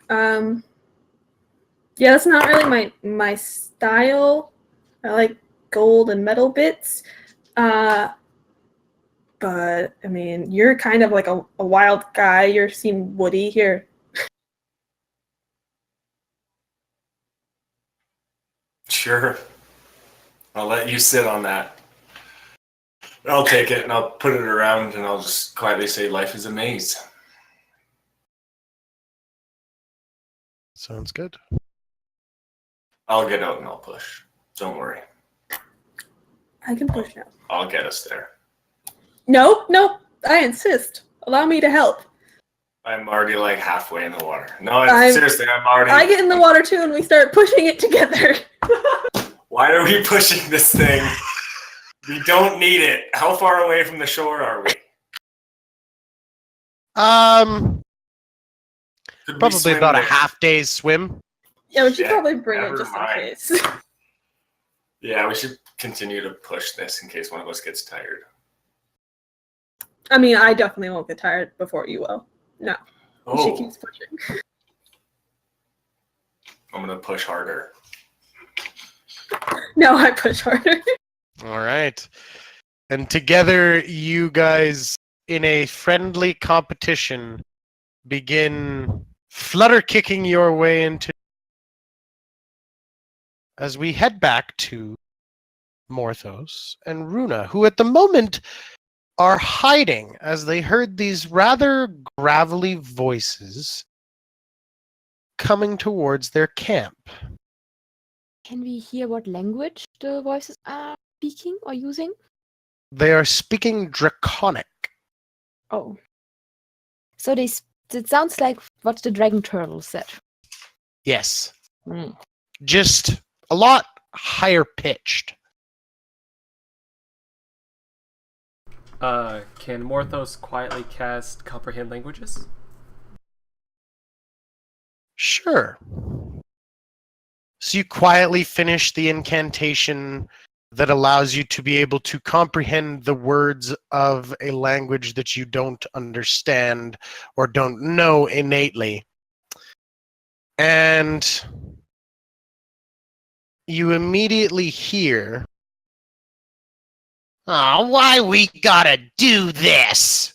Yeah, that's not really my style. I like gold and metal bits. But I mean, you're kind of like a wild guy. You seem woody here. Sure. I'll let you sit on that. I'll take it and I'll put it around and I'll just quietly say life is a maze. Sounds good. I'll get out and I'll push. Don't worry. I can push now. I'll get us there. No, I insist. Allow me to help. I'm already like halfway in the water. No, I'm- seriously, I'm already. I get in the water too, and we start pushing it together. Why are we pushing this thing? We don't need it. How far away from the shore are we? Could we Probably swim about a there? half day's swim. Yeah, we should Yeah, probably bring it never just mind. in case. Yeah, we should continue to push this in case one of us gets tired. I mean, I definitely won't get tired before you will. No, she Oh, keeps pushing. I'm gonna push harder. No, I push harder. All right. And together, you guys, in a friendly competition, begin flutter kicking your way into. As we head back to Morthos and Runa, who at the moment are hiding as they heard these rather gravelly voices coming towards their camp. Can we hear what language the voices are speaking or using? They are speaking Draconic. Oh. So it sounds like what the dragon turtle said. Yes. Mm. Just a lot higher pitched. Can Morthos quietly cast Comprehend Languages? Sure. So you quietly finish the incantation that allows you to be able to comprehend the words of a language that you don't understand or don't know innately. And you immediately hear, "Oh, why we gotta do this?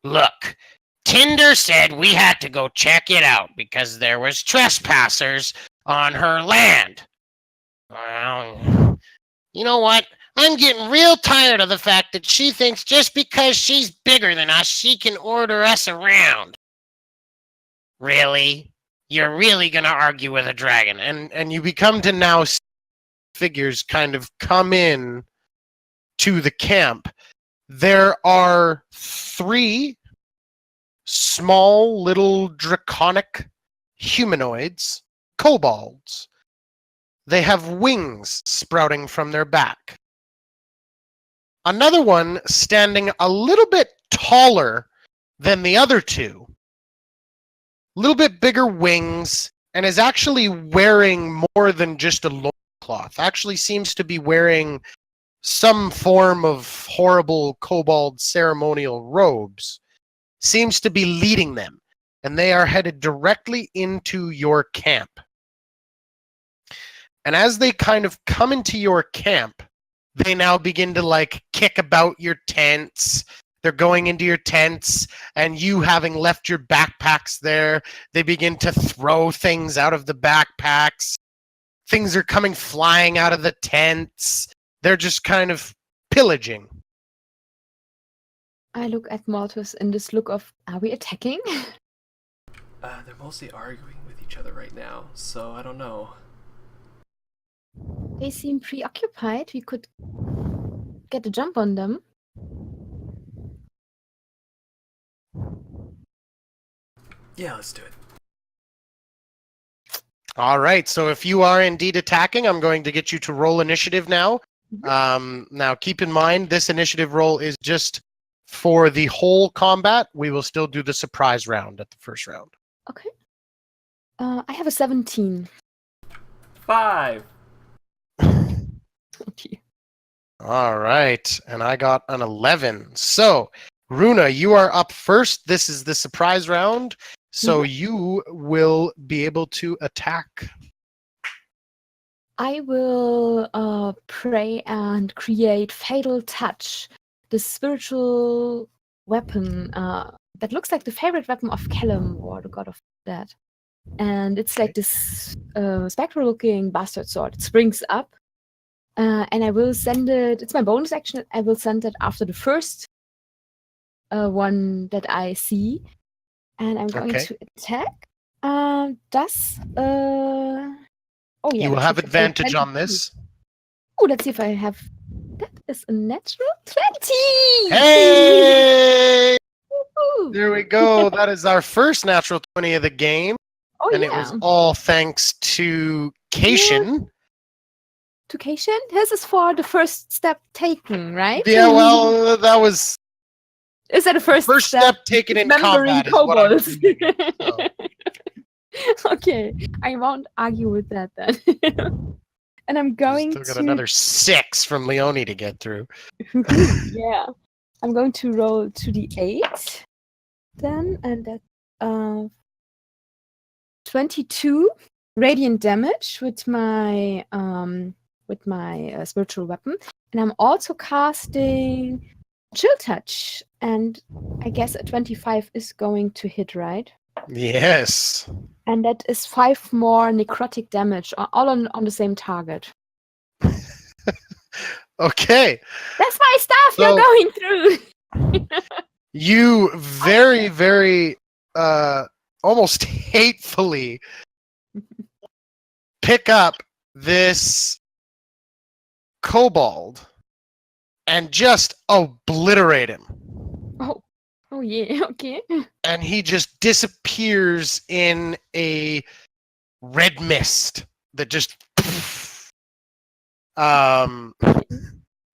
Look, Tinder said we had to go check it out because there was trespassers on her land. Well, you know what? I'm getting real tired of the fact that she thinks just because she's bigger than us, she can order us around. Really? You're really gonna argue with a dragon?" And you become to now see figures kind of come in to the camp. There are 3 small little draconic humanoids, kobolds. They have wings sprouting from their back. Another one standing a little bit taller than the other 2. A little bit bigger wings, and is actually wearing more than just a loincloth. Actually seems to be wearing some form of horrible kobold ceremonial robes. Seems to be leading them, and they are headed directly into your camp. And as they kind of come into your camp, they now begin to like kick about your tents They're going into your tents, and you having left your backpacks there, they begin to throw things out of the backpacks. Things are coming flying out of the tents. They're just kind of pillaging. I look at Mortis in this look of, are we attacking? They're mostly arguing with each other right now, so I don't know. They seem preoccupied. We could get a jump on them. Yeah, let's do it. All right, so if you are indeed attacking, I'm going to get you to roll initiative now. Now, keep in mind, this initiative roll is just for the whole combat. We will still do the surprise round at the first round. Okay. I have a 17. 5. Okay. All right, and I got an 11. So, Runa, you are up first. This is the surprise round, so you will be able to attack. I will pray and create Fatal Touch, the spiritual weapon that looks like the favorite weapon of Callum, or the god of that. And it's like this spectral-looking bastard sword. It springs up, and I will send it. It's my bonus action. I will send it after the first one that I see, and I'm going to attack. Oh yeah, You will that have should be advantage on 22. this. Oh, let's see if I have. That is a natural 20. Hey! Woohoo! There we go. That is our first natural 20 of the game. Oh And yeah. it was all thanks to Cation. To Cation? This is for the first step taken, right? Yeah, well, that was Is that the first step taken in Remembering combat. Is what I'm kobolds. doing, so. Okay, I won't argue with that then. And I'm going Still got to another 6 from Leonie to get through. yeah. I'm going to roll to the 8 then, and that 22 radiant damage with my spiritual weapon, and I'm also casting Chill Touch, and I guess a 25 is going to hit, right? Yes. And that is 5 more necrotic damage, all on the same target. Okay. That's my stuff So- you're going through. You very, very, almost hatefully pick up this kobold and just obliterate him. Oh yeah, okay. And he just disappears in a red mist that just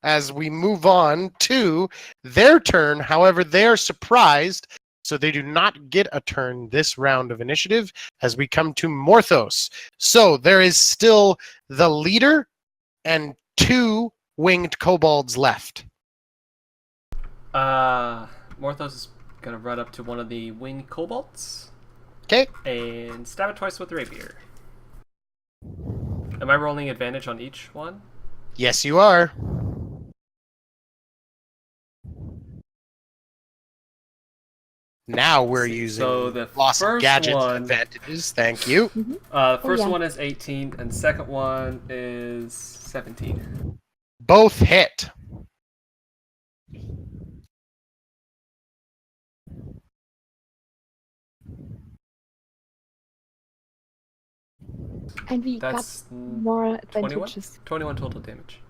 as we move on to their turn. However, they are surprised, so they do not get a turn this round of initiative as we come to Morthos. So there is still the leader and 2 winged kobolds left. Morthos is gonna run up to one of the winged kobolds. Okay. And stab it twice with the rapier. Am I rolling advantage on each one? Yes, you are. Now we're using So the loss of first gadgets one- advantages. Thank you. First yeah. one is 18, and second one is 17. Both hit. And we That's got more 21? advantages. 21 total damage.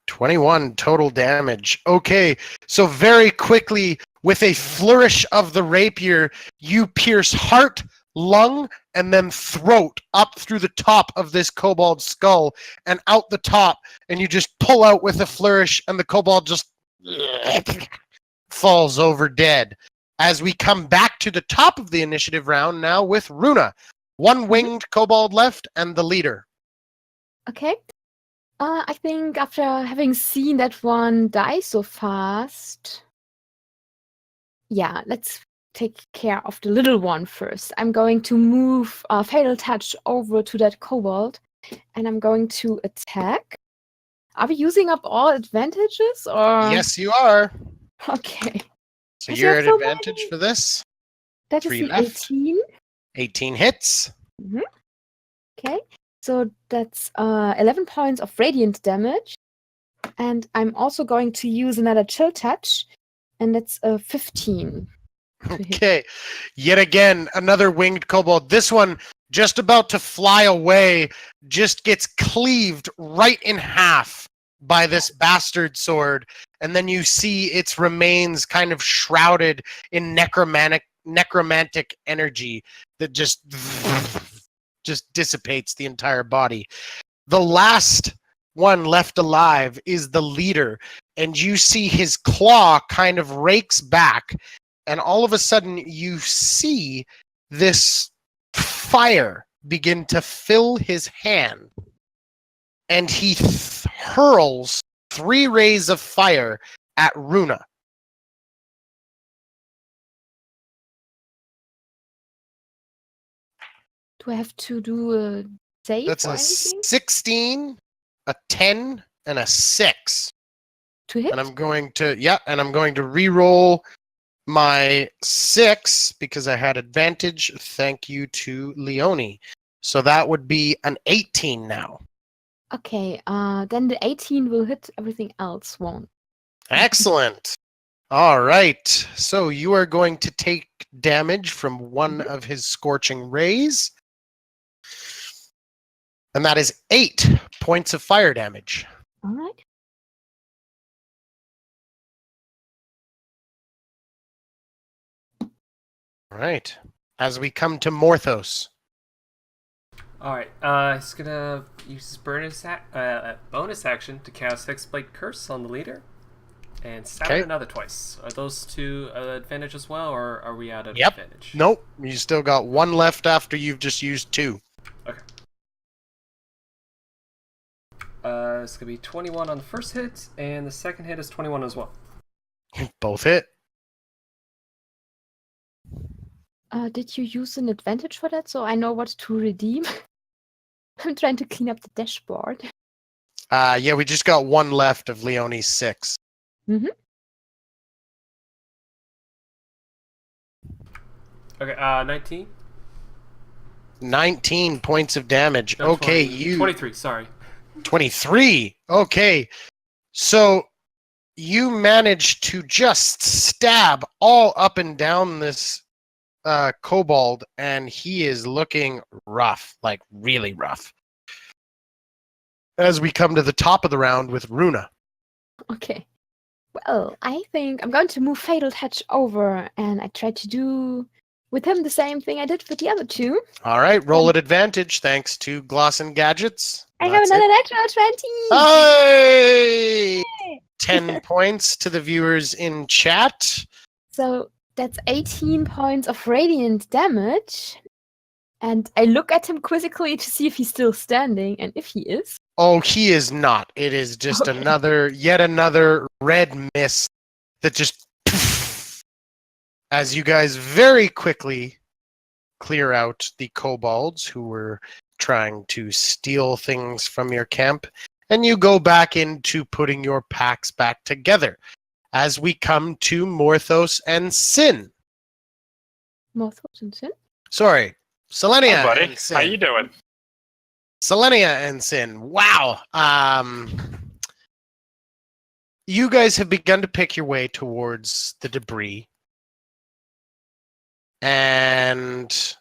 21 total damage. Okay, so very quickly, with a flourish of the rapier, you pierce heart, lung, and then throat up through the top of this kobold's skull and out the top, and you just pull out with a flourish, and the kobold just falls over dead. As we come back to the top of the initiative round now with Runa. 1 winged kobold left and the leader. Okay. I think after having seen that one die so fast, yeah, let's take care of the little one first. I'm going to move Fatal Touch over to that kobold, and I'm going to attack. Are we using up all advantages or? Yes, you are. Okay. So Is you're there at so advantage many? for this. That is 3 an left. 18. 18 hits. Okay. So that's 11 points of radiant damage. And I'm also going to use another chill touch. And that's 15. to hit. Okay. Yet again, another winged kobold. This one, just about to fly away, just gets cleaved right in half by this bastard sword. And then you see its remains kind of shrouded in necromantic energy that just dissipates the entire body. The last one left alive is the leader, and you see his claw kind of rakes back, and all of a sudden you see this fire begin to fill his hand, and he hurls 3 rays of fire at Runa. Do I have to do a save That's or a anything 16, a 10, and a 6. to hit? And I'm going to re-roll my 6 because I had advantage. Thank you to Leone. So that would be an 18 now. Okay, then the 18 will hit, everything else won't. Excellent. All right. So you are going to take damage from one of his scorching rays. And that is 8 points of fire damage. All right. All right. As we come to Morthos. Alright, he's gonna use his bonus action to cast Hexblade Curse on the leader. And stab Okay. it another twice. Are those 2 advantage as well, or are we out of Yep. advantage? Nope. You still got 1 left after you've just used 2. Okay. It's gonna be 21 on the first hit, and the second hit is 21 as well. Both hit. Did you use an advantage for that so I know what to redeem? I'm trying to clean up the dashboard. Yeah, we just got 1 left of Leone's 6. Okay, 19? 19 points of damage. No, Okay, 20, 23, sorry. 23. Okay. So you managed to just stab all up and down this kobold, and he is looking rough, like really rough. As we come to the top of the round with Runa. Okay. Well, I think I'm going to move Fatal Touch over, and I try to do with him the same thing I did with the other 2. All right, roll at advantage thanks to Gloss and Gadgets. I have That's another it. natural 20! Hey! Yay! 10 points to the viewers in chat. So that's 18 points of radiant damage. And I look at him quizzically to see if he's still standing, and if he is. Oh, he is not. It is just Okay. yet another red mist that just, as you guys very quickly clear out the kobolds who were trying to steal things from your camp, and you go back into putting your packs back together. As we come to Morthos and Sin. Morthos and Sin? Sorry, Selenia Hi, buddy. and Sin. How you doing? Selenia and Sin. Wow. You guys have begun to pick your way towards the debris. And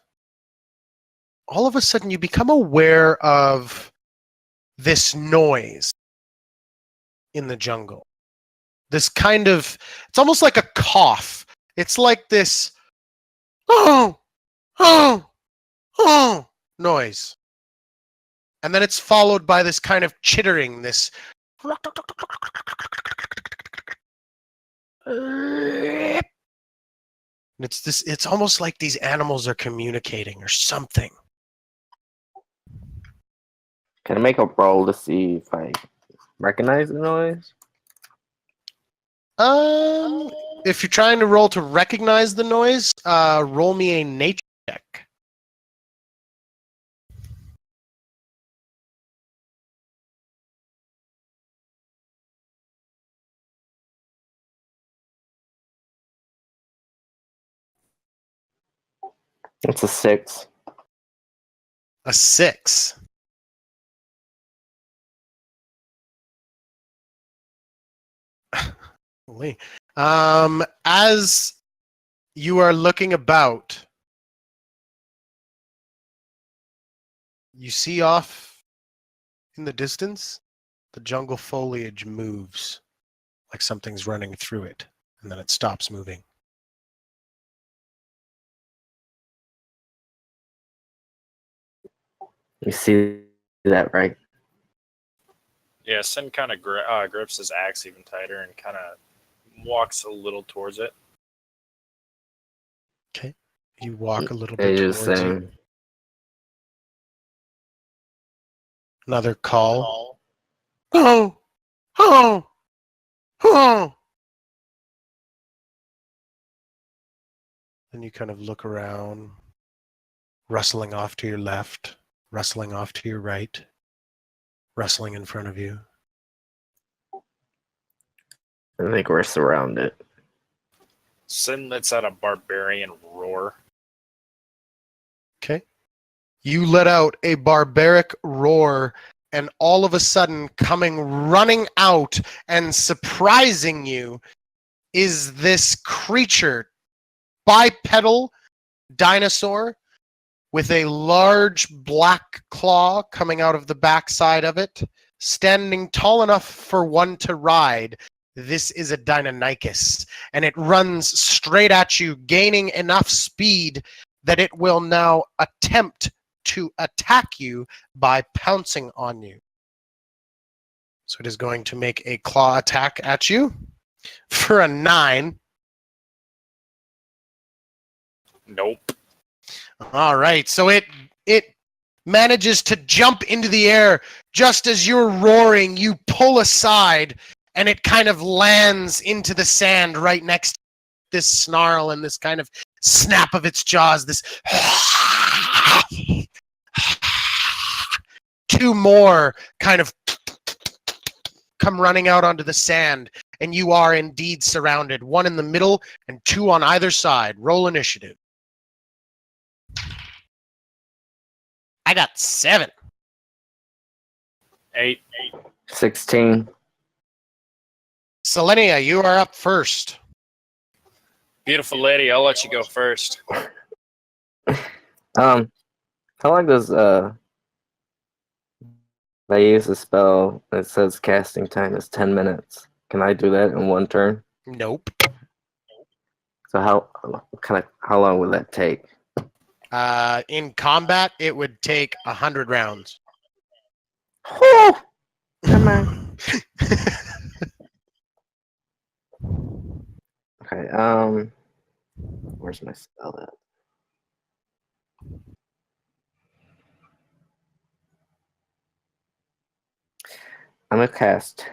all of a sudden you become aware of this noise in the jungle. This kind of, it's almost like a cough. It's like this, oh, noise. And then it's followed by this kind of chittering, this and it's almost like these animals are communicating or something. Can I make a roll to see if I recognize the noise? If you're trying to roll to recognize the noise, roll me a nature check. It's a 6. A 6. Holy. As you are looking about, you see off in the distance, the jungle foliage moves like something's running through it, and then it stops moving. You see that, right? Yeah, Sin kind of grips his axe even tighter and kind of walks a little towards it. Okay. You walk a little And bit you're just towards you. saying, Another call. Oh! Oh! Oh! Then you kind of look around, rustling off to your left, rustling off to your right, rustling in front of you. I think we're surrounded. Sin lets out a barbarian roar. Okay. You let out a barbaric roar, and all of a sudden, coming running out and surprising you is this creature, bipedal dinosaur with a large black claw coming out of the backside of it, standing tall enough for one to ride. This is a Deinonychus, and it runs straight at you, gaining enough speed that it will now attempt to attack you by pouncing on you. So it is going to make a claw attack at you for a 9. Nope. All right, so it manages to jump into the air just as you're roaring. You pull aside, and it kind of lands into the sand right next to this snarl and this kind of snap of its jaws. This 2 more kind of come running out onto the sand, and you are indeed surrounded. 1 in the middle and 2 on either side. Roll initiative. I got 7. 8. 16. Selenia, you are up first. Beautiful lady, I'll let you go first. How long does I use a spell that says casting time is 10 minutes? Can I do that in one turn? Nope. So how long would that take? In combat, it would take 100 rounds. Come on. Okay, where's my spell at? I'm gonna cast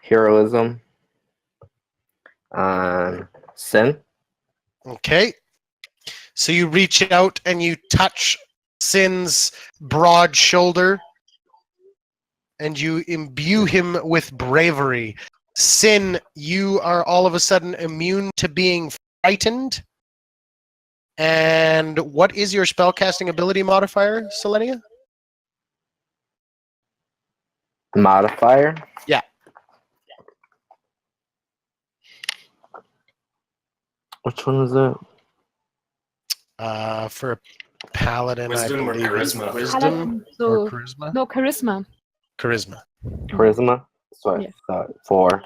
heroism on Sin. Okay. So you reach out and you touch Sin's broad shoulder, and you imbue him with bravery. Sin, you are all of a sudden immune to being frightened. And what is your spellcasting ability modifier, Selenia? Modifier? Yeah. Which one is that? For a paladin, Wisdom I or believe it's charisma? wisdom So, or charisma? no, charisma. Charisma. Charisma? That's what Yeah. I thought. 4.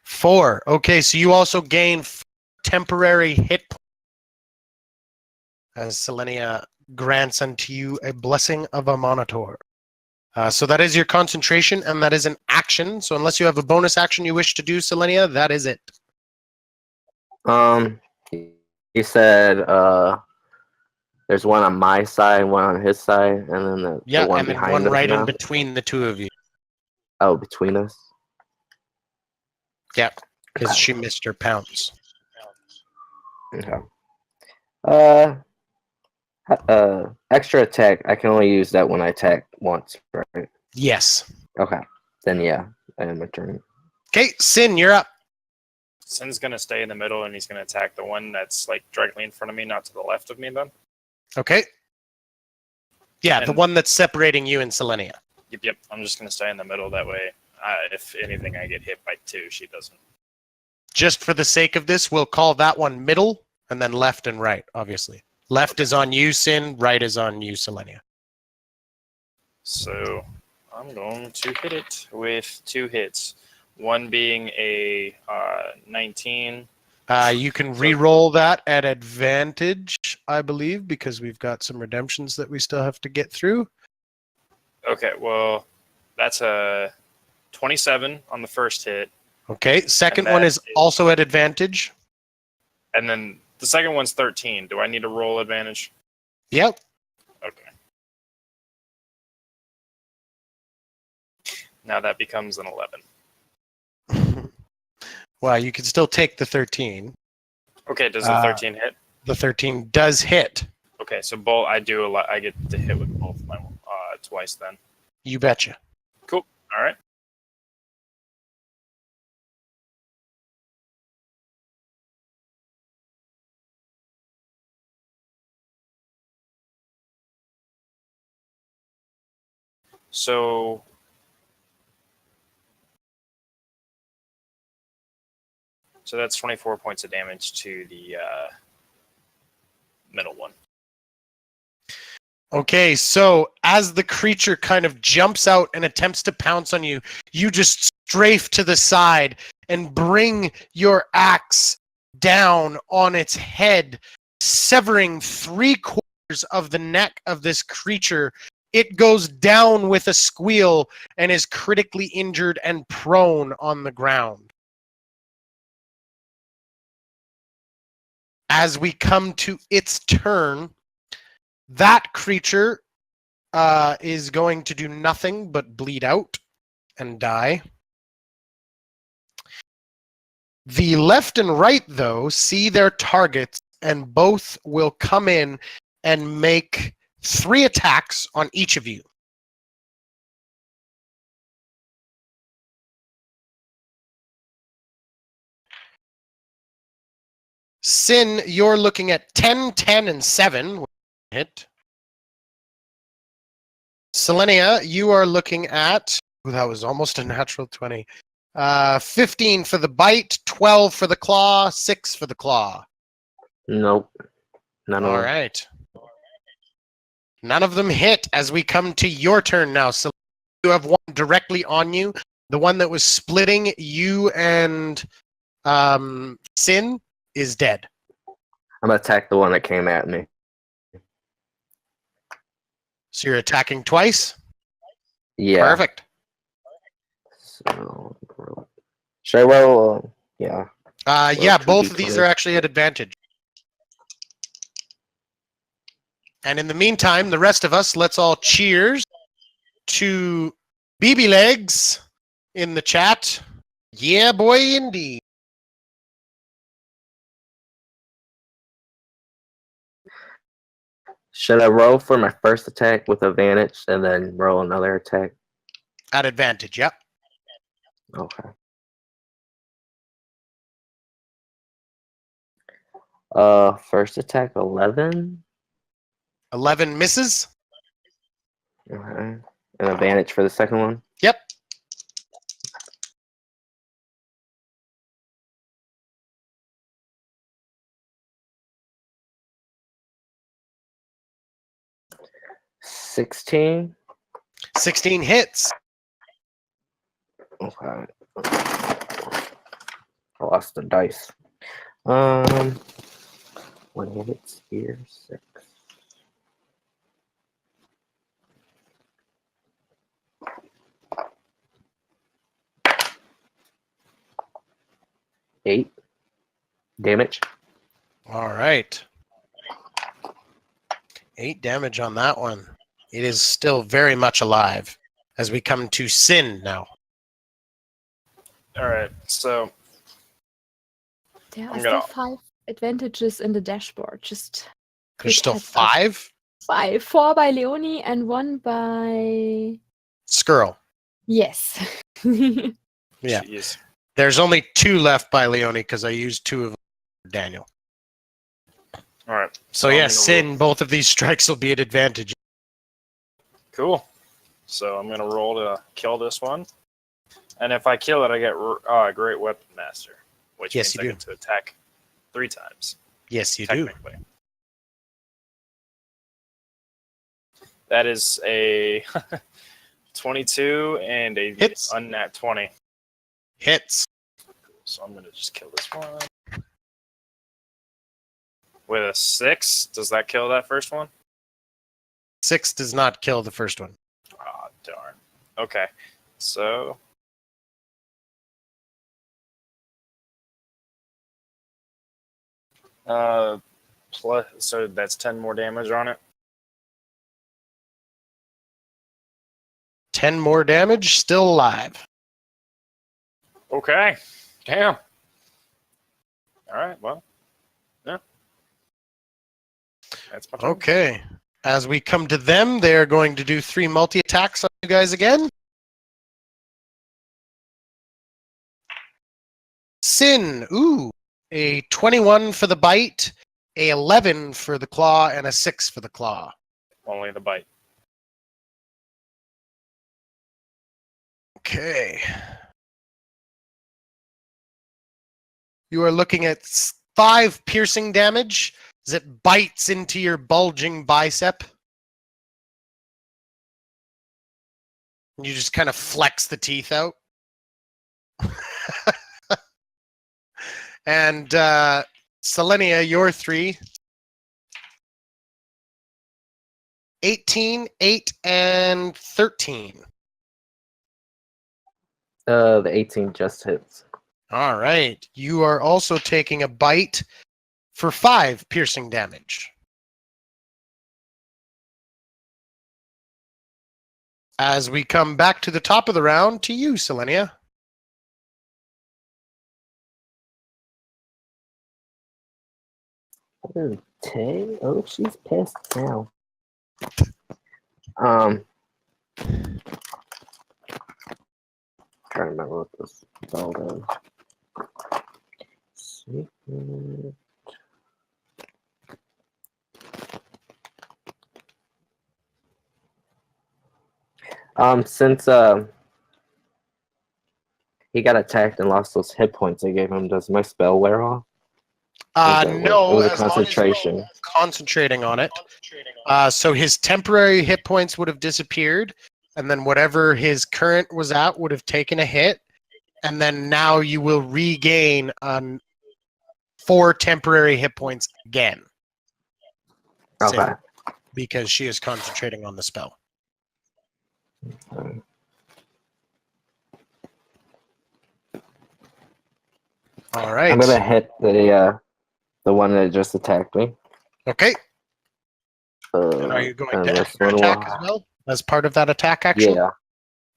4. Okay, so you also gain temporary hit points as Selenia grants unto you a blessing of a monitor. So that is your concentration, and that is an action. So unless you have a bonus action you wish to do, Selenia, that is it. You said there's one on my side, one on his side, and then the one and then behind one us right now? in between the two of you. Oh, between us? Yep, because she missed her pounce. Okay. Extra attack. I can only use that when I attack once, right? Yes. Okay. Then yeah, I am returning. Okay, Sin, you're up. Sin's gonna stay in the middle, and he's gonna attack the one that's like directly in front of me, not to the left of me. Then. Okay. Yeah, the And- one that's separating you and Selenia. Yep. I'm just gonna stay in the middle. That way, if anything, I get hit by 2. She doesn't. Just for the sake of this, we'll call that one middle, and then left and right, obviously. Left is on you, Sin. Right is on you, Selenia. So I'm going to hit it with 2 hits. One being a 19. You can re-roll that at advantage, I believe, because we've got some redemptions that we still have to get through. Okay, well, that's a 27 on the first hit. Okay, second And one that is is- also at advantage. And then the second one's 13. Do I need to roll advantage? Yep. Okay. Now that becomes an 11. Well, you can still take the 13. Okay, does the 13 hit? The 13 does hit. Okay, so both I do a lot. I get to hit with both my twice then. You betcha. Cool. All right. So that's 24 points of damage to the middle one. Okay, so as the creature kind of jumps out and attempts to pounce on you, you just strafe to the side and bring your axe down on its head, severing 3/4 of the neck of this creature. It goes down with a squeal and is critically injured and prone on the ground. As we come to its turn, that creature is going to do nothing but bleed out and die. The left and right, though, see their targets, and both will come in and make 3 attacks on each of you. Sin, you're looking at 10, 10, and 7. Hit. Selenia, you are looking at... Ooh, that was almost a natural 20. 15 for the bite, 12 for the claw, 6 for the claw. Nope. None of All them. right. None of them hit as we come to your turn now. So you have one directly on you. The one that was splitting you and Sin is dead. I'm gonna attack the one that came at me. So you're attacking twice? Yeah. Perfect. So, should I roll? Yeah. Yeah, two both of these D20s. are actually at advantage. And in the meantime, the rest of us, let's all cheers to BB Legs in the chat. Yeah, boy, indeed. Should I roll for my first attack with advantage and then roll another attack? At advantage, yep. Okay. First attack 11. 11 misses. Okay. An advantage for the second one. Yep. $16. 16 hits. Okay. I lost the dice. One hits here. 6. Eight damage. All right. 8 damage on that one. It is still very much alive as we come to Sin now. All right, so There I'm are gonna- still 5 advantages in the dashboard. Just There's quick still heads up. 5? 5. 4 by Leonie and 1 by... Skrull. Yes. Yeah. jeez. There's only 2 left by Leone because I used 2 of Daniel. All right. So I'm yes, gonna Sin, both of these strikes will be at advantage. Cool. So I'm gonna roll to kill this one, and if I kill it, I get Great Weapon Master, which Yes, means you I do. get to attack 3 times. Yes, you do. Technically. That is a 22 and a Hits. unnat 20. Hits. So I'm gonna just kill this one with a 6. Does that kill that first one? 6 does not kill the first one. Ah, darn. Okay, so plus, so that's 10 more damage on it. 10 more damage, still alive. Okay, damn. All right, well, yeah, that's my turn. Okay. As we come to them, they are going to do 3 multi-attacks on you guys again. Sin, ooh, a 21 for the bite, a 11 for the claw, and a 6 for the claw. Only the bite. Okay. You are looking at 5 piercing damage as it bites into your bulging bicep. You just kind of flex the teeth out. And Selenia, you're 3. 18, 8, and 13. The 18 just hits. All right. You are also taking a bite for 5 piercing damage. As we come back to the top of the round, to you, Selenia. Okay. Oh, she's pissed now. Trying to remember what this spell does. Secret. Since he got attacked and lost those hit points I gave him, does my spell wear off? No, it was a as long as concentration. you're concentrating on it. So his temporary hit points would have disappeared, and then whatever his current was at would have taken a hit, and then now you will regain 4 temporary hit points again. Okay. Because she is concentrating on the spell. All right. I'm gonna hit the one that just attacked me. Okay. And are you going to this extra one attack will- as well? As part of that attack action? Yeah.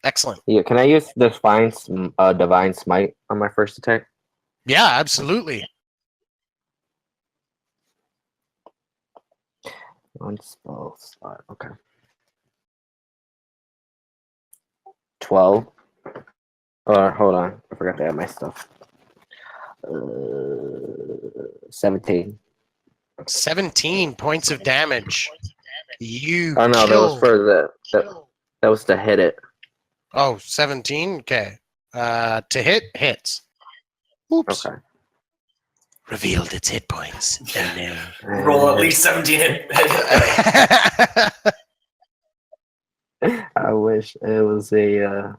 Excellent. Yeah. Can I use divine smite on my first attack? Yeah, absolutely. One spell slot. Okay. 12. Or hold on, I forgot to add my stuff. 17. 17 points of damage. You Oh no, that was killed. for that was to hit it. Oh, 17? Okay. To hits. Oops. Okay. Revealed its hit points. Oh no. Roll at least 17 hit. I wish it was a.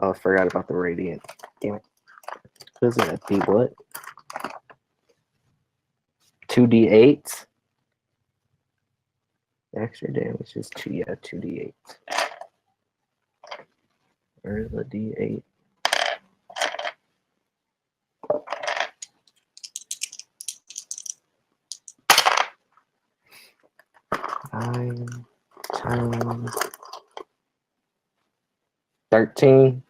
Oh, I forgot about the radiant. Damn it. What is it? A D what? 2d8. Extra damage is 2d8. Where's the d8? Nine, 10, 13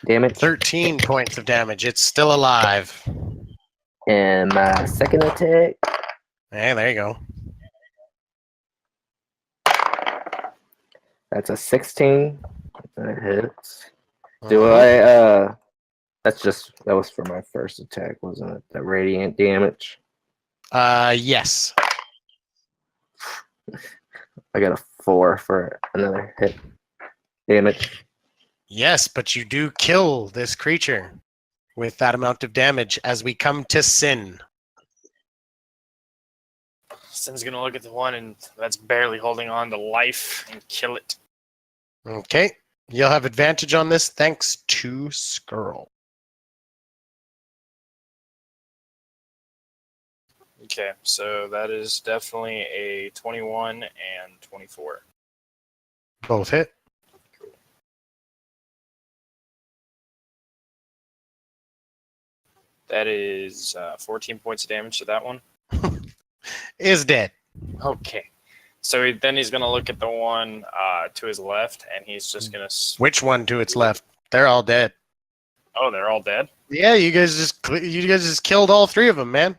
damage. 13 points of damage. It's still alive. And my second attack. Hey, there you go. That's a 16. That hits. Do Mhm. I? That was for my first attack, wasn't it? The radiant damage. Yes. I got a 4 for another hit damage. Yes, but you do kill this creature with that amount of damage as we come to Sin. Sin's gonna look at the one and that's barely holding on to life and kill it. Okay. You'll have advantage on this thanks to Skrull. Okay, so that is definitely a 21 and 24. Both hit. That is 14 points of damage to that one. Is dead. Okay. So then he's going to look at the one to his left, and he's just going to... Which one to its left? They're all dead. Oh, they're all dead? Yeah, you guys just killed all 3 of them, man.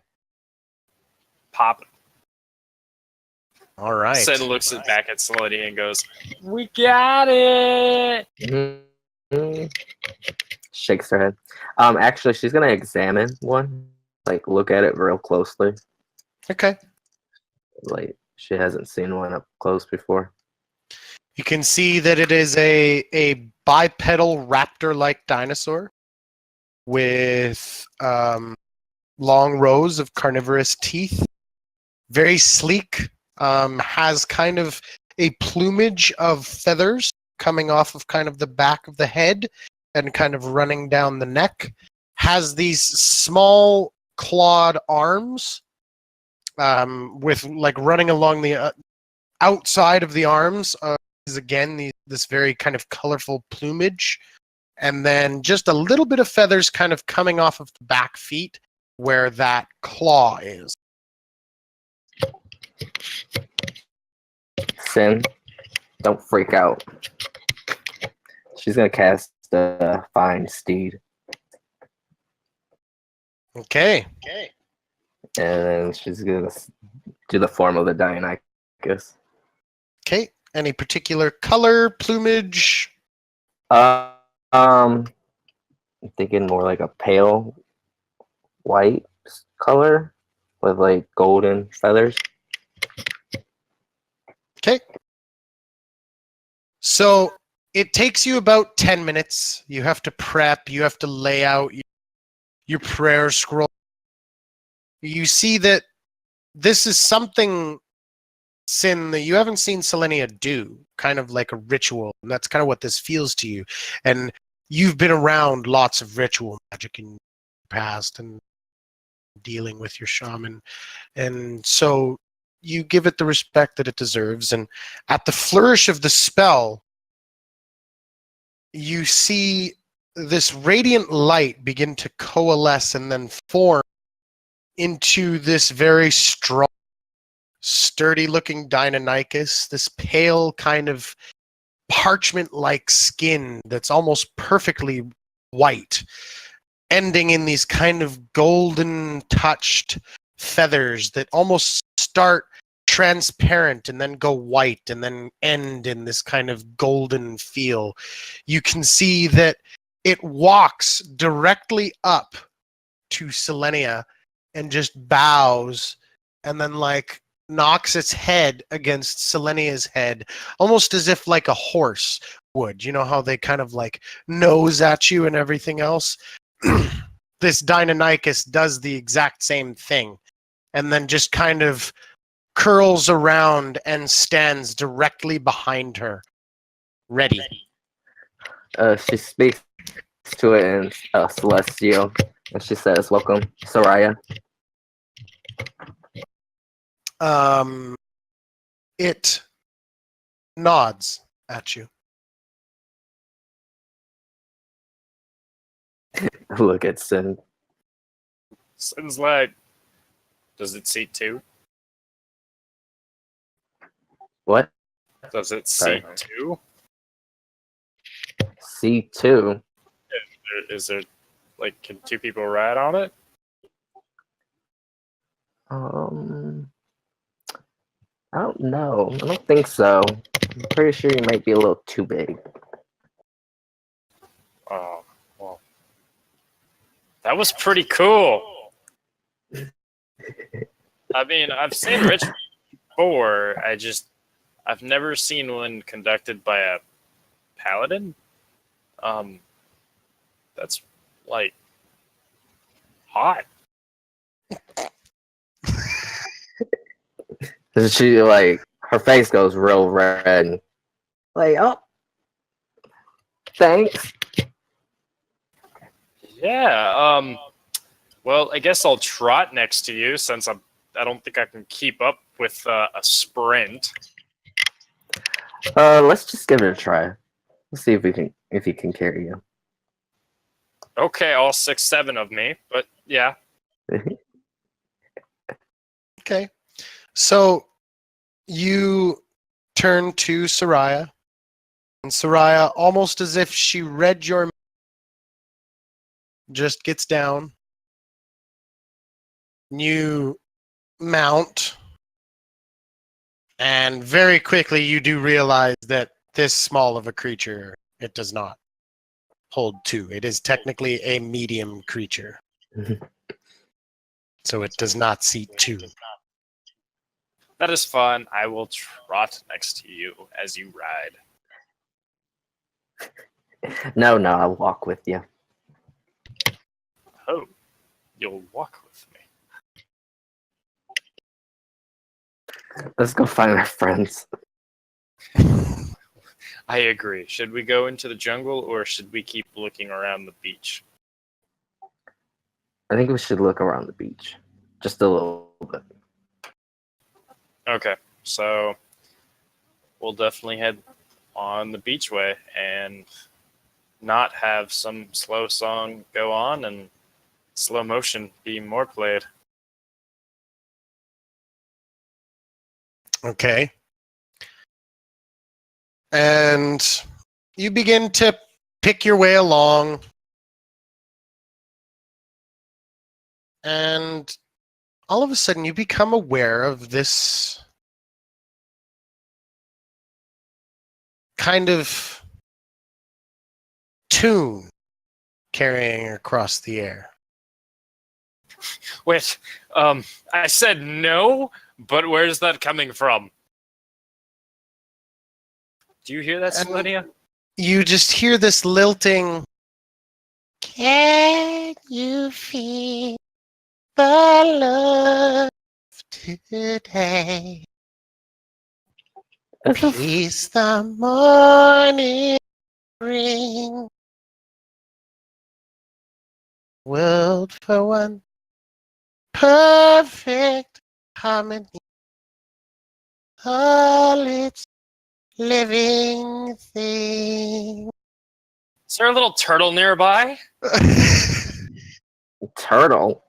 Pop. All right. Sid looks back at Solidity and goes, "We got it!" Mhm. Shakes her head. Actually, she's gonna examine one, like look at it real closely. Okay. Like she hasn't seen one up close before. You can see that it is a bipedal raptor-like dinosaur with long rows of carnivorous teeth. Very sleek. Has kind of a plumage of feathers coming off of kind of the back of the head and kind of running down the neck. Has these small clawed arms with like running along the outside of the arms is again this very kind of colorful plumage, and then just a little bit of feathers kind of coming off of the back feet where that claw is. Sin, don't freak out. She's gonna cast Find Steed. Okay. And then she's gonna do the form of the Dionychus. Okay. Any particular color, plumage? I'm thinking more like a pale white color with like golden feathers. Okay. So it takes you about 10 minutes. You have to prep, you have to lay out your prayer scroll. You see that this is something, Sin, that you haven't seen Selenia do, kind of like a ritual. And that's kind of what this feels to you. And you've been around lots of ritual magic in the past and dealing with your shaman. And so you give it the respect that it deserves. And at the flourish of the spell, you see this radiant light begin to coalesce and then form into this very strong, sturdy-looking Deinonychus, this pale kind of parchment-like skin that's almost perfectly white, ending in these kind of golden-touched feathers that almost start transparent and then go white and then end in this kind of golden feel. You can see that it walks directly up to Selenia and just bows and then like knocks its head against Selenia's head, almost as if like a horse would. You know how they kind of like nose at you and everything else? This Deinonychus does the exact same thing and then just kind of curls around and stands directly behind her, ready. She speaks to it in Celestial, and she says, "Welcome, Soraya." It nods at you. Look at Sin. Sin's like, does it see 2? What? Does it Sorry. see 2? C2. Is there, like, can 2 people ride on it? I don't know. I don't think so. I'm pretty sure you might be a little too big. That was pretty cool. I mean, I've seen rituals before. I've never seen one conducted by a paladin. That's like hot. She like her face goes real red. Like, oh, thanks. Yeah. Well, I guess I'll trot next to you since I don't think I can keep up with a sprint. Let's just give it a try. Let's see if he can carry you. Okay, all 6'7" of me, but yeah. Okay. So you turn to Soraya, and Soraya, almost as if she read your, just gets down. You mount, and very quickly you do realize that this small of a creature, it does not hold two. It is technically a medium creature. So it does not seat two. That is fun. I will trot next to you as you ride. No, I'll walk with you. Oh, you'll walk with me. Let's go find our friends. I agree. Should we go into the jungle or should we keep looking around the beach? I think we should look around the beach. Just a little bit. Okay, so we'll definitely head on the beachway and not have some slow song go on and slow motion be more played. Okay. And you begin to pick your way along. And all of a sudden you become aware of this kind of tune carrying across the air. Wait, I said no, but where's that coming from? Do you hear that, Selenia? You just hear this lilting, can you feel the love today? Please the morning bring world for one perfect harmony. All its living thing. Is there a little turtle nearby? Turtle.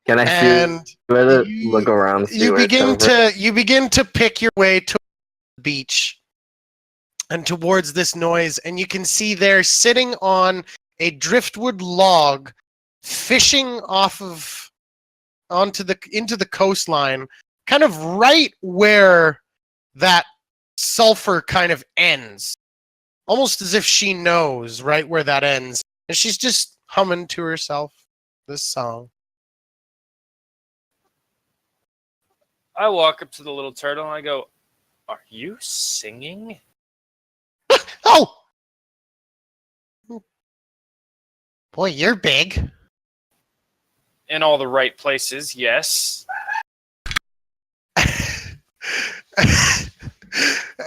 Can I And see whether look around? See you where it's begin over? to pick your way to the beach and towards this noise, and you can see there sitting on a driftwood log, fishing into the coastline, kind of right where that sulfur kind of ends, almost as if she knows right where that ends, and she's just humming to herself this song. I walk up to the little turtle and I go, "Are you singing?" Oh! Boy, you're big. In all the right places, yes.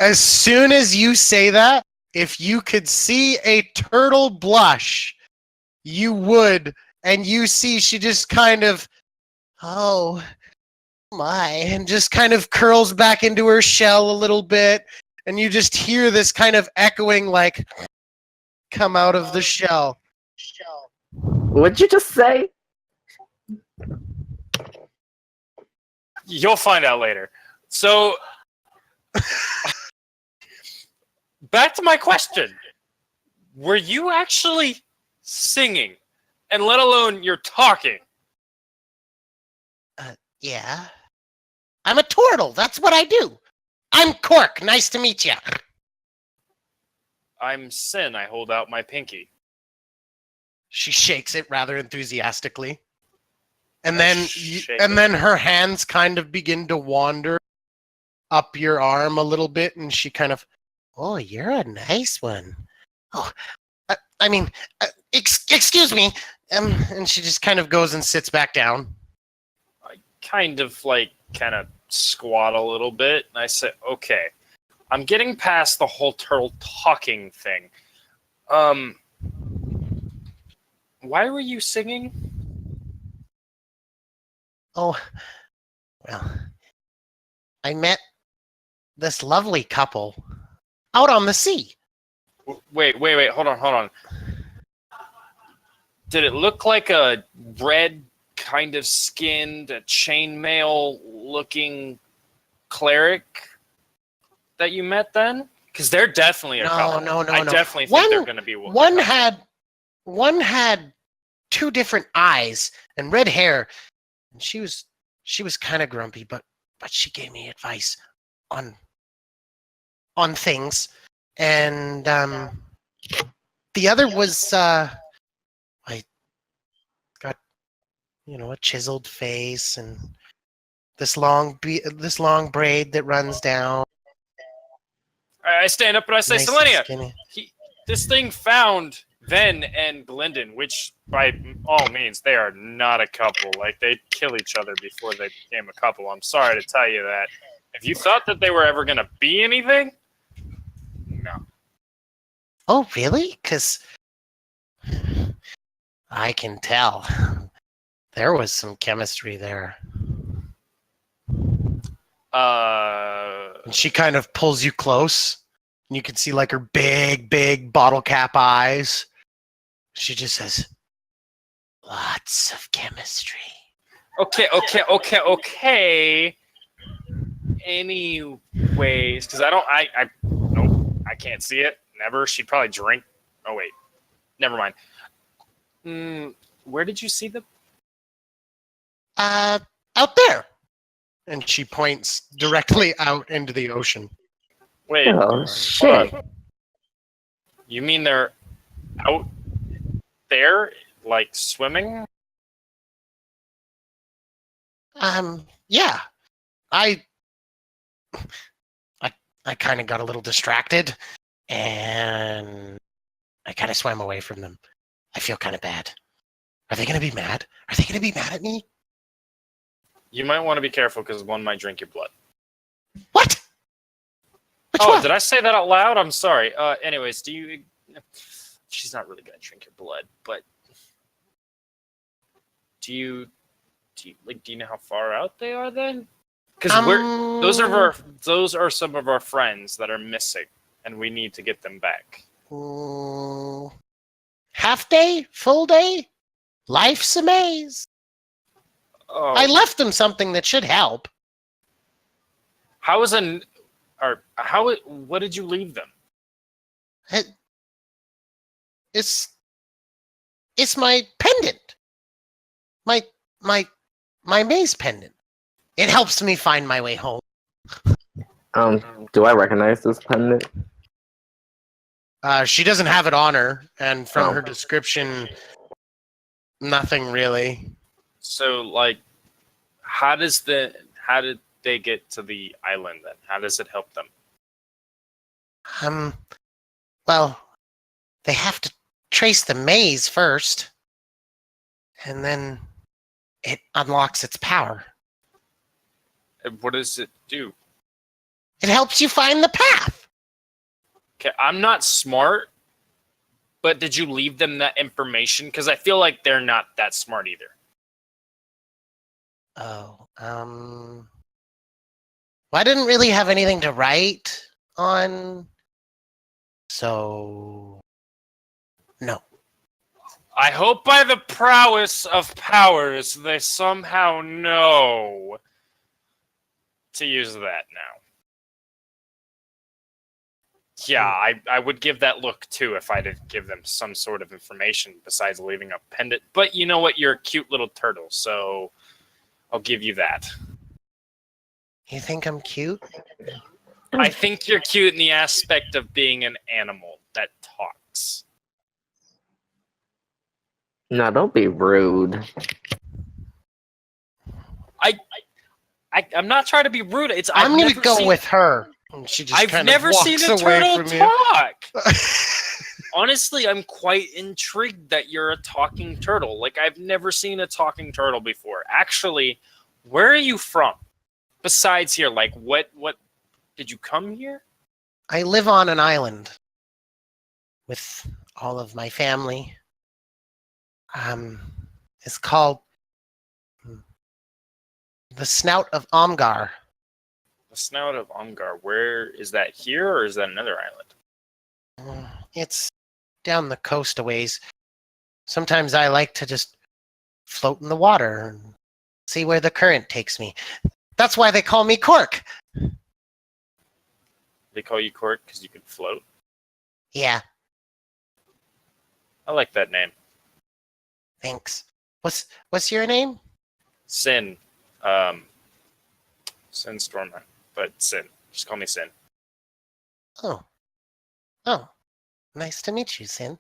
As soon as you say that, if you could see a turtle blush, you would. And you see she just kind of, oh my, and just kind of curls back into her shell a little bit. And you just hear this kind of echoing, like, come out of the shell. What'd you just say? You'll find out later. So, back to my question. Were you actually singing? And let alone you're talking? Yeah. I'm a turtle. That's what I do. I'm Cork. Nice to meet you. I'm Sin. I hold out my pinky. She shakes it rather enthusiastically. And I then shake and it. then her hands kind of begin to wander up your arm a little bit, and she kind of, oh, you're a nice one. Oh, I mean, excuse me. And she just kind of goes and sits back down. I kind of squat a little bit, and I say, okay, I'm getting past the whole turtle talking thing. Why were you singing? Oh, well, I met this lovely couple out on the sea. Wait, hold on. Did it look like a red kind of skinned, chainmail looking cleric that you met then? Because they're definitely a couple. No. I definitely think they're going to be One had two different eyes and red hair, and she was kind of grumpy, but she gave me advice on things, and the other was I got a chiseled face and this long braid that runs down. I stand up and I say, Nice and Selenia, skinny. this thing found Ven and Glendon, which by all means, they are not a couple. Like, they'd kill each other before they became a couple. I'm sorry to tell you that. If you thought that they were ever going to be anything, no. Oh, really? Because I can tell there was some chemistry there. And she kind of pulls you close, and you can see like her big bottle cap eyes. She just says, lots of chemistry. Okay. Anyways, because nope, I can't see it. Never. She'd probably drink. Oh, wait. Never mind. Where did you see them? Out there. And she points directly out into the ocean. Wait. Oh, hold shit. on. You mean they're out there, like swimming? Yeah. I kind of got a little distracted, and I kind of swam away from them. I feel kind of bad. Are they going to be mad? Are they going to be mad at me? You might want to be careful because one might drink your blood. What? Which Oh, one? did I say that out loud? I'm sorry. Anyways, she's not really going to drink your blood, but do you know how far out they are then? Because those are some of our friends that are missing, and we need to get them back. Half day? Full day? Life's a maze. Oh, I left them something that should help. what did you leave them? It's my pendant. My maze pendant. It helps me find my way home. Do I recognize this pendant? She doesn't have it on her, and from Oh. her description, nothing really. So, like, how did they get to the island then? How does it help them? Well, they have to trace the maze first, and then it unlocks its power. And what does it do? It helps you find the path. Okay, I'm not smart, but did you leave them that information? Because I feel like they're not that smart either. Oh, well, I didn't really have anything to write on, so no. I hope by the prowess of powers they somehow know to use that now. Yeah, I would give that look too if I did give them some sort of information besides leaving a pendant. But you know what? You're a cute little turtle, so I'll give you that. You think I'm cute? I think you're cute in the aspect of being an animal that talks. No, don't be rude. I'm not trying to be rude. I'm going to never go seen, with her. And she just I've kind never of seen walks a away turtle from you. talk. Honestly, I'm quite intrigued that you're a talking turtle. Like, I've never seen a talking turtle before. Actually, where are you from? Besides here, like, what did you come here? I live on an island with all of my family. It's called the Snout of Omgar. The Snout of Umgar. Where is that, here or is that another island? It's down the coast a ways. Sometimes I like to just float in the water and see where the current takes me. That's why they call me Cork. They call you Cork because you can float. Yeah, I like that name. thanks. What's your name? Sin. Sin Stormman. But Sin. Just call me Sin. Oh, nice to meet you, Sin.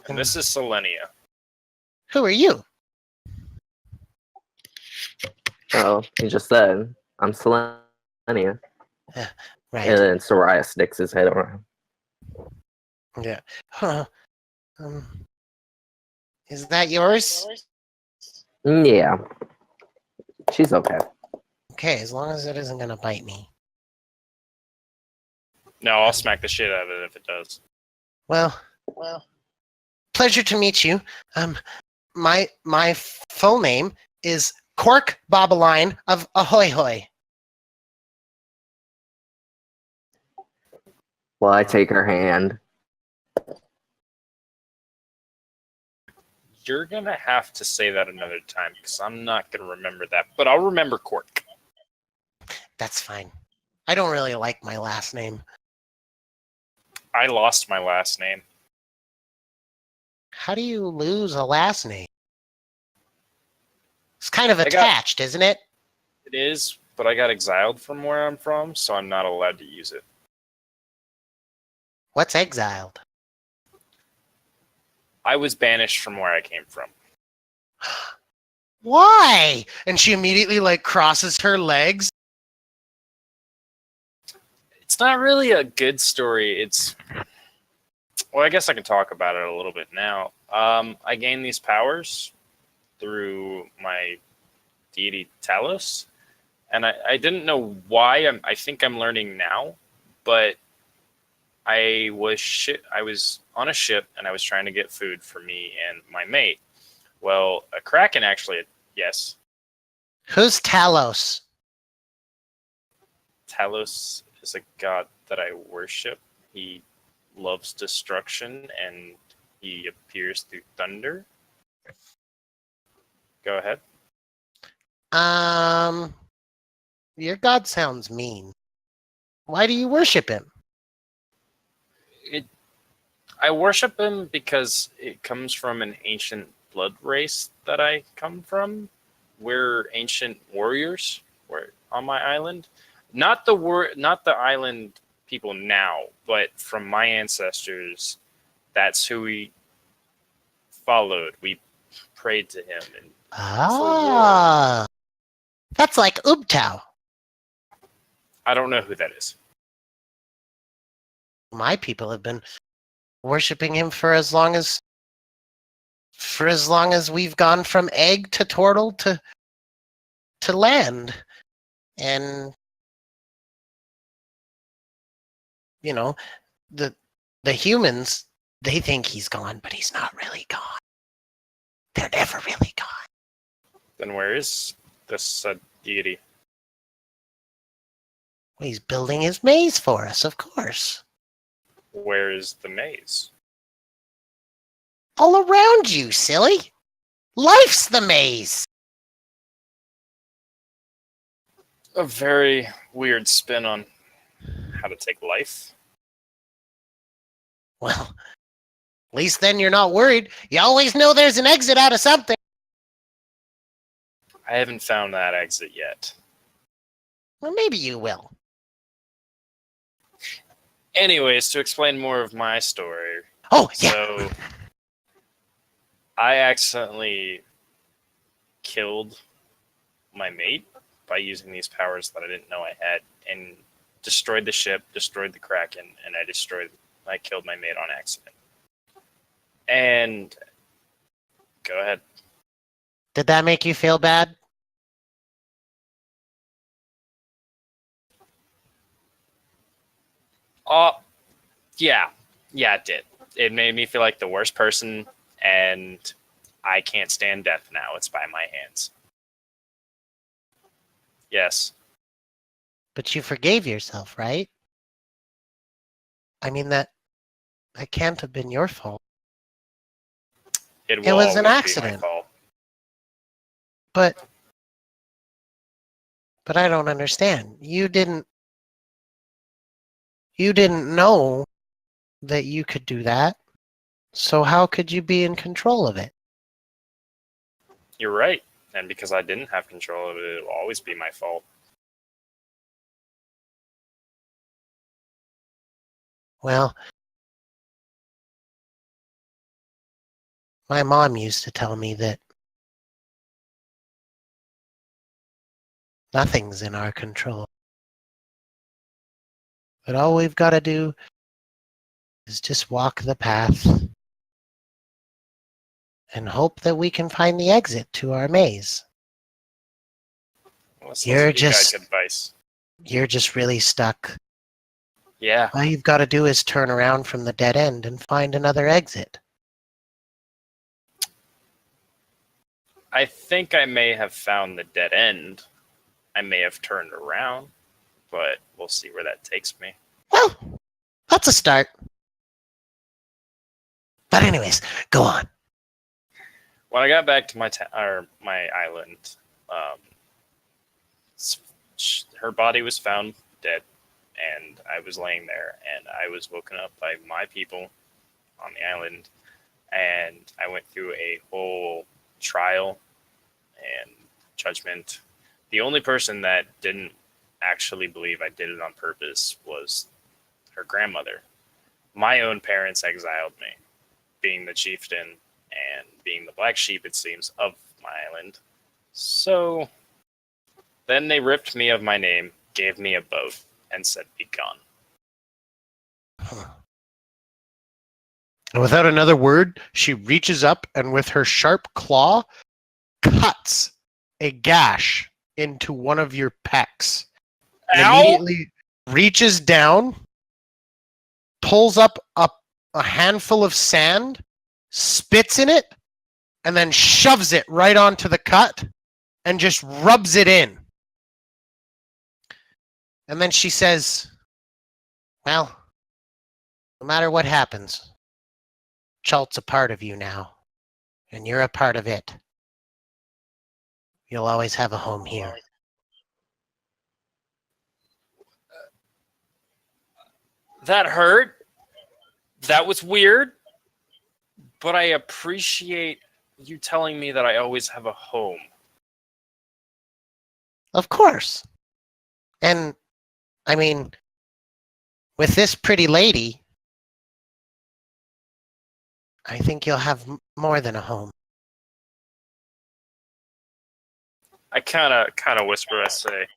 And this is Selenia. Who are you? Oh, he just said, I'm Selenia. Right. And then Soraya sticks his head around. Yeah. Huh. Is that yours? Yeah. She's okay. Okay, as long as it isn't gonna bite me. No, I'll smack the shit out of it if it does. Well, pleasure to meet you. My full name is Cork Bobaline of Ahoy Hoy. Well, I take her hand. You're gonna have to say that another time because I'm not gonna remember that. But I'll remember Cork. That's fine. I don't really like my last name. I lost my last name. How do you lose a last name? It's kind of I got- attached, isn't it? It is, but I got exiled from where I'm from, so I'm not allowed to use it. What's exiled? I was banished from where I came from. Why? And she immediately crosses her legs. It's not really a good story. Well, I guess I can talk about it a little bit now. I gained these powers through my deity Talos, and I didn't know why. I think I'm learning now, but I was on a ship and I was trying to get food for me and my mate. Well, a kraken actually, yes. Who's Talos? Talos is a god that I worship. He loves destruction and he appears through thunder. Go ahead. Your god sounds mean. Why do you worship him? I worship him because it comes from an ancient blood race that I come from. We're ancient warriors. We're on my island. Not the island people now, but from my ancestors, that's who we followed. We prayed to him. And That's like Ubtao. I don't know who that is. My people have been worshiping him for as long as we've gone from egg to turtle to land. And the humans, they think he's gone, but he's not really gone. They're never really gone. Then where is this deity? Well, he's building his maze for us, of course. Where is the maze? All around you, silly. Life's the maze. A very weird spin on how to take life. Well, at least then you're not worried. You always know there's an exit out of something. I haven't found that exit yet. Well, maybe you will. Anyways, to explain more of my story. Oh, yeah. So, I accidentally killed my mate by using these powers that I didn't know I had, and destroyed the ship, destroyed the Kraken, and I killed my mate on accident. And go ahead. Did that make you feel bad? Oh, yeah, it did. It made me feel like the worst person, and I can't stand death now. It's by my hands. Yes. But you forgave yourself, right? I mean, that can't have been your fault. It It will was an always be my accident. fault. But I don't understand. You didn't know that you could do that. So how could you be in control of it? You're right. And because I didn't have control of it, it will always be my fault. Well, my mom used to tell me that nothing's in our control. But all we've got to do is just walk the path and hope that we can find the exit to our maze. Well, that sounds You're like you got just- good advice. You're just really stuck. Yeah. All you've got to do is turn around from the dead end and find another exit. I think I may have found the dead end. I may have turned around, but we'll see where that takes me. Well, that's a start. But anyways, go on. When I got back to my island, her body was found dead, and I was laying there, and I was woken up by my people on the island, and I went through a whole trial and judgment. The only person that didn't actually believe I did it on purpose was her grandmother. My own parents exiled me, being the chieftain and being the black sheep, it seems, of my island. So then they ripped me of my name, gave me a boat, and said, "Be gone." And without another word, she reaches up and with her sharp claw cuts a gash into one of your pecs. And Ow! immediately reaches down, pulls up a handful of sand, spits in it, and then shoves it right onto the cut and just rubs it in. And then she says, "Well, no matter what happens, Chalt's a part of you now, and you're a part of it. You'll always have a home here." That hurt. That was weird. But I appreciate you telling me that I always have a home. Of course. And, I mean, with this pretty lady, I think you'll have more than a home. I kind of whisper. I say,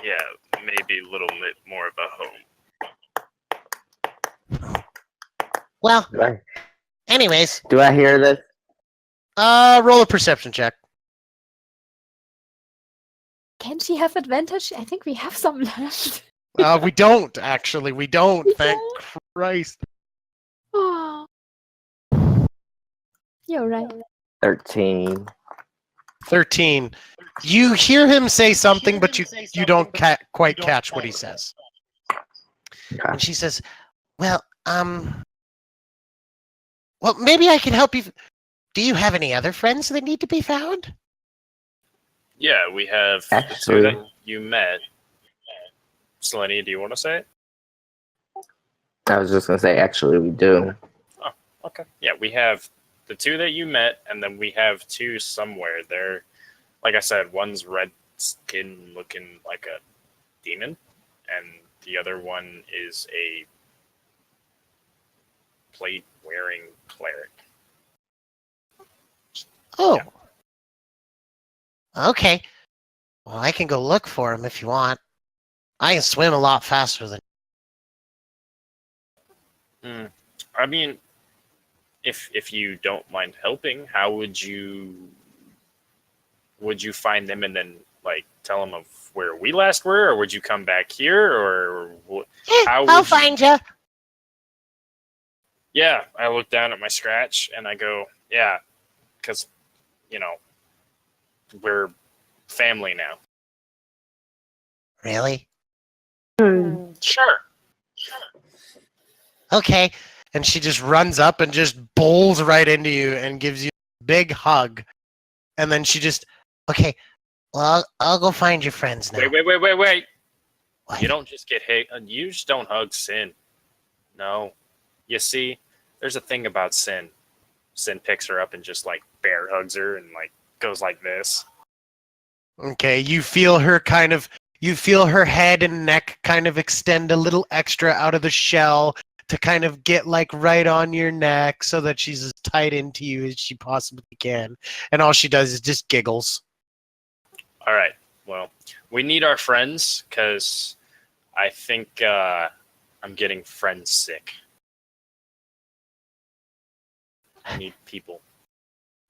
"Yeah, maybe a little bit more of a home." Well, Do anyways, I hear this? roll a perception check. Can she have advantage? I think we have some left. We don't, actually. We don't, We thank don't? Christ. Oh. You're right. 13. 13. You hear him say something, but you don't quite catch what he says. Okay. And she says, well, maybe I can help you. Do you have any other friends that need to be found? Yeah, we have the two Actually- that you met. Selene, do you want to say it? I was just going to say, actually, we do. Okay. Yeah, we have the two that you met, and then we have two somewhere. They're, like I said, one's red skin looking like a demon, and the other one is a plate wearing cleric. Oh. Okay. Well, I can go look for him if you want. I can swim a lot faster than. I mean, if you don't mind helping, how would you find them and then like tell them of where we last were, or would you come back here, or how would I'll you? find you. Yeah, I look down at my scratch and I go, yeah, because we're family now. Really? Sure. Okay. And she just runs up and just bowls right into you and gives you a big hug. And then she just, okay, well, I'll go find your friends now. Wait. What? You don't just get hit. You just don't hug Sin. No. You see, there's a thing about Sin. Sin picks her up and just like bear hugs her and like goes like this. Okay, you feel her head and neck kind of extend a little extra out of the shell to kind of get like right on your neck so that she's as tight into you as she possibly can. And all she does is just giggles. All right. Well, we need our friends because I think I'm getting friend sick. I need people.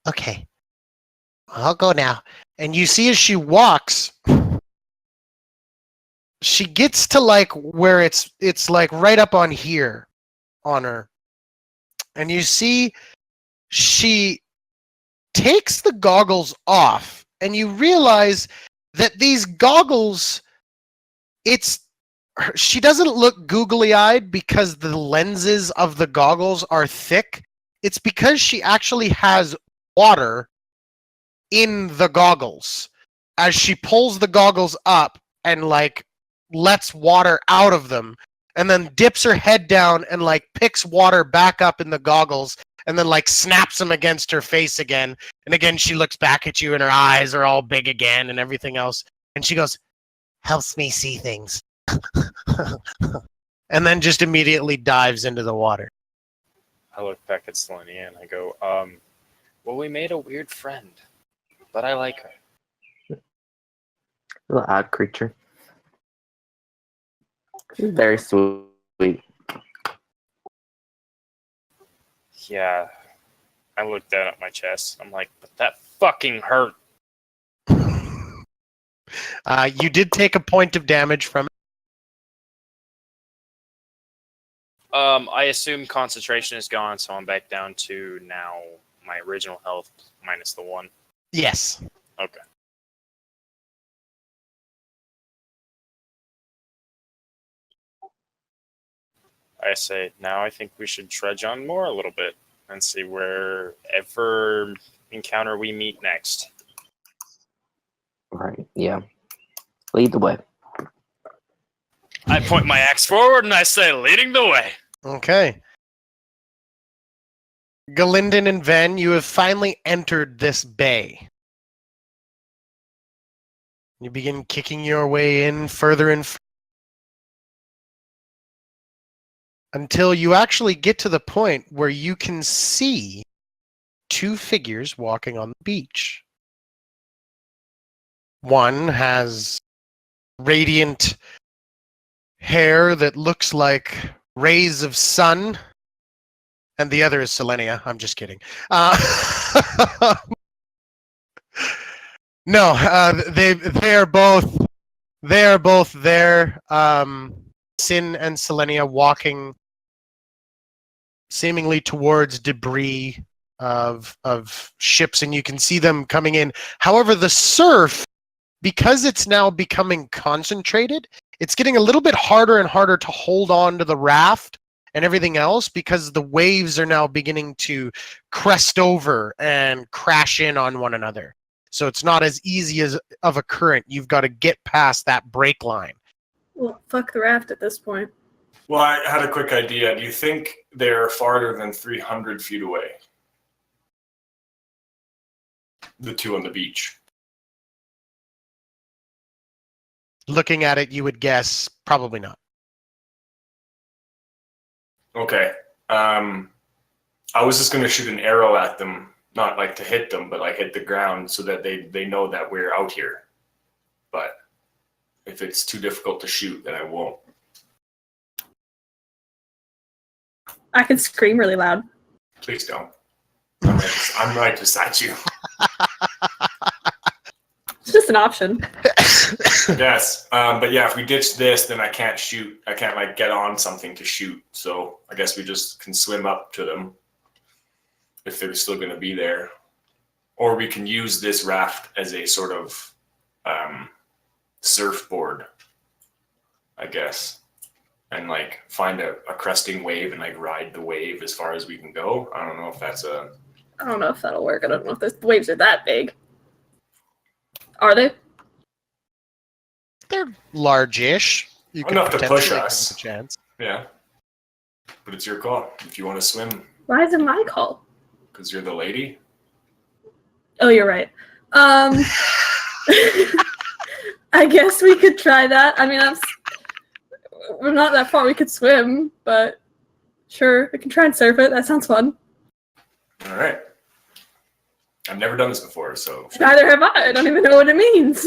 Okay, I'll go now. And you see as she walks, she gets to like where it's like right up on here on her. And you see she takes the goggles off and you realize that these goggles, she doesn't look googly-eyed because the lenses of the goggles are thick. It's because she actually has water in the goggles. As she pulls the goggles up and like lets water out of them and then dips her head down and like picks water back up in the goggles and then like snaps them against her face again. And again, she looks back at you and her eyes are all big again and everything else. And she goes, helps me see things. And then just immediately dives into the water. I look back at Selenia and I go, well, we made a weird friend, but I like her. Little odd creature. She's very sweet. Yeah. I look down at my chest. I'm like, but that fucking hurt. You did take a point of damage from it. I assume concentration is gone, so I'm back down to now my original health minus the 1. Yes. Okay. I say, now I think we should trudge on more a little bit and see wherever encounter we meet next. Right, yeah. Lead the way. I point my axe forward and I say, leading the way. Okay. Galinden and Ven, you have finally entered this bay. You begin kicking your way in further and until you actually get to the point where you can see 2 figures walking on the beach. One has radiant hair that looks like rays of sun, and the other is Selenia. I'm just kidding. No, they are both there. Sin and Selenia walking seemingly towards debris of ships, and you can see them coming in. However, the surf, because it's now becoming concentrated, it's getting a little bit harder and harder to hold on to the raft and everything else because the waves are now beginning to crest over and crash in on one another. So it's not as easy as of a current. You've got to get past that break line. Well, fuck the raft at this point. Well, I had a quick idea. Do you think they're farther than 300 feet away? The 2 on the beach. Looking at it, you would guess probably not. Okay. I was just going to shoot an arrow at them not like to hit them, but like hit the ground so that they know that we're out here. But if it's too difficult to shoot, then I won't. I can scream really loud. Please don't. I'm right beside you. It's just an option. Yes, but yeah, if we ditch this, then I can't shoot. I can't like get on something to shoot. So I guess we just can swim up to them if they're still going to be there, or we can use this raft as a sort of surfboard, I guess, and like find a cresting wave and like ride the wave as far as we can go. I don't know if that's a. I don't know if that'll work. I don't know if the waves are that big. Are they? They're large-ish. You could Enough to push potentially give us. them a chance. Yeah, but it's your call if you want to swim Why is it my call? because you're the lady. Oh, you're right. I guess we could try that. I mean, we're not that far. We could swim, but sure, we can try and surf it. That sounds fun. All right. I've never done this before, so. Neither have I. I don't even know what it means.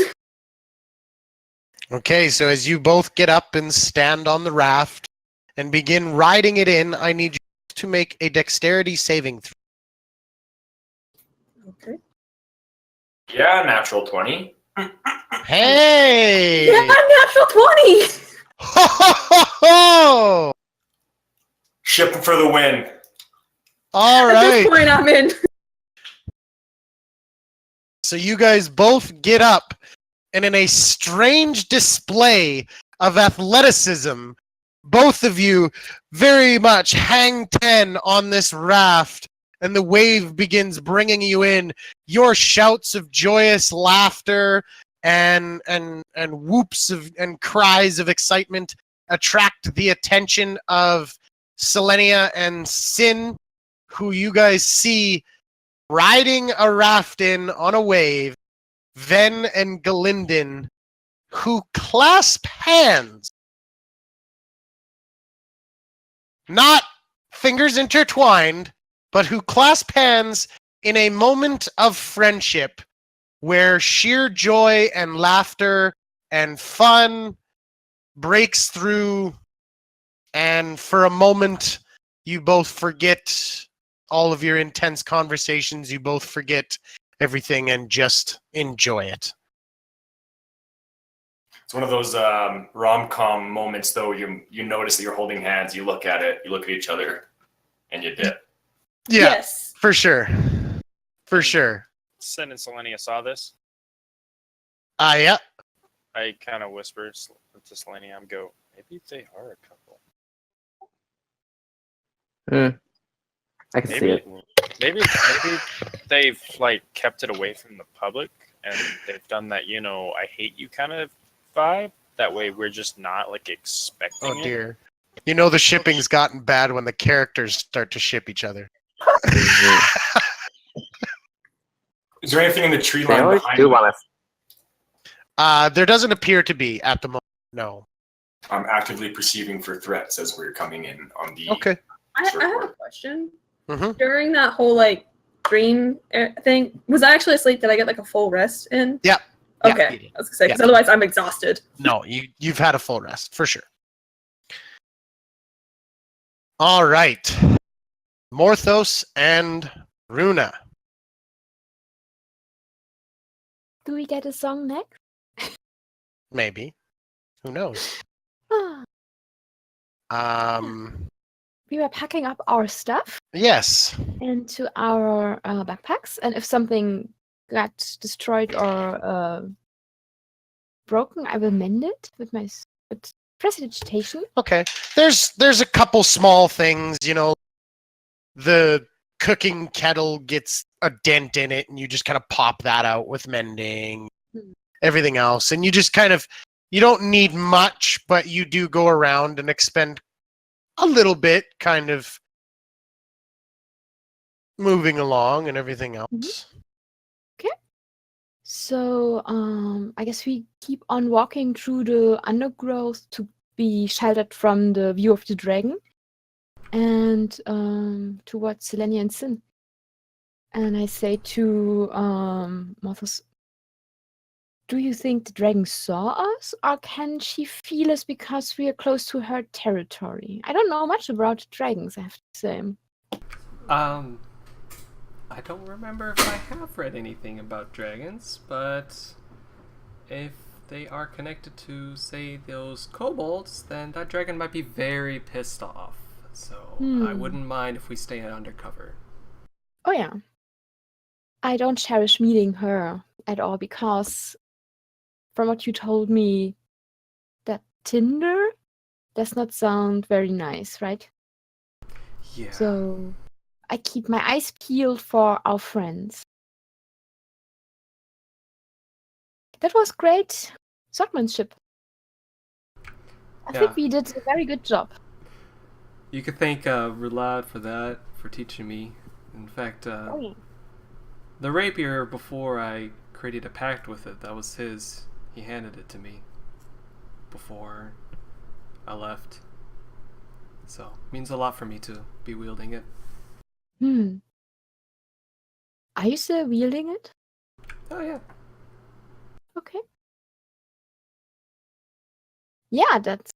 Okay, so as you both get up and stand on the raft and begin riding it in, I need you to make a dexterity saving throw. Okay. Yeah, natural 20. Hey! Yeah, natural 20! Ho, ho, ho, ho! Ship for the win. All At this right. point, I'm in. So you guys both get up, and in a strange display of athleticism, both of you very much hang 10 on this raft, and the wave begins bringing you in. Your shouts of joyous laughter and whoops of and cries of excitement attract the attention of Selenia and Sin, who you guys see riding a raft in on a wave, Ven and Galindin, who clasp hands. Not fingers intertwined, but who clasp hands in a moment of friendship where sheer joy and laughter and fun breaks through, and for a moment you both forget all of your intense conversations, you both forget everything and just enjoy it. It's one of those rom-com moments, though. You notice that you're holding hands, you look at it, you look at each other, and you dip. Yeah, Yes. for sure. For sure. Sin and Selenia saw this. Yeah. I kind of whisper to Selenia, I go, maybe they are a couple. I can see Maybe, it. maybe they've like kept it away from the public, and they've done that, I hate you kind of vibe. That way, we're just not like expecting Oh it. dear. You know the shipping's gotten bad when the characters start to ship each other. Is there anything in the tree They line always behind do me? want to. There doesn't appear to be at the moment. No. I'm actively perceiving for threats as we're coming in on the. Okay. I have a surfboard. question. Mhm. During that whole dream thing, was I actually asleep? Did I get a full rest in? Yeah. Yeah, Okay. you did. I was gonna say, because Yeah. otherwise I'm exhausted. No, you've had a full rest for sure. All right. Morthos and Runa. Do we get a song next? Maybe. Who knows? Ah, Um. we were packing up our stuff Yes. into our backpacks, and if something got destroyed or broken, I will mend it with my with prestidigitation. Okay. There's a couple small things, the cooking kettle gets a dent in it and you just kind of pop that out with mending. Everything else, and you just you don't need much, but you do go around and expend a little bit kind of moving along and everything else. So I guess we keep on walking through the undergrowth to be sheltered from the view of the dragon, and towards Selenia and Sin. And I say to Morthos, do you think the dragon saw us, or can she feel us because we are close to her territory? I don't know much about dragons, I have to say. I don't remember if I have read anything about dragons, but if they are connected to, say, those kobolds, then that dragon might be very pissed off. So I wouldn't mind if we stay undercover. Oh yeah. I don't cherish meeting her at all because from what you told me, that Tinder does not sound very nice, right? Yeah. So I keep my eyes peeled for our friends. That was great swordsmanship. I think we did a very good job. You could thank Roulade for that, for teaching me. In fact, Oh yeah. the rapier, before I created a pact with it, that was his. He handed it to me before I left. So, it means a lot for me to be wielding it. Are you still wielding it? Oh, yeah. Okay. Yeah, it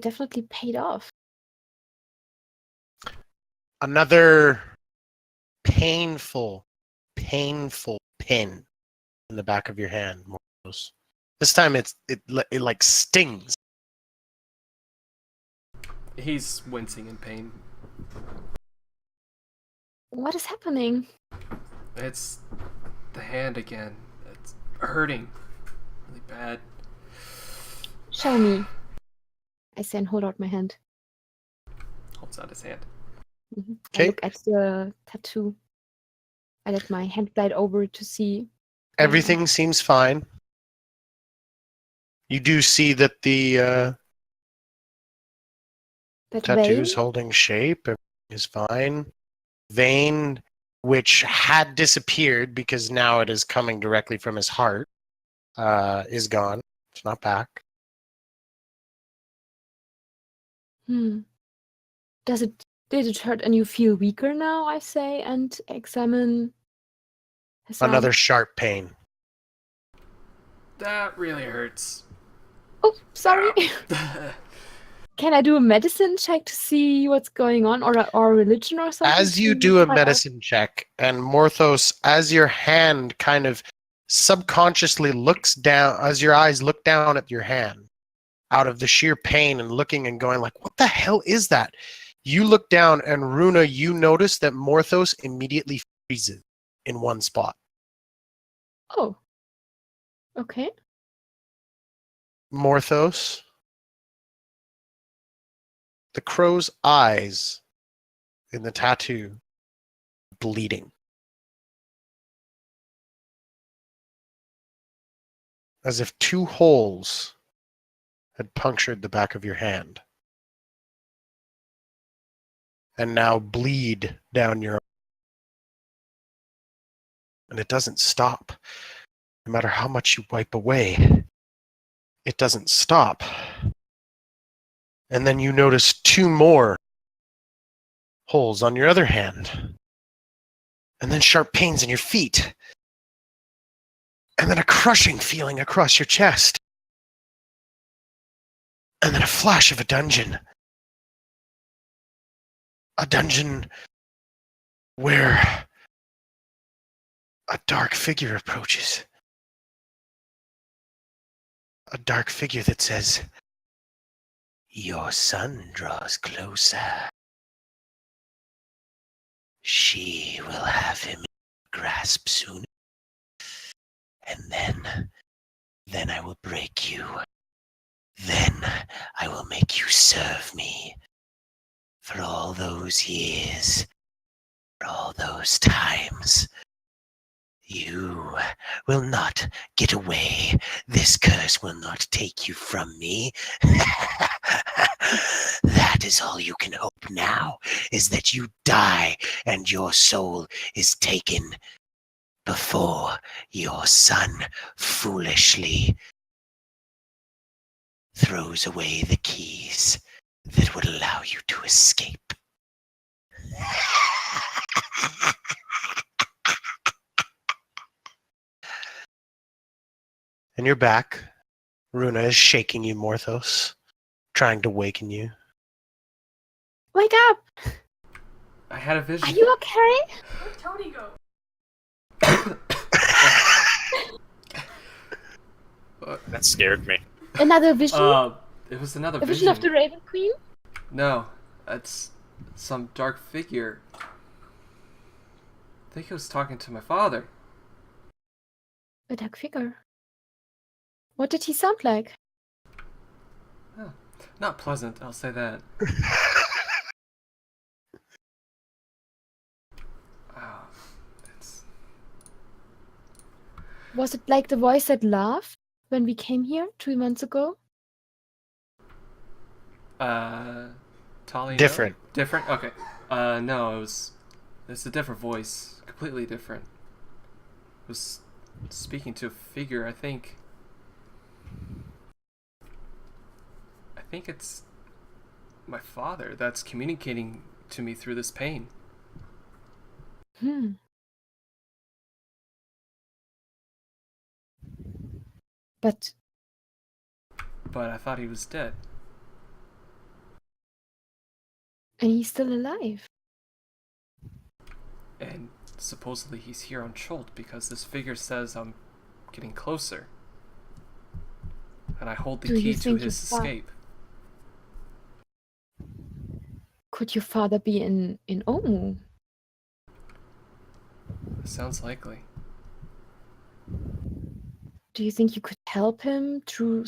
definitely paid off. Another painful pin in the back of your hand. Morthos. This time it like stings. He's wincing in pain. What is happening? It's the hand again. It's hurting really bad. Show me. I say and hold out my hand. Holds out his hand. I Okay. look at the tattoo. I let my hand glide over to see. Everything seems fine. You do see that the That tattoo's vein? holding shape. Everything is fine. Vein, which had disappeared because now it is coming directly from his heart, is gone. It's not back. Did it hurt and you feel weaker now, I say, and examine his arm. Another sharp pain. That really hurts. Oh, sorry. Ow. Can I do a medicine check to see what's going on, or religion or something? As you do a medicine check, and Morthos, as your hand kind of subconsciously looks down, as your eyes look down at your hand, out of the sheer pain and looking and going like, what the hell is that? You look down and Runa, you notice that Morthos immediately freezes in one spot. Oh. Okay. Morthos, the crow's eyes in the tattoo bleeding. As if two holes had punctured the back of your hand. And now bleed down your arm. And it doesn't stop. No matter how much you wipe away, it doesn't stop. And then you notice two more holes on your other hand. And then sharp pains in your feet. And then a crushing feeling across your chest. And then a flash of a dungeon. A dungeon where a dark figure approaches. A dark figure that says, "Your son draws closer. She will have him in her grasp soon. And then I will break you. Then I will make you serve me. For all those years, for all those times. You will not get away. This curse will not take you from me. That is all you can hope now, is that you die and your soul is taken before your son foolishly throws away the keys that would allow you to escape." And you're back. Runa is shaking you, Morthos, trying to waken you. Wake up! I had a vision. Are you okay? Where'd Tony go? That scared me. Another vision? It was another A vision of the Raven Queen? No, it's some dark figure. I think he was talking to my father. A dark figure. What did he sound like? Oh, not pleasant, I'll say that. Oh, it's... Was it like the voice that laughed when we came here 2 months ago? Tolley? Different. No? Different? Okay. No, it's a different voice. Completely different. It was speaking to a figure, I think it's my father that's communicating to me through this pain. But I thought he was dead. and he's still alive. And supposedly he's here on Cholt because this figure says I'm getting closer. And I hold the Do you key to think his your escape. Could your father be in Omu? Sounds likely. Do you think you could help him through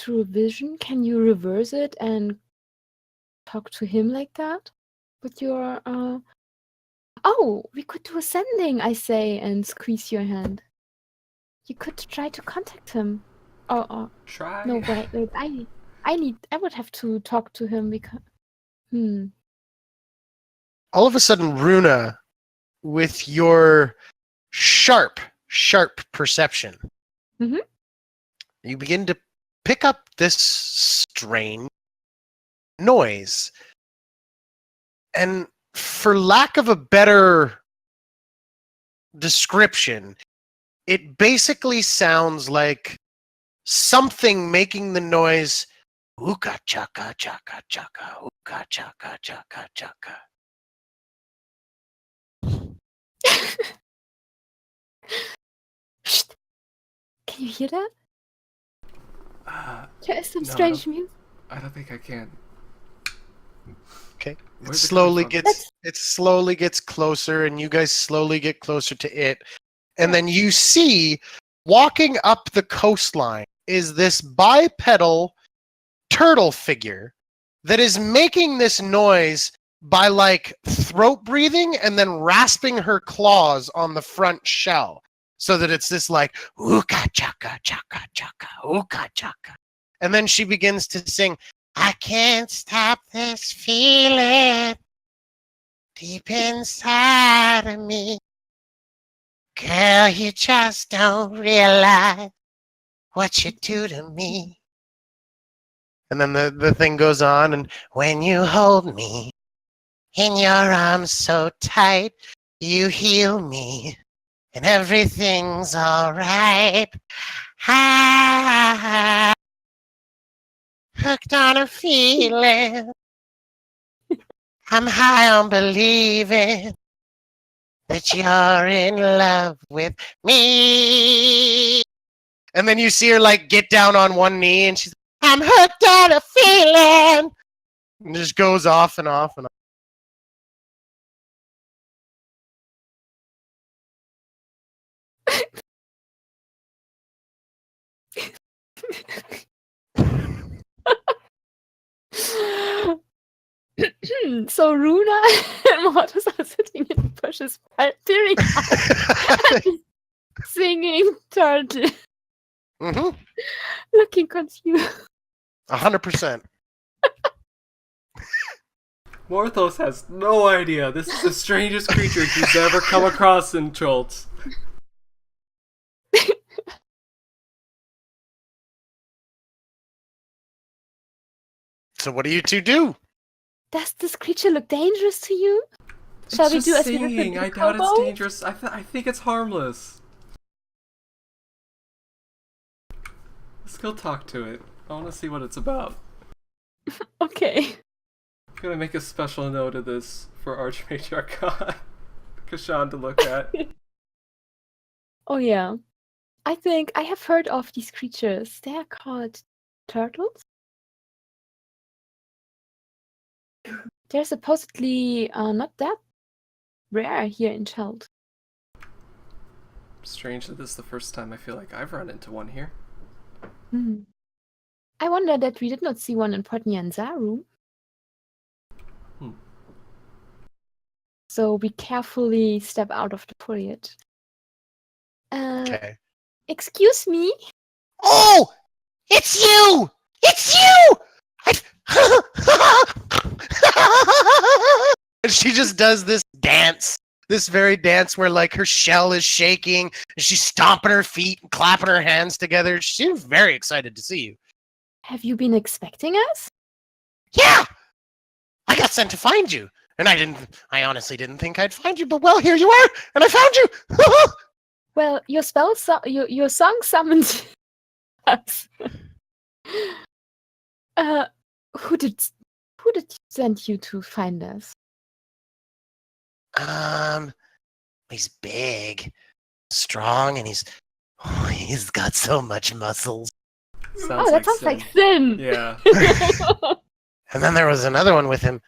a vision? Can you reverse it and talk to him like that? With your Oh, we could do a sending, I say, and squeeze your hand. You could try to contact him. Oh, Try. no, wait. I would have to talk to him because. All of a sudden, Runa, with your sharp perception, you begin to pick up this strange noise. And for lack of a better description, it basically sounds like something making the noise ooka chaka chaka chaka ooka chaka chaka chaka. Can you hear that? There is some no, strange music. I don't think I can. Okay. It Where's it slowly coming from? gets closer, and you guys slowly get closer to it. And then you see, walking up the coastline is this bipedal turtle figure that is making this noise by like throat breathing and then rasping her claws on the front shell, so that it's this like ooka chaka chaka chaka ooka chaka. And then she begins to sing, I can't stop this feeling deep inside of me. Girl, you just don't realize what you do to me. And then the thing goes on, and when you hold me in your arms so tight, you heal me, and everything's all right. Hooked on a feeling. I'm high on believing that you're in love with me. And then you see her like get down on one knee, and she's I'm hooked on a feeling. And just goes off and off and off. So Runa and Mortis are sitting in the bushes, peering out, singing turtle, looking confused. 100%. Morthos has no idea. This is the strangest creature he's ever come across in Cholt. So what do you two do? Does this creature look dangerous to you? Shall we It's do just as we did with singing. the I doubt kobold? it's dangerous. I think it's harmless. Just go talk to it. I want to see what it's about. Okay. I'm gonna make a special note of this for Archmatriarch Kashan to look at. Oh yeah. I think I have heard of these creatures. They are called turtles. They're supposedly not that rare here in Cheld. Strange that this is the first time I feel like I've run into one here. Hmm. I wonder that we did not see one in Port Nyanzaru. Hmm. So we carefully step out of the foliage. Okay. Excuse me? Oh! It's you! It's you! And she just does this dance. This very dance where like her shell is shaking and she's stomping her feet and clapping her hands together. She seems very excited to see you. Have you been expecting us? Yeah! I got sent to find you. And I honestly didn't think I'd find you, but well, here you are, and I found you! Well, your your song summoned us. Who did send you to find us? He's big, strong, and he's got so much muscles. Sounds That sounds Sin. like Sin. Yeah. And then there was another one with him.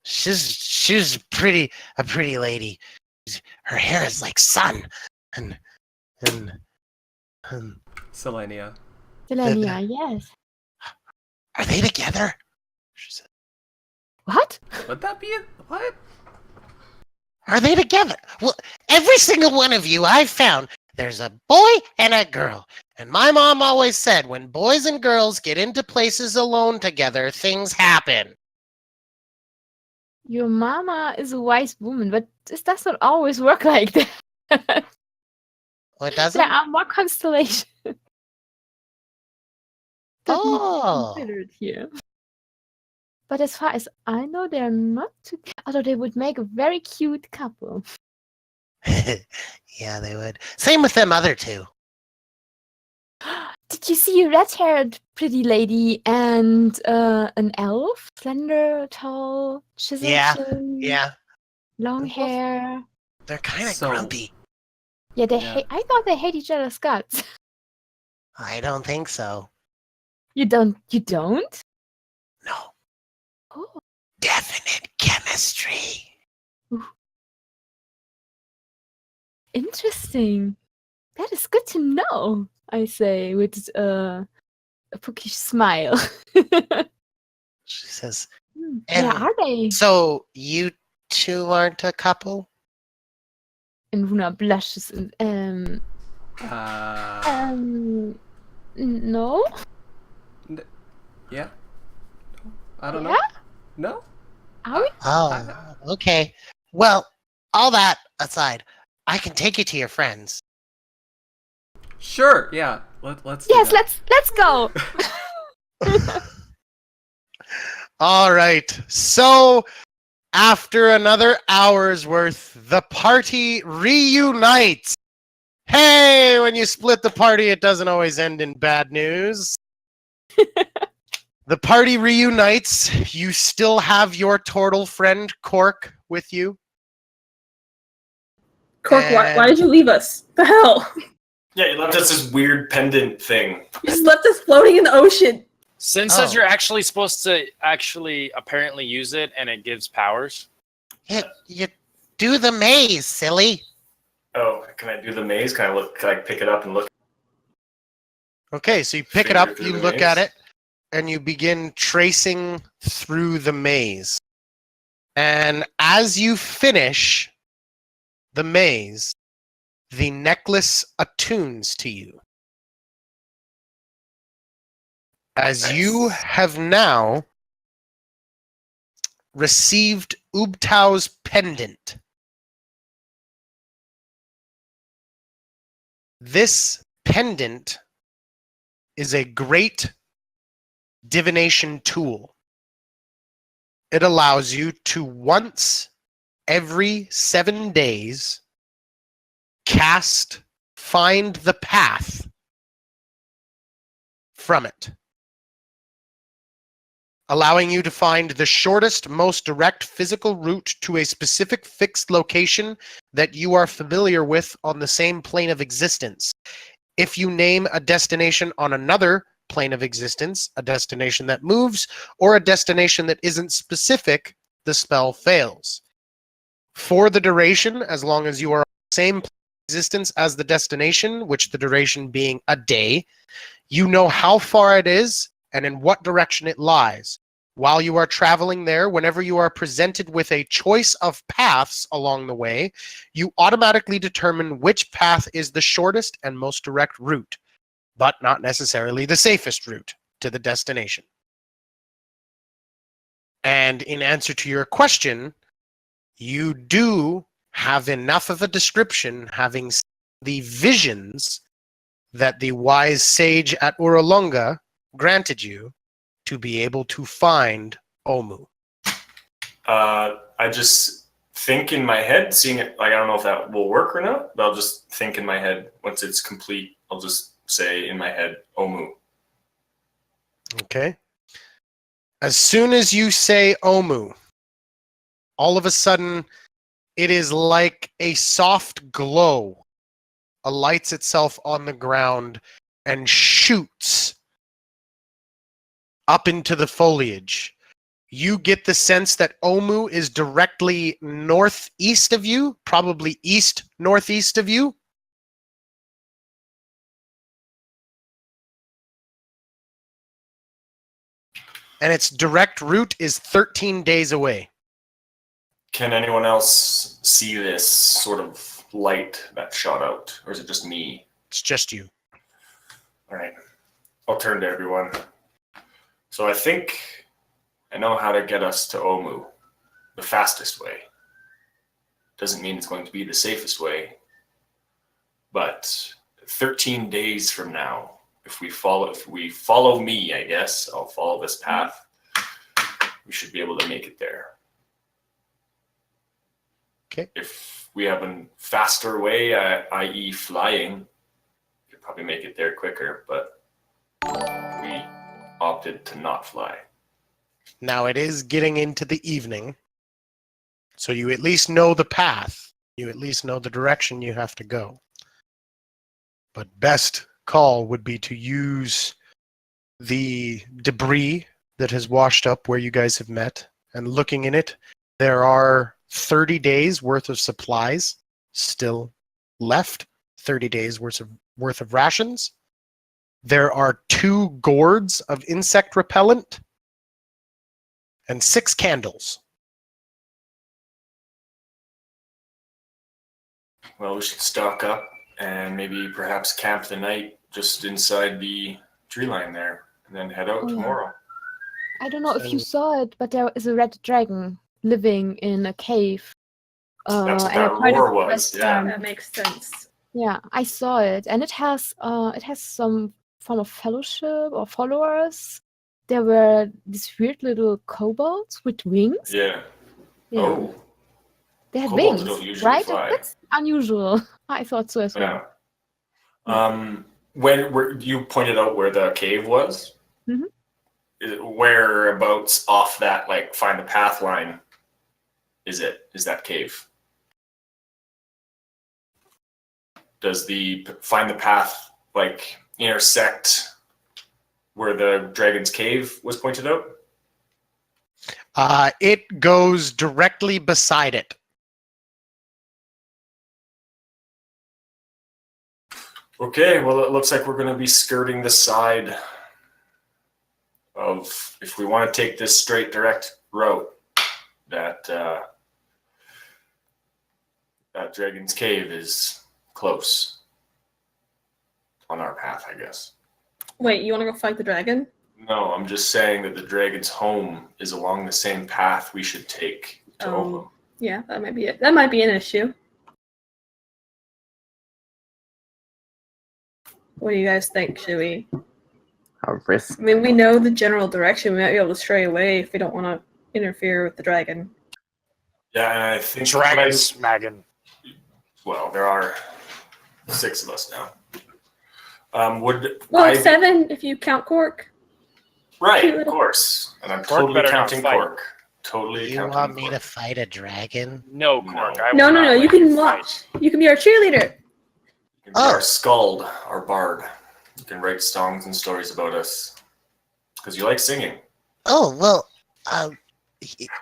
She's a pretty lady. Her hair is like sun, and Selenia. Selenia, yes. are they together? She said, What? Would that be it? What? are they together? Well, every single one of you I've found, there's a boy and a girl. And my mom always said when boys and girls get into places alone together, things happen. Your mama is a wise woman, but this does not always work like that. Well, it There doesn't? are more constellations that need to Oh. be considered here. But as far as I know, they're not together. Although they would make a very cute couple. Yeah, they would. Same with them other two. Did you see a red-haired pretty lady and an elf? Slender, tall, chiseled Yeah, chin, Yeah, long hair. they're kind of So- grumpy. Yeah, they Yeah. hate. I thought they hate each other's guts. I don't think so. You don't? You don't? No. Oh, Definite chemistry. interesting. That is good to know. I say with a bookish smile. She says, Where And are they? so you two aren't a couple? And Runa blushes and no. Yeah. I don't know. Yeah? No. Are we? Oh, okay. Well, all that aside, I can take you to your friends. Sure. Yeah. Let's. do Yes, that. let's go. All right. So, after another hour's worth, the party reunites. Hey, when you split the party, it doesn't always end in bad news. The party reunites. You still have your turtle friend Cork with you. Cork, why did you leave us? The hell? Yeah, you left us this weird pendant thing. You just left us floating in the ocean. Sin says Oh. you're actually supposed to apparently use it, and it gives powers. You do the maze, silly. Oh, can I do the maze? Can I pick it up and look? Okay, so you pick it Finger up, through you the look maze? at it, and you begin tracing through the maze. And as you finish the maze, the necklace attunes to you. As you Nice. have now received Ubtau's pendant. This pendant is a great divination tool. It allows you to once every 7 days cast Find the Path from it, allowing you to find the shortest, most direct physical route to a specific fixed location that you are familiar with on the same plane of existence. If you name a destination on another plane of existence, a destination that moves, or a destination that isn't specific, the spell fails. For the duration, as long as you are on the same plane of existence as the destination, which the duration being a day, you know how far it is and in what direction it lies. While you are traveling there, whenever you are presented with a choice of paths along the way, you automatically determine which path is the shortest and most direct route, but not necessarily the safest route to the destination. And in answer to your question, you do have enough of a description, having seen the visions that the wise sage at Uralunga granted you, to be able to find Omu. I just think in my head, seeing it, like, I don't know if that will work or not, but I'll just think in my head. Once it's complete, I'll just say in my head, Omu. Okay. As soon as you say Omu, all of a sudden, it is like a soft glow alights itself on the ground and shoots up into the foliage. You get the sense that Omu is directly northeast of you, probably east-northeast of you. And its direct route is 13 days away. Can anyone else see this sort of light that shot out, or is it just me? It's just you. All right, I'll turn to everyone. So I think I know how to get us to Omu the fastest way. Doesn't mean it's going to be the safest way, but 13 days from now, if we follow me, I guess, I'll follow this path, we should be able to make it there. Okay. If we have a faster way, i.e. flying, we could probably make it there quicker, but we opted to not fly. Now it is getting into the evening, so you at least know the path. You at least know the direction you have to go. But best call would be to use the debris that has washed up where you guys have met, and looking in it, there are 30 days worth of supplies still left, 30 days worth of rations. There are 2 gourds of insect repellent and 6 candles. Well, we should stock up and maybe perhaps camp the night just inside the tree line there, and then head out Oh, yeah. tomorrow. I don't know if you And- saw it, but there is a red dragon living in a cave. That's what and I that pointed roar to was, West yeah. End. That makes sense. Yeah, I saw it, and it has some form of fellowship or followers. There were these weird little kobolds with wings. Yeah. Yeah, Oh, they had kobolds wings, don't usually right? fly. That's unusual. I thought so as well. yeah. Where you pointed out where the cave was, Mhm. whereabouts off that, like, find the path line is that cave? Does the find the path, like, intersect where the dragon's cave was pointed out? It goes directly beside it. Okay, well, it looks like we're going to be skirting the side of, if we want to take this straight direct route, that dragon's cave is close on our path, I guess. Wait, you want to go fight the dragon? No, I'm just saying that the dragon's home is along the same path we should take to Omu. Yeah, that might be it. That might be an issue. What do you guys think? Should we? A risk. I mean, we know the general direction. We might be able to stray away if we don't want to interfere with the dragon. Yeah, and I think Dragons, Megan. well, there are 6 of us now. Would Well, I 7 if you count Cork. Right, of course. And I'm Cork totally better not counting fight. Cork. Totally You counting want me Cork. to fight a dragon? No, Cork. No. I No, will no, not no. You let can fight. watch. You can be our cheerleader. You can be our skald, our bard. You can write songs and stories about us. Because you like singing. Oh, well,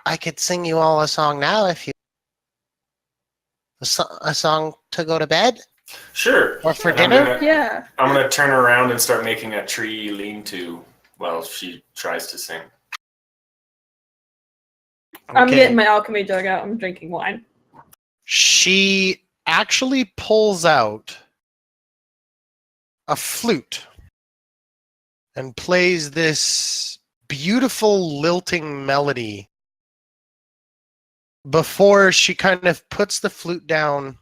I could sing you all a song now if you... A song to go to bed? Sure. Or for And I'm dinner? gonna- Yeah. I'm going to turn around and start making a tree lean-to while she tries to sing. I'm Okay. getting my alchemy jug out. I'm drinking wine. She actually pulls out a flute and plays this beautiful lilting melody before she kind of puts the flute down,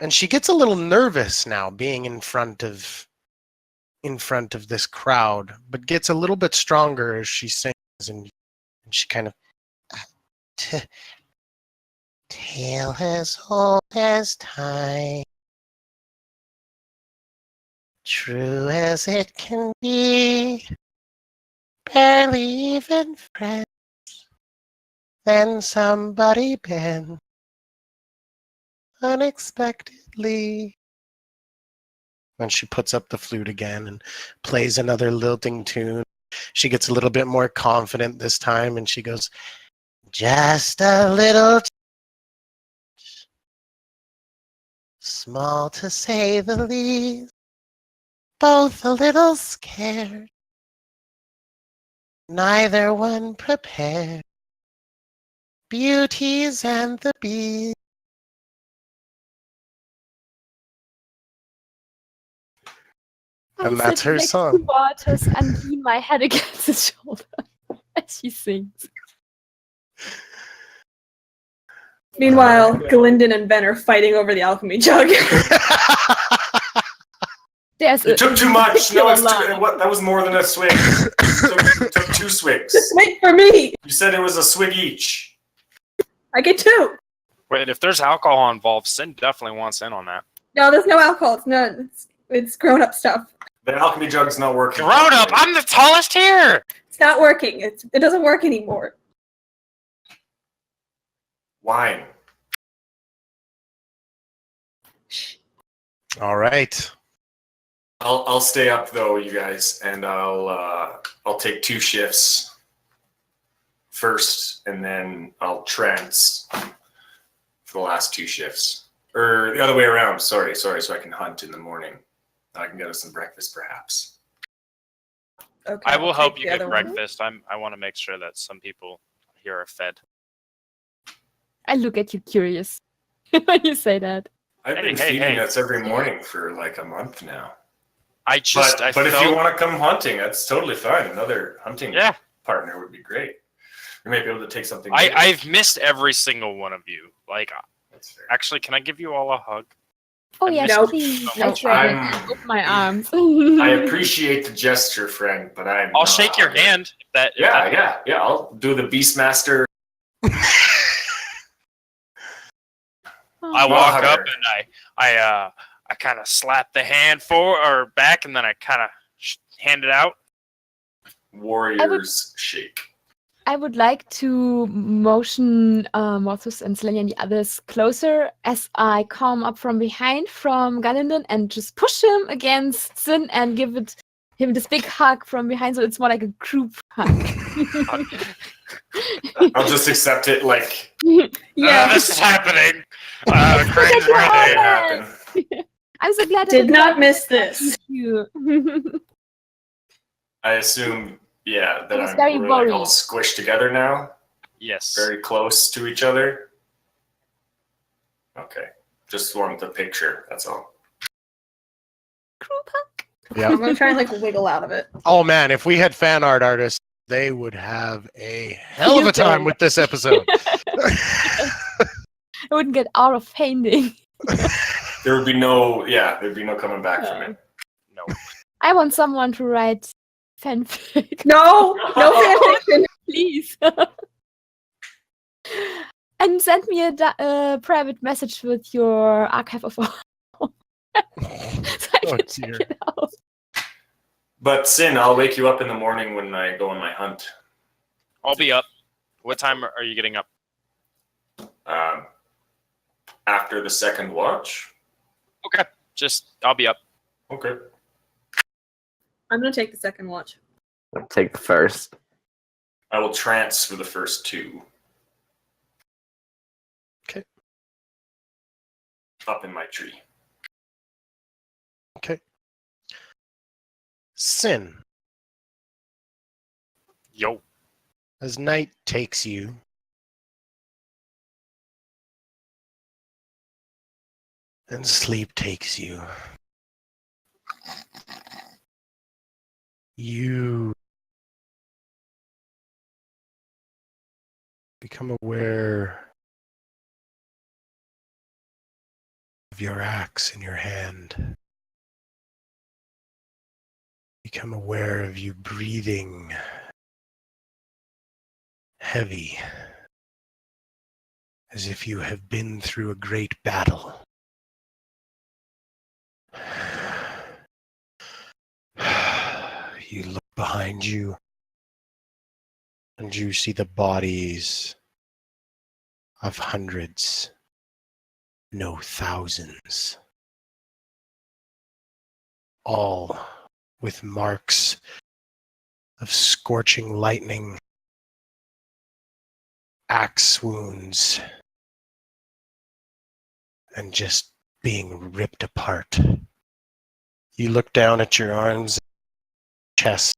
and she gets a little nervous now being in front of this crowd, but gets a little bit stronger as she sings, and she kind of tale as old as time, true as it can be, barely even friends, then somebody bent unexpectedly. And she puts up the flute again and plays another lilting tune. She gets a little bit more confident this time, and she goes, just a little small to say the least, both a little scared, neither one prepared. Beauties and the Beast. And I'm that's sitting her next song. to Bartos and lean my head against his shoulder as she sings. Meanwhile, Galinden and Ben are fighting over the alchemy jug. There's You took too much. No, it's line. what? That was more than a swig. You took 2 swigs. Just wait for me. You said it was a swig each. I get 2. Wait, if there's alcohol involved, Sin definitely wants in on that. No, there's no alcohol. It's none. It's grown up stuff. The alchemy jug's not working. Grown up, I'm the tallest here. It's not working. It doesn't work anymore. Wine. All right. I'll stay up though, you guys, and I'll take 2 shifts first, and then I'll trance for the last 2 shifts, or the other way around. Sorry, so I can hunt in the morning. I can get us some breakfast, perhaps. Okay. I will I'll help take you the get other one. breakfast. I want to make sure that some people here are fed. I look at you curious when you say that. I've been Hey, feeding hey. us every morning for like a month now. I But if you felt- want to come hunting, that's totally fine. Another hunting Yeah, partner would be great. We might be able to take something. I've missed every single one of you. Like, That's fair. actually, can I give you all a hug? Oh I yes, missed please. so I much. try I'm- to open my arms. I appreciate the gesture, friend, but I'm. I'll not shake your hungry. hand. If that. Yeah. I'll do the Beastmaster. I Oh, walk hugger. up and I kind of slap the hand back, and then I kind of hand it out. Warriors shake. I would like to motion Morthus and Selenia and the others closer as I come up from behind from Galindon and just push him against Sin and give him this big hug from behind, so it's more like a group hug. I'll just accept it like Yeah. This is happening. Look at your it arm. happened. I'm so glad I Did not miss this. Thank you. I assume, yeah, that I was I'm very we're like all worried. squished together now, Yes. very close to each other. Okay, just wanted the picture. That's all. Group hug. I'm gonna try and like wiggle out of it. Oh man, if we had fan art artists, they would have a hell of a time with this episode. I wouldn't get out of painting. There'd be no coming back from it. No. I want someone to write fanfic, No fanfiction. please. And send me a private message with your archive of all. So I Oh, can check dear. it out. But Sin, I'll wake you up in the morning when I go on my hunt. I'll be up. What time are you getting up? After the second watch. Okay, I'll be up. Okay. I'm gonna take the second watch. I'll take the first. I will trance for the first two. Okay. Up in my tree. Okay. Sin, Yo. as night takes you, and sleep takes you, you become aware of your axe in your hand. Become aware of you breathing heavy, as if you have been through a great battle. You look behind you, and you see the bodies of hundreds, no thousands, all with marks of scorching lightning, axe wounds, and just being ripped apart. You look down at your arms, chest,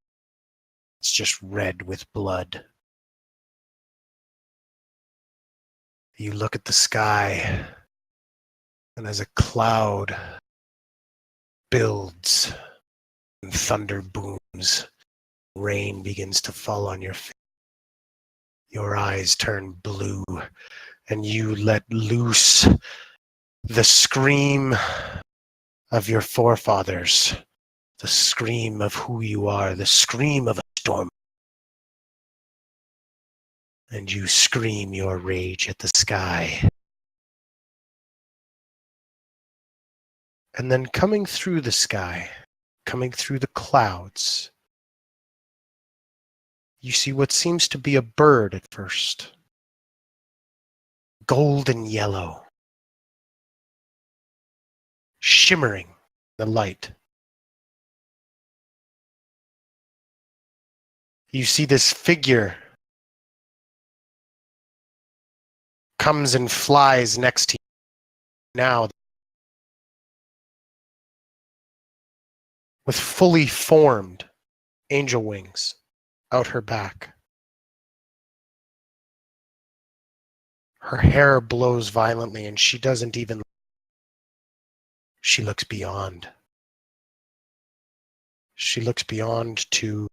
it's just red with blood. You look at the sky, and as a cloud builds and thunder booms, rain begins to fall on your face. Your eyes turn blue, and you let loose the scream of your forefathers, the scream of who you are, the scream of a storm. And you scream your rage at the sky. And then coming through the sky, coming through the clouds, you see what seems to be a bird at first. Golden yellow, shimmering in the light. You see this figure comes and flies next to you now with fully formed angel wings out her back. Her hair blows violently, and she doesn't even. She looks beyond. She looks beyond to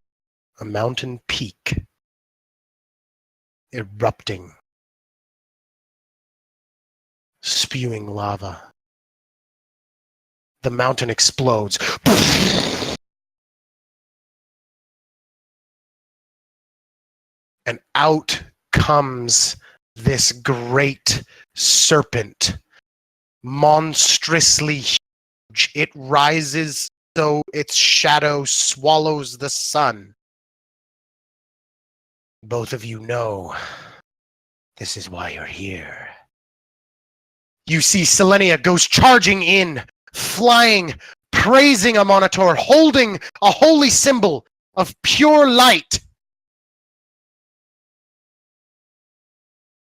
a mountain peak erupting, spewing lava. The mountain explodes. And out comes this great serpent, monstrously huge. It rises so its shadow swallows the sun. Both of you know this is why you're here. You see Selenia goes charging in, flying, praising a monitor, holding a holy symbol of pure light.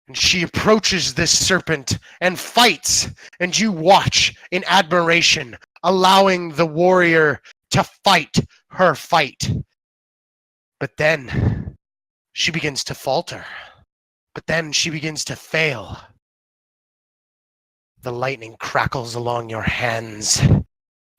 And she approaches this serpent and fights, and you watch in admiration, allowing the warrior to fight her fight. But then she begins to falter. But then she begins to fail. The lightning crackles along your hands.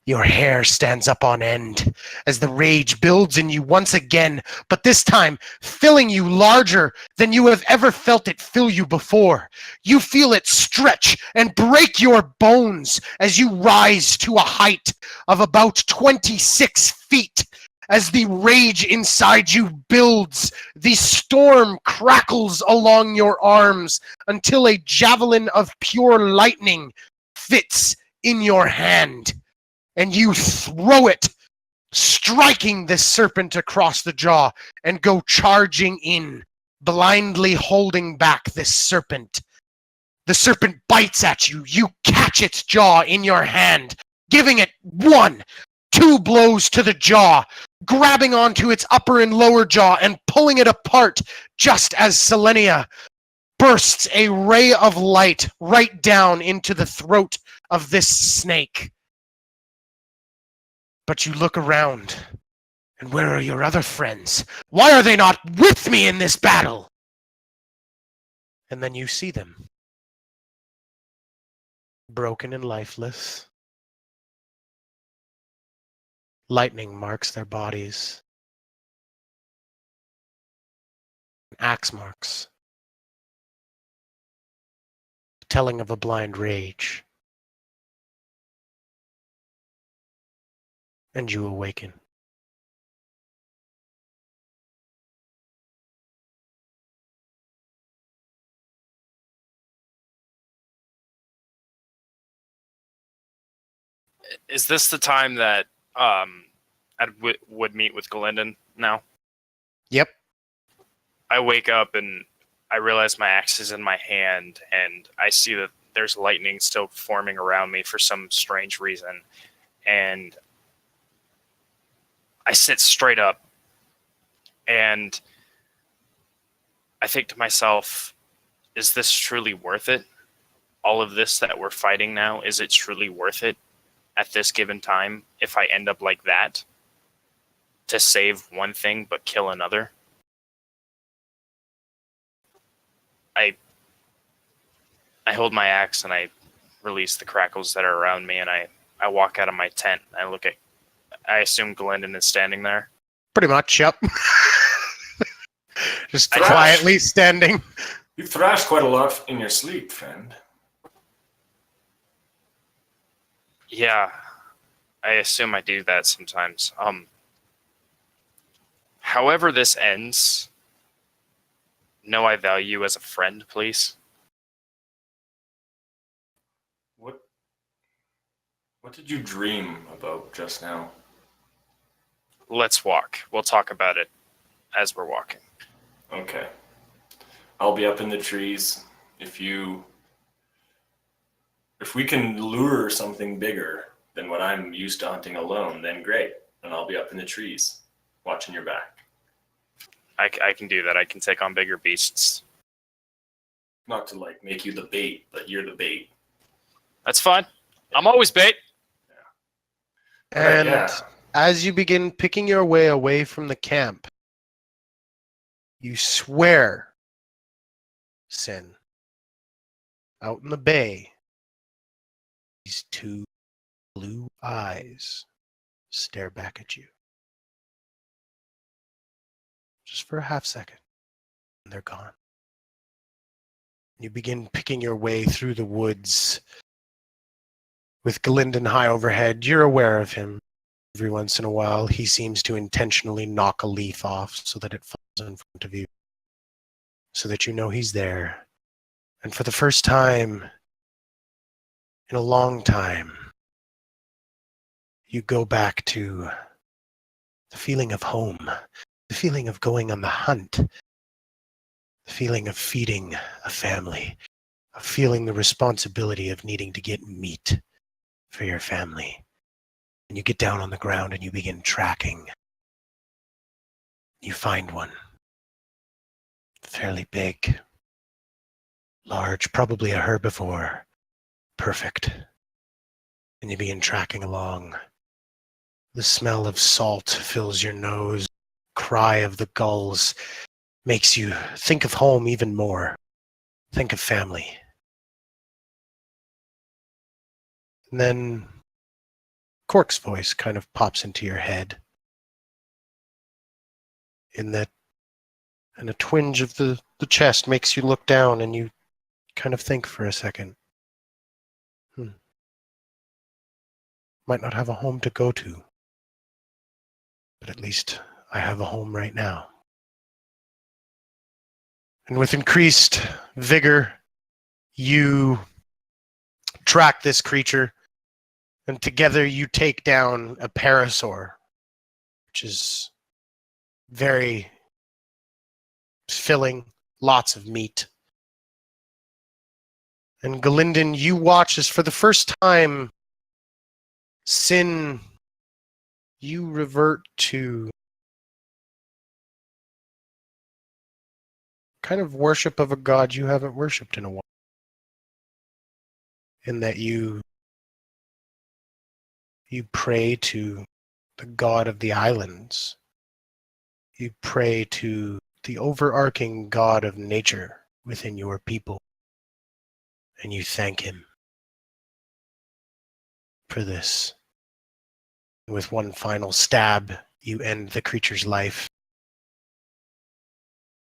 Your hair stands up on end as the rage builds in you once again, but this time filling you larger than you have ever felt it fill you before. You feel it stretch and break your bones as you rise to a height of about 26 feet. As the rage inside you builds, the storm crackles along your arms until a javelin of pure lightning fits in your hand. and you throw it, striking this serpent across the jaw, and go charging in, blindly holding back this serpent. The serpent bites at you. You catch its jaw in your hand, giving it 1, 2 blows to the jaw, grabbing onto its upper and lower jaw and pulling it apart just as Selenia bursts a ray of light right down into the throat of this snake. But you look around, and where are your other friends? Why are they not with me in this battle? And then you see them. Broken and lifeless. Lightning marks their bodies. Axe marks. Telling of a blind rage. And you awaken. Is this the time that I would meet with Glendon now? Yep. I wake up and I realize my axe is in my hand, and I see that there's lightning still forming around me for some strange reason. And I sit straight up, and I think to myself, is this truly worth it? All of this that we're fighting now, is it truly worth it at this given time if I end up like that? To save one thing but kill another? I hold my axe and I release the crackles that are around me, and I walk out of my tent. I look at, I assume Glendon is standing there. Pretty much, yep. Just Thrash. quietly standing. You thrashed quite a lot in your sleep, friend. Yeah, I assume I do that sometimes. However this ends, know I value you as a friend, please. What did you dream about just now? Let's walk. We'll talk about it as we're walking. Okay. I'll be up in the trees. If we can lure something bigger than what I'm used to hunting alone, then great. And I'll be up in the trees, watching your back. I can do that. I can take on bigger beasts. Not to make you the bait, but you're the bait. That's fine. I'm always bait. And Yeah. as you begin picking your way away from the camp, you swear, Sin, out in the bay, these 2 blue eyes stare back at you. Just for a half second, and they're gone. You begin picking your way through the woods with Glendon high overhead. You're aware of him. Every once in a while, he seems to intentionally knock a leaf off so that it falls in front of you, so that you know he's there. And for the first time in a long time, you go back to the feeling of home, the feeling of going on the hunt, the feeling of feeding a family, of feeling the responsibility of needing to get meat for your family. And you get down on the ground and you begin tracking. You find one. Fairly big. Large, probably a herbivore. Perfect. And you begin tracking along. The smell of salt fills your nose. Cry of the gulls makes you think of home even more. Think of family. And then Cork's voice kind of pops into your head. And a twinge of the chest makes you look down, and you kind of think for a second. Might not have a home to go to, but at least I have a home right now. And with increased vigor, you track this creature And together you take down a parasaur, which is very filling, lots of meat. And Galinden, you watch as for the first time, Sin, you revert to kind of worship of a god you haven't worshipped in a while. In that you pray to the god of the islands. You pray to the overarching god of nature within your people. And you thank him for this. With one final stab, you end the creature's life.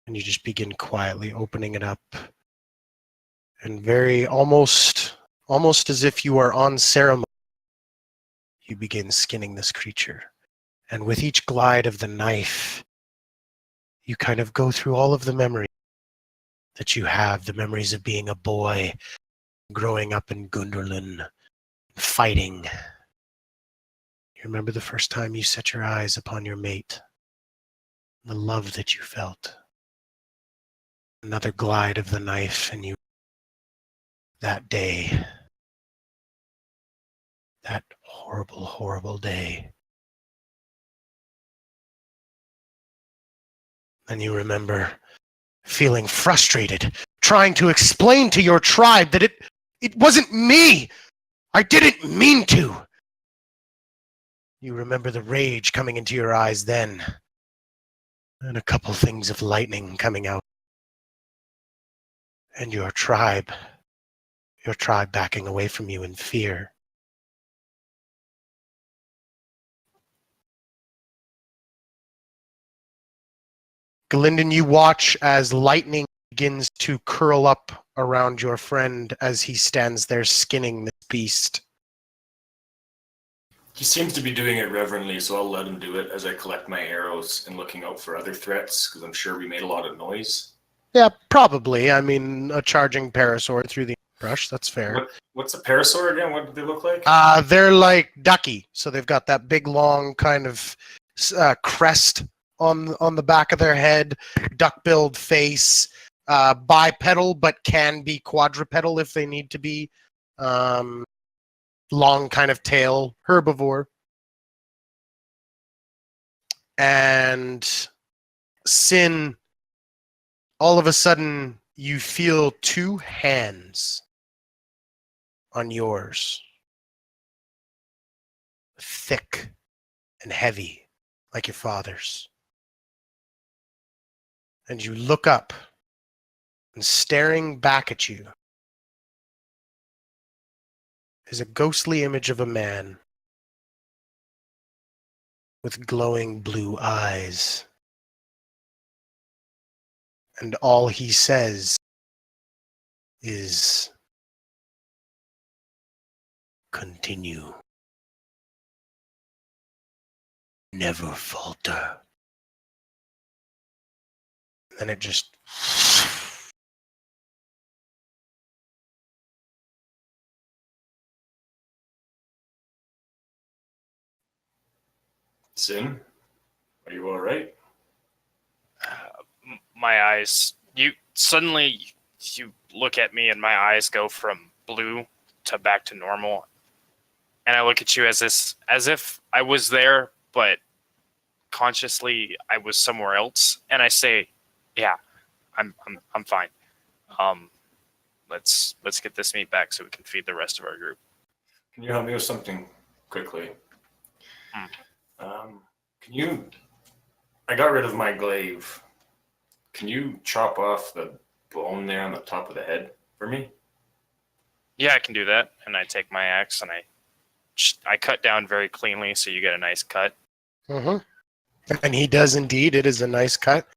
And you just begin quietly opening it up. And very almost as if you are on ceremony, you begin skinning this creature. And with each glide of the knife, you kind of go through all of the memories that you have, the memories of being a boy, growing up in Gunderlin, fighting. You remember the first time you set your eyes upon your mate, the love that you felt. Another glide of the knife, and you, that day, that horrible, horrible day. And you remember feeling frustrated, trying to explain to your tribe that it wasn't me. I didn't mean to. You remember the rage coming into your eyes then, and a couple things of lightning coming out. And your tribe backing away from you in fear. Galinden, you watch as lightning begins to curl up around your friend as he stands there skinning this beast. He seems to be doing it reverently, so I'll let him do it as I collect my arrows and looking out for other threats, because I'm sure we made a lot of noise. Yeah, probably. I mean, a charging parasaur through the brush, that's fair. What's a parasaur again? What do they look like? They're like ducky, so they've got that big, long kind of crest on the back of their head, duck-billed face, bipedal, but can be quadrupedal if they need to be. Long kind of tail, herbivore. And Sin, all of a sudden, you feel two hands on yours. Thick and heavy, like your father's. And you look up, and staring back at you is a ghostly image of a man with glowing blue eyes. And all he says is, continue. Never falter. And it just... Sin, are you all right? My eyes. You look at me and my eyes go from blue to back to normal, and I look at you as if I was there, but consciously I was somewhere else, and I say, "Yeah, I'm fine. Let's get this meat back so we can feed the rest of our group." Can you help me with something quickly? Can you? I got rid of my glaive. Can you chop off the bone there on the top of the head for me? Yeah, I can do that. And I take my axe and I cut down very cleanly, so you get a nice cut. Mm-hmm. And he does indeed. It is a nice cut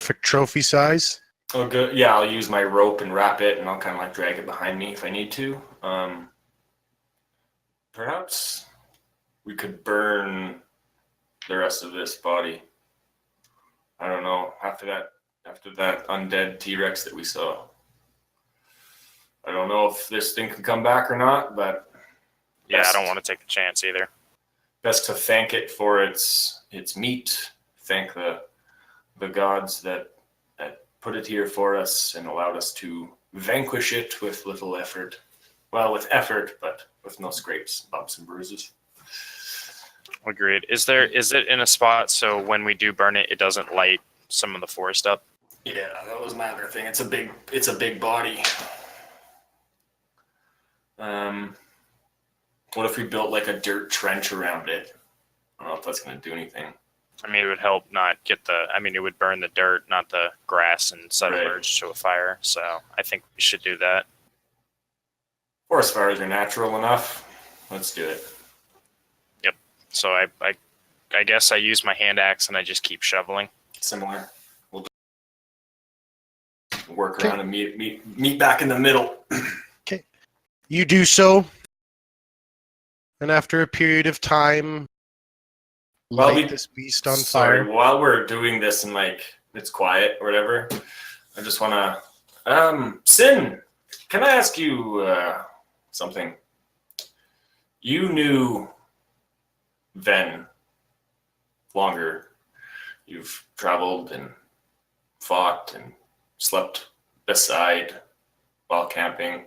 for trophy size. Oh, good. Yeah, I'll use my rope and wrap it, and I'll kind of like drag it behind me if I need to. Perhaps we could burn the rest of this body. I don't know. After that undead T-Rex that we saw. I don't know if this thing can come back or not, but Yeah, I don't want to take the chance either. Best to thank it for its meat. Thank the gods that put it here for us and allowed us to vanquish it with little effort. Well, with effort, but with no scrapes, bumps, and bruises. Agreed. Is it in a spot so when we do burn it, it doesn't light some of the forest up? Yeah, that was my other thing. It's a big body. What if we built like a dirt trench around it? I don't know if that's going to do anything. I mean, it would help not get it would burn the dirt, not the grass, and submerge to a fire. So I think we should do that. Forest fires are natural enough. Let's do it. Yep. So I guess I use my hand axe and I just keep shoveling. Similar. We'll work around and meet back in the middle. Okay. You do so. And after a period of time, light this beast on fire. While we're doing this and like it's quiet or whatever, I just want to Sin, can I ask you something? You knew Ven longer. You've traveled and fought and slept beside while camping.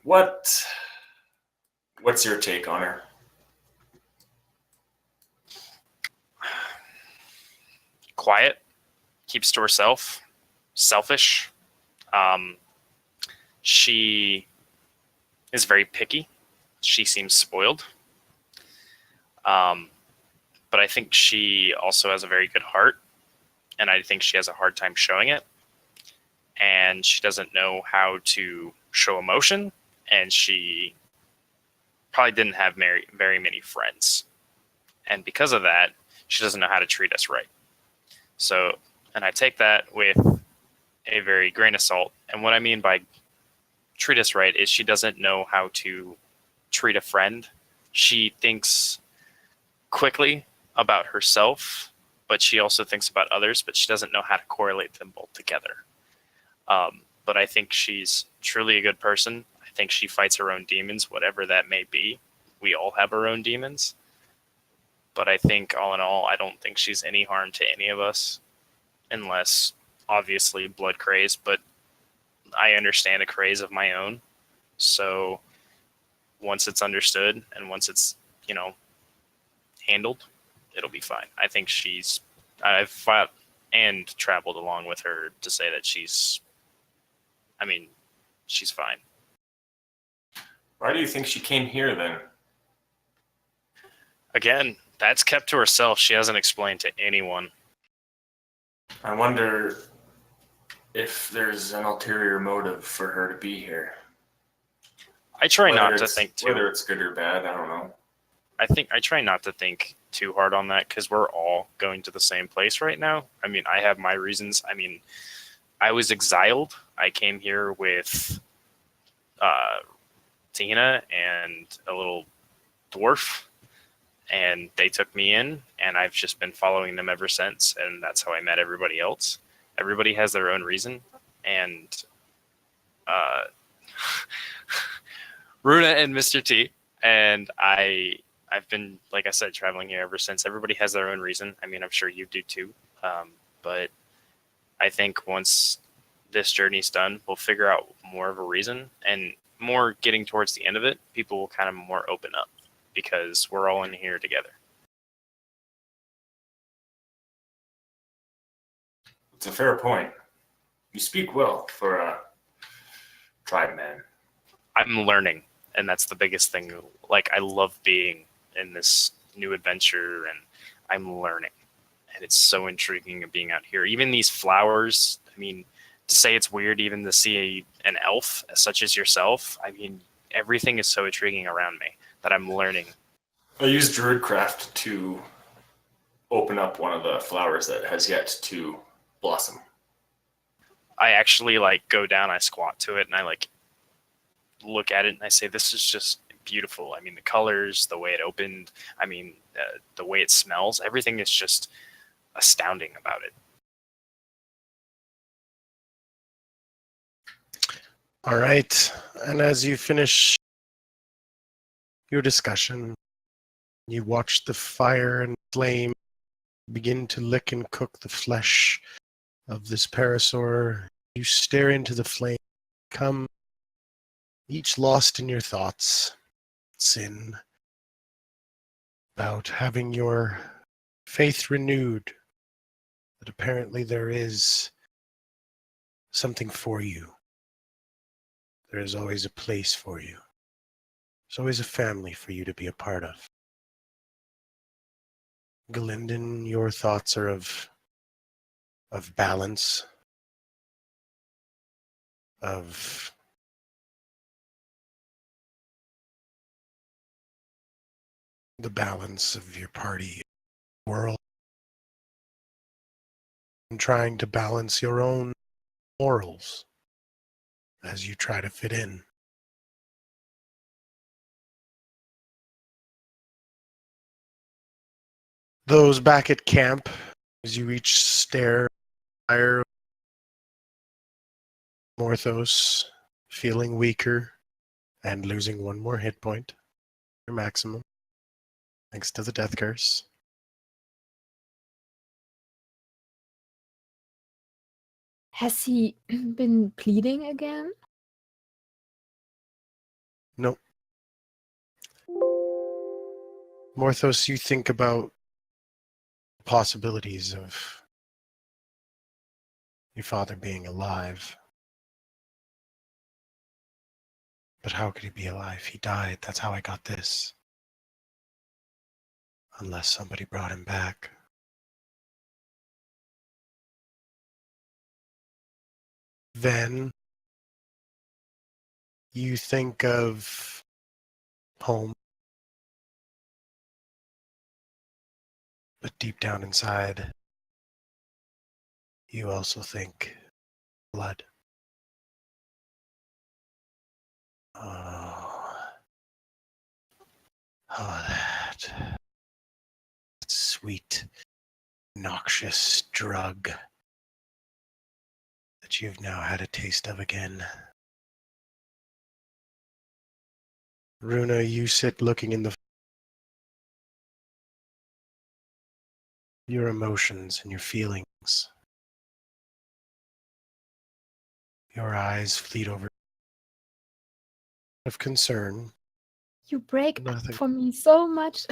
What's your take on her? Quiet, keeps to herself, selfish. She is very picky. She seems spoiled. But I think she also has a very good heart, and I think she has a hard time showing it. And she doesn't know how to show emotion, and she probably didn't have very many friends. And because of that, she doesn't know how to treat us right. So, and I take that with a very grain of salt. And what I mean by treat us right is she doesn't know how to treat a friend. She thinks quickly about herself, but she also thinks about others, but she doesn't know how to correlate them both together. But I think she's truly a good person. I think she fights her own demons, whatever that may be. We all have our own demons. But I think all in all, I don't think she's any harm to any of us, unless obviously blood craze, but I understand a craze of my own. So once it's understood and once it's, handled, it'll be fine. I think I've fought and traveled along with her to say that she's fine. Why do you think she came here then? Again, that's kept to herself. She hasn't explained to anyone. I wonder if there's an ulterior motive for her to be here. I try not to think too. Whether it's good or bad, I don't know. I try not to think too hard on that because we're all going to the same place right now. I mean, I have my reasons. I mean, I was exiled. I came here with Tina and a little dwarf, and they took me in, and I've just been following them ever since, and that's how I met everybody else. Everybody has their own reason, and Runa and Mr. T, and I've been, like I said, traveling here ever since. Everybody has their own reason. I mean, I'm sure you do too. But I think once this journey's done, we'll figure out more of a reason, and more getting towards the end of it, people will kind of more open up because we're all in here together. It's a fair point. You speak well for a tribe man. I'm learning, and that's the biggest thing. Like, I love being in this new adventure, and I'm learning, and it's so intriguing of being out here. Even these flowers, I mean, to say it's weird even to see an elf such as yourself, I mean, everything is so intriguing around me that I'm learning. I used Druidcraft to open up one of the flowers that has yet to blossom. I actually go down, I squat to it, and I look at it and I say, this is just beautiful. I mean, the colors, the way it opened, I mean, the way it smells, everything is just astounding about it. All right. And as you finish your discussion, you watch the fire and flame begin to lick and cook the flesh of this parasaur. You stare into the flame, become each lost in your thoughts, sin, about having your faith renewed, that apparently there is something for you. There is always a place for you. There's always a family for you to be a part of. Galinden, your thoughts are of balance, of the balance of your party world, and trying to balance your own morals as you try to fit in. Those back at camp, as you each stare higher, Morthos feeling weaker and losing one more hit point, your maximum, thanks to the death curse. Has he been bleeding again? Nope. Morthos, you think about possibilities of your father being alive. But how could he be alive? He died. That's how I got this. Unless somebody brought him back. Then you think of home. But deep down inside, you also think blood. Oh, that sweet, noxious drug that you've now had a taste of again. Runa, you sit looking in your emotions and your feelings. Your eyes fleet over of concern. You break Nothing. up for me so much.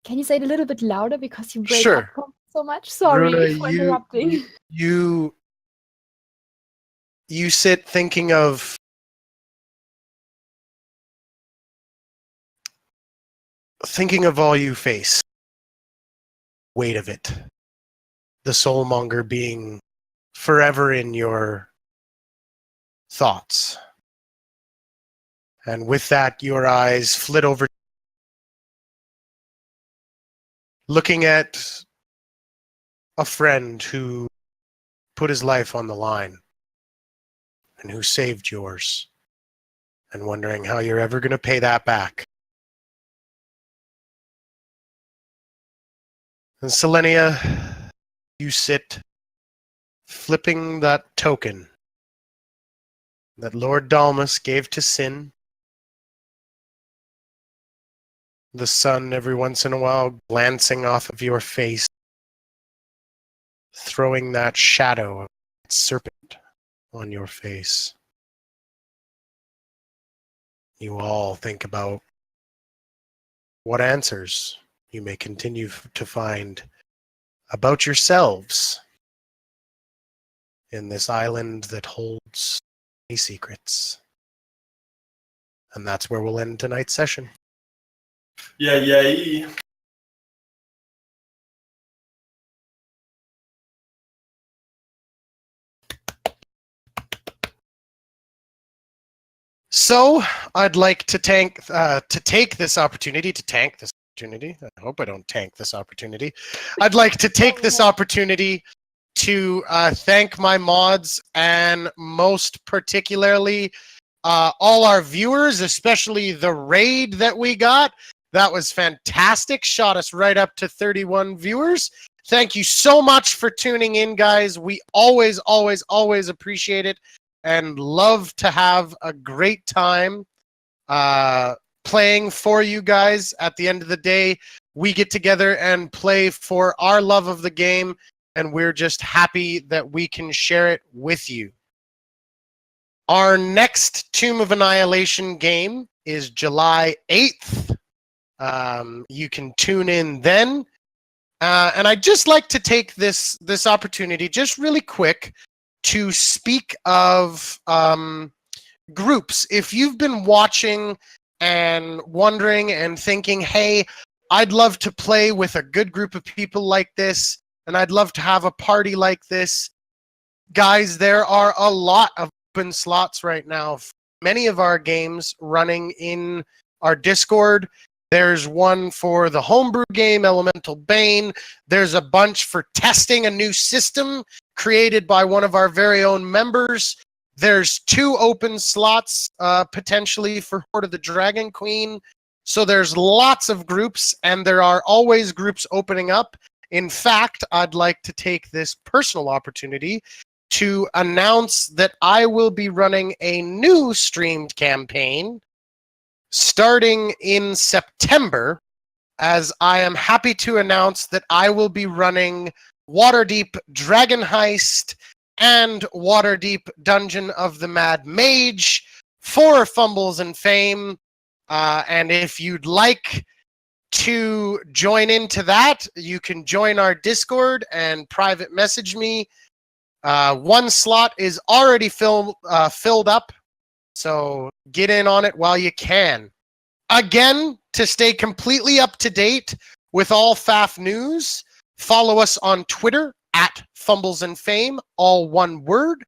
Can you say it a little bit louder because you break Sure. up for me so much? Sorry Runa, for interrupting. You sit thinking of all you face. Weight of it. The soulmonger being forever in your thoughts. And with that, your eyes flit over, looking at a friend who put his life on the line and who saved yours, and wondering how you're ever going to pay that back. And Selenia, you sit flipping that token that Lord Dalmas gave to Sin. The sun every once in a while glancing off of your face, throwing that shadow of that serpent on your face. You all think about what answers you may continue to find about yourselves in this island that holds many secrets. And that's where we'll end tonight's session. Yeah. So I'd like to take this opportunity to tank this opportunity. I hope I don't tank this opportunity. I'd like to take this opportunity to thank my mods, and most particularly all our viewers, especially the raid that we got. That was fantastic. Shot us right up to 31 viewers. Thank you so much for tuning in, guys. We always appreciate it. and love to have a great time playing for you guys. At the end of the day, we get together and play for our love of the game, and we're just happy that we can share it with you. Our next Tomb of Annihilation game is July 8th. You can tune in then. And I'd just like to take this opportunity, just really quick, to speak of groups. If you've been watching and wondering and thinking, hey, I'd love to play with a good group of people like this, and I'd love to have a party like this, guys, there are a lot of open slots right now. Many of our games running in our Discord. There's one for the homebrew game, Elemental Bane. There's a bunch for testing a new system created by one of our very own members. There's 2 open slots potentially for Horde of the Dragon Queen. So there's lots of groups, and there are always groups opening up. In fact, I'd like to take this personal opportunity to announce that I will be running a new streamed campaign starting in September, as I am happy to announce that I will be running Waterdeep Dragon Heist and Waterdeep Dungeon of the Mad Mage for Fumbles and Fame. And if you'd like to join into that, you can join our Discord and private message me. One slot is already filled up, so get in on it while you can. Again, to stay completely up to date with all FAF news, follow us on Twitter at Fumbles and Fame, all one word.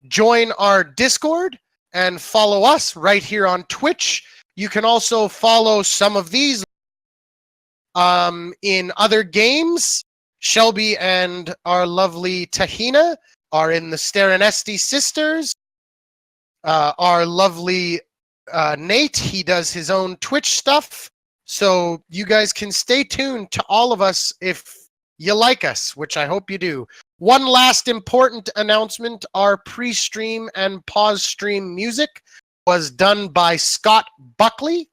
Join our Discord and follow us right here on Twitch. You can also follow some of these in other games. Shelby and our lovely Tahina are in the Starinesti Sisters. Our lovely Nate, he does his own Twitch stuff. So you guys can stay tuned to all of us if you like us, which I hope you do. One last important announcement. Our pre-stream and pause stream music was done by Scott Buckley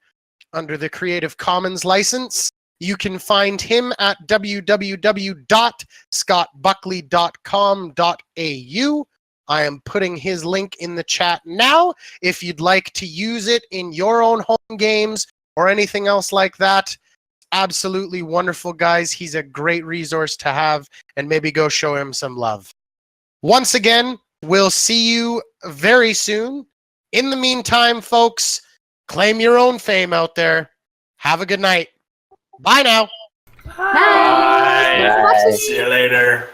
under the Creative Commons license. You can find him at www.scottbuckley.com.au. I am putting his link in the chat now. If you'd like to use it in your own home games or anything else like that, absolutely wonderful, guys. He's a great resource to have, and maybe go show him some love. Once again, we'll see you very soon. In the meantime, folks, claim your own fame out there. Have a good night. Bye now. Bye. See you later.